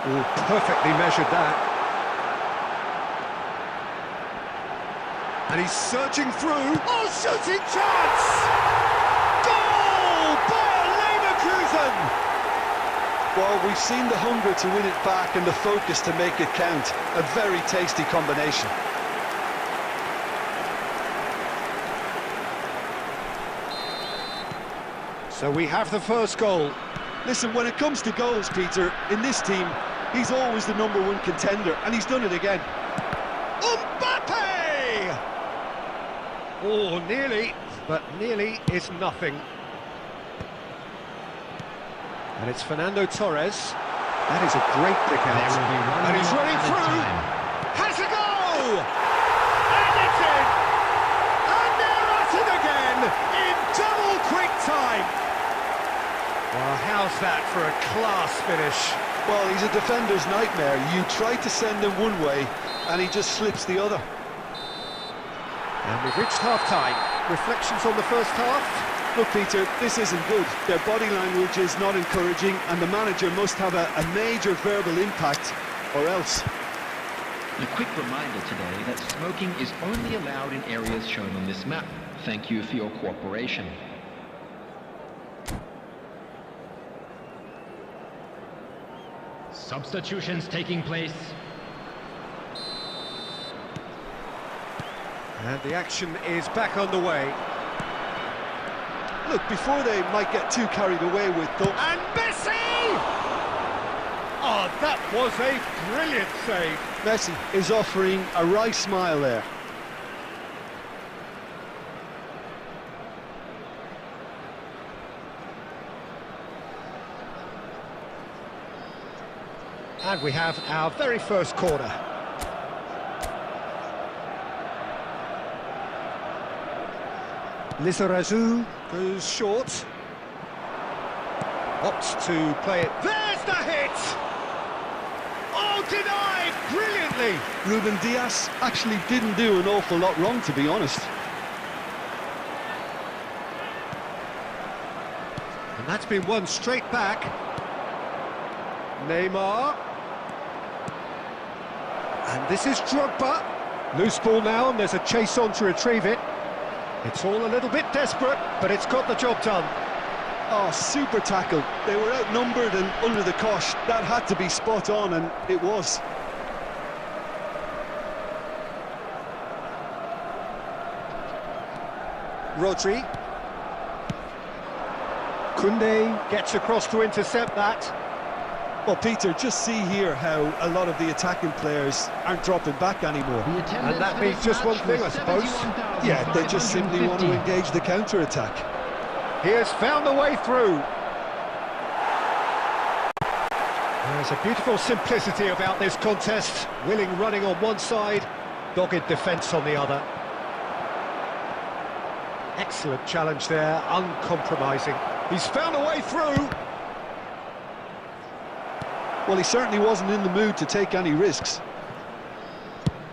Oh, perfectly measured that. And he's surging through. Oh, shooting chance! Goal! Bayer Leverkusen! Well, we've seen the hunger to win it back and the focus to make it count. A very tasty combination. So we have the first goal. Listen, when it comes to goals, Peter, in this team, he's always the #1 contender, and he's done it again. Mbappe! Oh, nearly, but nearly is nothing. And it's Fernando Torres. That is a great pick out. And he's running through. Has a go! And it's in! And they're at it again in double quick time. Well, how's that for a class finish? Well, he's a defender's nightmare. You try to send him one way, and he just slips the other. And we've reached half-time. Reflections on the first half? Look, Peter, this isn't good. Their body language is not encouraging, and the manager must have a major verbal impact, or else. A quick reminder today that smoking is only allowed in areas shown on this map. Thank you for your cooperation. Substitutions taking place. And the action is back underway. Look, before they might get too carried away with the... And Messi! Oh, that was a brilliant save. Messi is offering a right smile there. And we have our very first corner. Lizarazu goes short. Opts to play it. There's the hit! Oh, denied brilliantly! Ruben Dias actually didn't do an awful lot wrong, to be honest. And that's been won straight back. Neymar. And this is Drogba. Loose ball now, and there's a chase on to retrieve it. It's all a little bit desperate, but it's got the job done. Oh, super tackle. They were outnumbered and under the cosh. That had to be spot on, and it was. Rodri. Koundé gets across to intercept that. Well, Peter, just see here how a lot of the attacking players aren't dropping back anymore. And that means just one thing, I suppose. Yeah, they just simply want to engage the counter-attack. He has found the way through. There's a beautiful simplicity about this contest. Willing running on one side, dogged defence on the other. Excellent challenge there, uncompromising. He's found a way through. Well, he certainly wasn't in the mood to take any risks.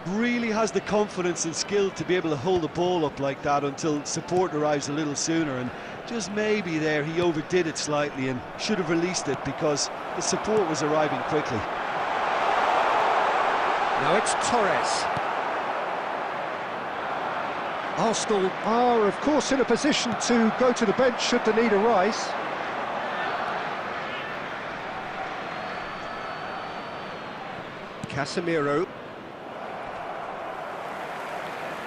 Really has the confidence and skill to be able to hold the ball up like that until support arrives a little sooner, and just maybe there he overdid it slightly and should have released it because the support was arriving quickly. Now it's Torres. Arsenal are, of course, in a position to go to the bench should the need arise. Casemiro.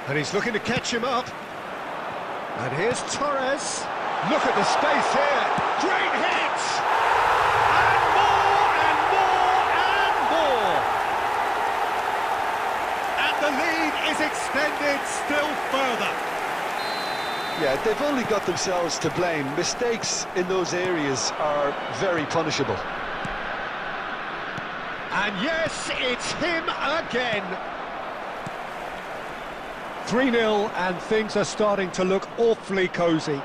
And he's looking to catch him up. And here's Torres. Look at the space here. Great hit! And more, and more, and more! And the lead is extended still further. Yeah, they've only got themselves to blame. Mistakes in those areas are very punishable. And yes, it's him again. 3-0, and things are starting to look awfully cosy.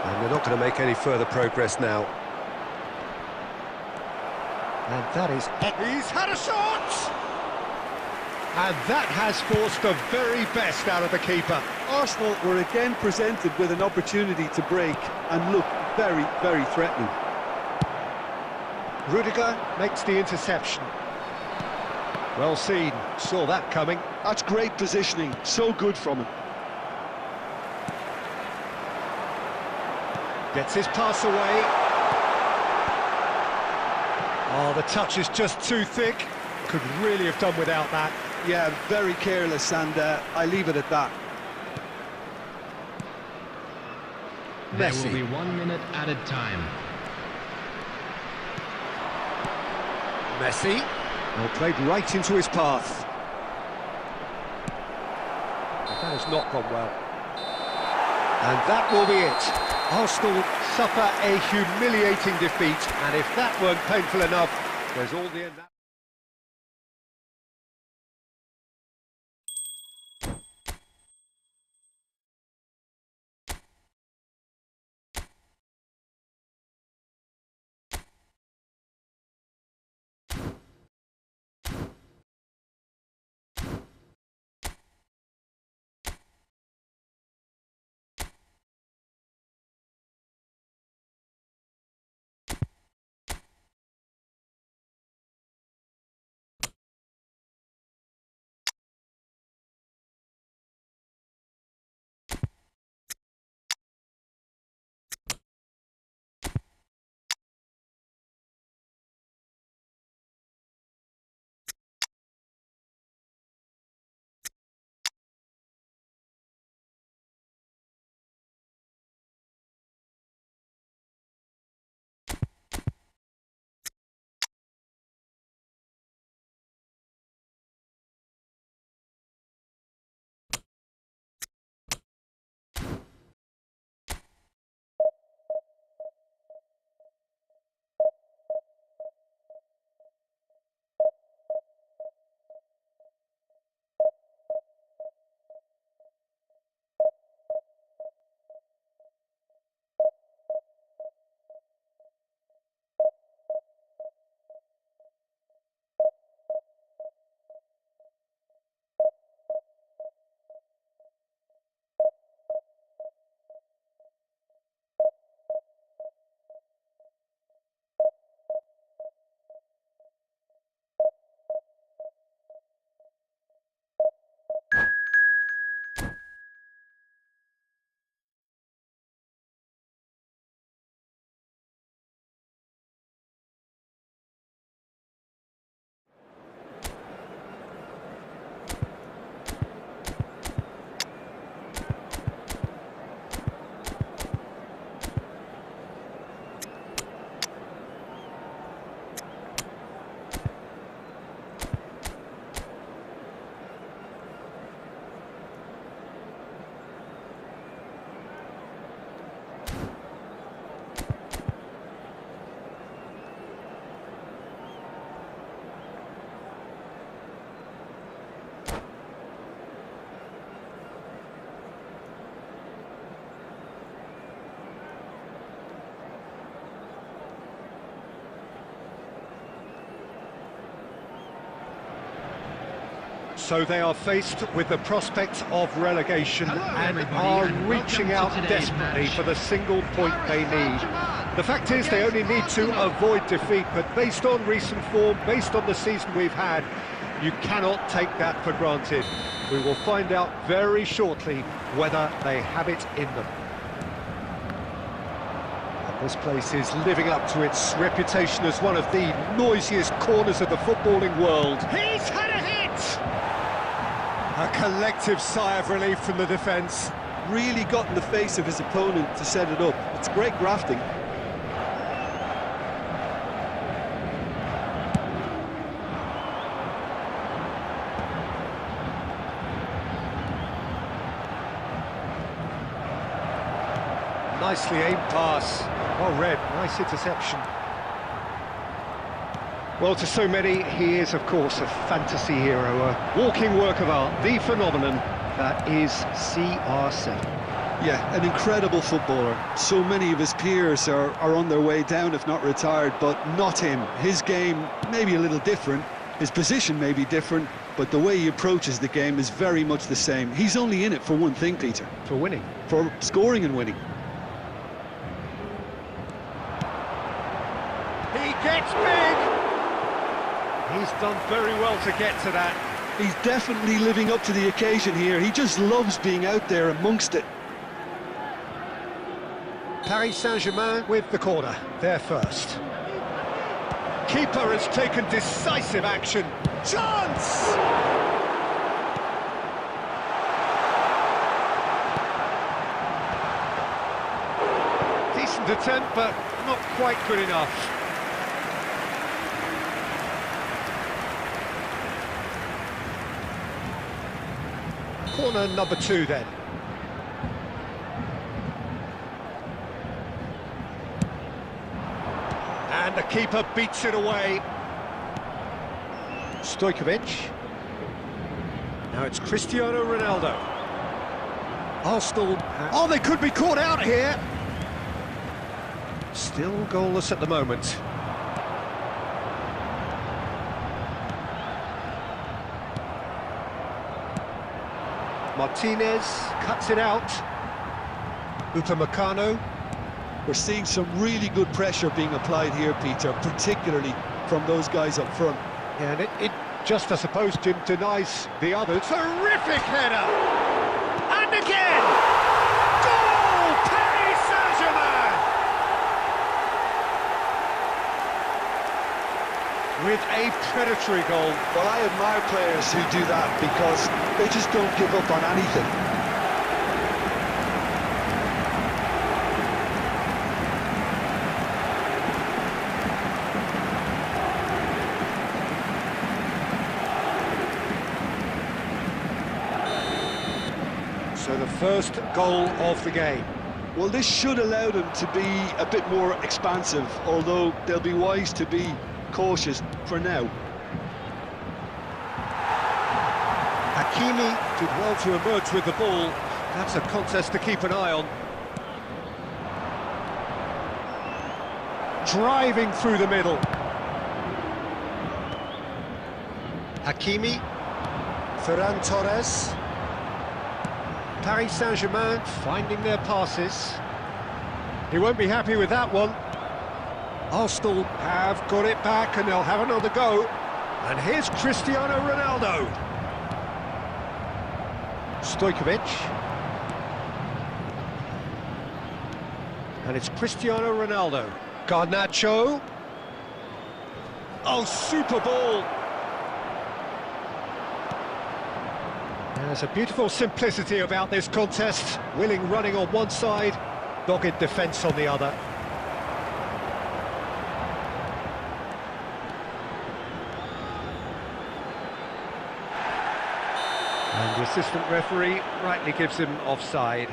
And they're not going to make any further progress now. And that is... He's had a shot! And that has forced the very best out of the keeper. Arsenal were again presented with an opportunity to break and look very, very threatening. Rudiger makes the interception. Well seen, saw that coming. That's great positioning, so good from him. Gets his pass away. Oh, the touch is just too thick. Could really have done without that. Yeah, very careless, and I leave it at that. There Messi. will be 1 minute added time. Messi. Well, played right into his path. That has not gone well. And that will be it. Arsenal suffer a humiliating defeat, and if that weren't painful enough, there's all the end. So they are faced with the prospect of relegation and are reaching out desperately for the single point they need. The fact is they only need to avoid defeat, but based on recent form, based on the season we've had, you cannot take that for granted. We will find out very shortly whether they have it in them. And this place is living up to its reputation as one of the noisiest corners of the footballing world. He's had a hit! A collective sigh of relief from the defence. Really got in the face of his opponent to set it up. It's great grafting. Nicely aimed pass. Well read, nice interception. Well, to so many, he is, of course, a fantasy hero, a walking work of art, the phenomenon that is CR7. Yeah, an incredible footballer. So many of his peers are on their way down, if not retired, but not him. His game may be a little different, his position may be different, but the way he approaches the game is very much the same. He's only in it for one thing, Peter. For winning. For scoring and winning. He gets big! He's done very well to get to that. He's definitely living up to the occasion here. He just loves being out there amongst it. Paris Saint-Germain with the corner, they're first. Keeper has taken decisive action. Chance! Decent attempt, but not quite good enough. Corner number 2 then. And the keeper beats it away. Stojkovic. Now it's Cristiano Ronaldo. Arsenal. Oh, they could be caught out here. Still goalless at the moment. Martinez cuts it out. Upamecano. We're seeing some really good pressure being applied here, Peter, particularly from those guys up front. Yeah, and it just, I suppose, Jim, denies the other. Terrific header! And again! Goal! Paris Saint-Germain! With a predatory goal. Well, I admire players who do that because they just don't give up on anything. So the first goal of the game. Well, this should allow them to be a bit more expansive, although they'll be wise to be cautious for now. Hakimi did well to emerge with the ball. That's a contest to keep an eye on. Driving through the middle. Hakimi. Ferran Torres. Paris Saint-Germain finding their passes. He won't be happy with that one. Arsenal have got it back and they'll have another go. And here's Cristiano Ronaldo. Stojkovic. And it's Cristiano Ronaldo. Garnacho. Oh, super ball. There's a beautiful simplicity about this contest. Willing running on one side, dogged defence on the other. And the assistant referee rightly gives him offside.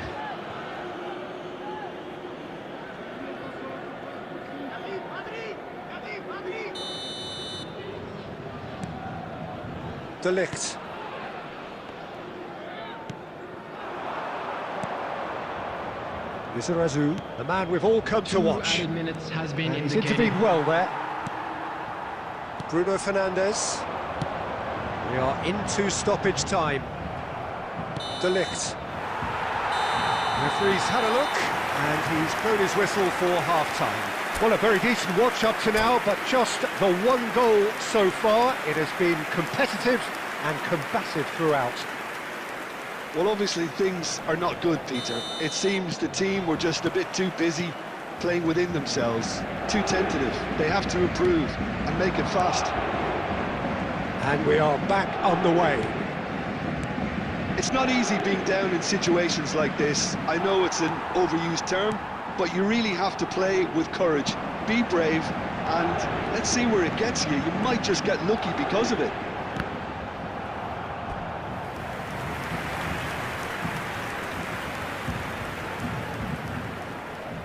De Ligt. Decisive, the man we've all come to watch. 2 added minutes has been He's indicated. intervened well there. Bruno Fernandes. We are into stoppage time. De Ligt. Referee's had a look, and he's blown his whistle for half-time. Well, a very decent watch up to now, but just the one goal so far. It has been competitive and combative throughout. Well, obviously things are not good, Peter. It seems the team were just a bit too busy playing within themselves, too tentative. They have to improve and make it fast. And we are back on the way. It's not easy being down in situations like this. I know it's an overused term, but you really have to play with courage. Be brave, and let's see where it gets you. You might just get lucky because of it.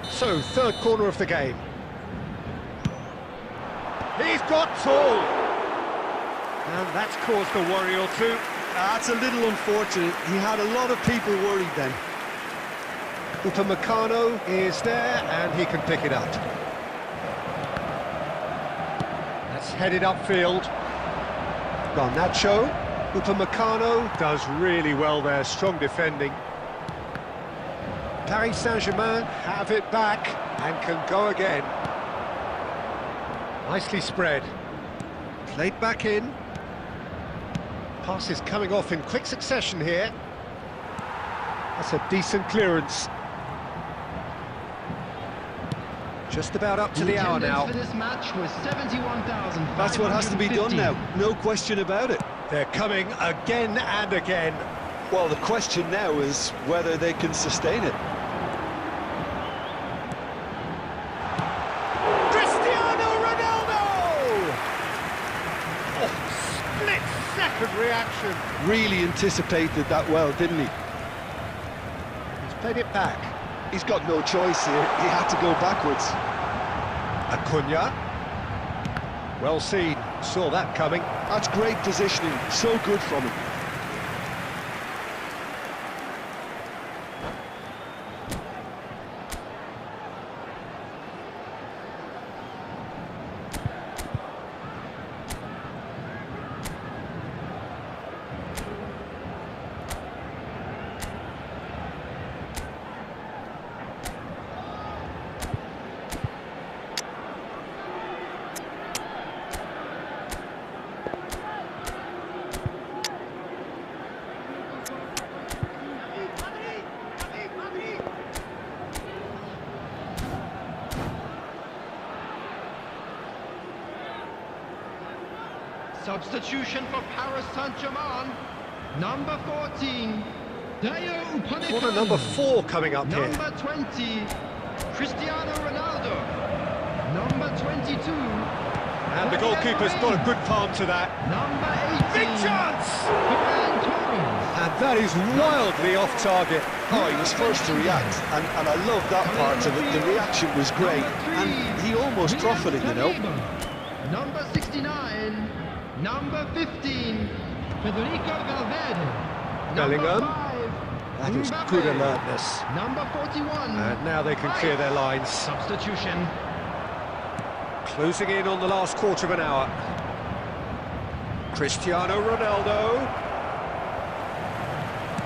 So, third corner of the game. He's got tall! And that's caused a worry or two. That's a little unfortunate. He had a lot of people worried then. Upamecano is there, and he can pick it up. That's headed upfield. Garnacho. Upamecano does really well there, strong defending. Paris Saint-Germain have it back and can go again. Nicely spread. Played back in. Pass is coming off in quick succession here. That's a decent clearance. Just about up to the hour now. For this match was 71,000. That's what has to be done now, no question about it. They're coming again and again. Well, the question now is whether they can sustain it. Split-second reaction. Really anticipated that well, didn't he? He's played it back. He's got no choice here. He had to go backwards. Acuna. Well seen. Saw that coming. That's great positioning. So good from him. Substitution for Paris Saint-Germain, number 14, Dayo Upamecano. Corner number 4 coming up here. Number 20, Cristiano Ronaldo. Number 22. And the goalkeeper's got a good palm to that. Number 18. Big chance! Ferran Torres. And that is wildly off target. Oh, he was first to react, and I love that part of it. The reaction was great, and he almost profited, you know. Number 69. Number 15, Federico Valverde. Bellingham. Number 5, That is Mbappe. good alertness. Number 41. And now they can clear their lines. Substitution. Closing in on the last quarter of an hour. Cristiano Ronaldo.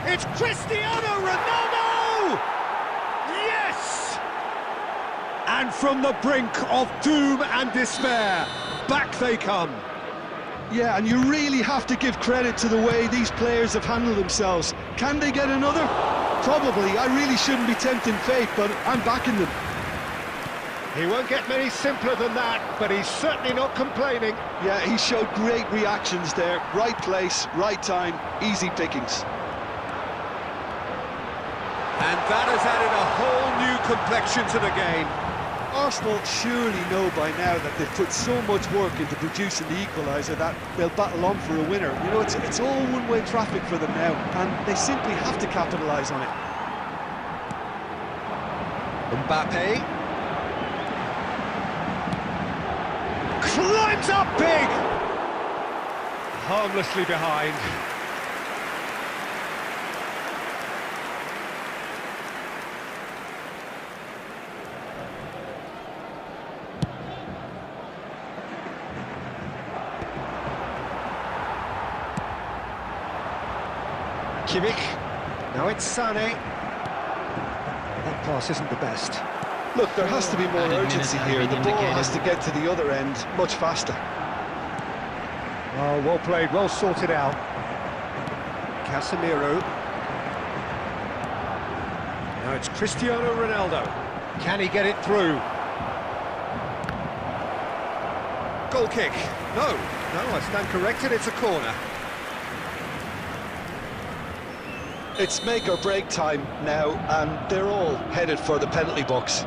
It's Cristiano Ronaldo! Yes! And from the brink of doom and despair, back they come. Yeah, and you really have to give credit to the way these players have handled themselves. Can they get another? Probably. I really shouldn't be tempting fate, but I'm backing them. He won't get many simpler than that, but he's certainly not complaining. Yeah, he showed great reactions there. Right place, right time, easy pickings. And that has added a whole new complexion to the game. Arsenal surely know by now that they've put so much work into producing the equaliser that they'll battle on for a winner. You know, it's all one-way traffic for them now, and they simply have to capitalise on it. Mbappe. Climbs up big! Harmlessly behind. Kimmich. Now it's Sane. That pass isn't the best. Look, there has to be more Added urgency minutes here. The ball indicated. has to get to the other end much faster. Oh, well played, well sorted out. Casemiro. Now it's Cristiano Ronaldo. Can he get it through? Goal kick. No, I stand corrected, it's a corner. It's make or break time now, and they're all headed for the penalty box.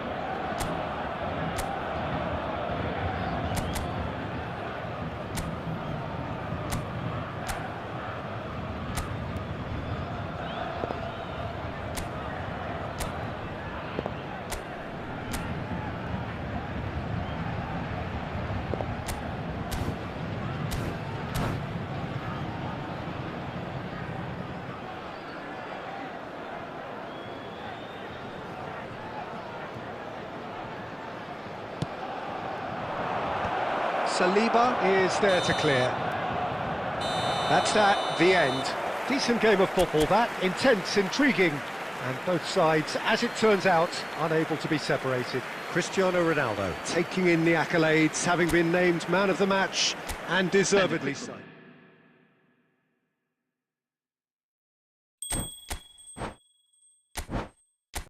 Saliba is there to clear. That's that, the end. Decent game of football, that. Intense, intriguing. And both sides, as it turns out, unable to be separated. Cristiano Ronaldo taking in the accolades, having been named man of the match, and deservedly so.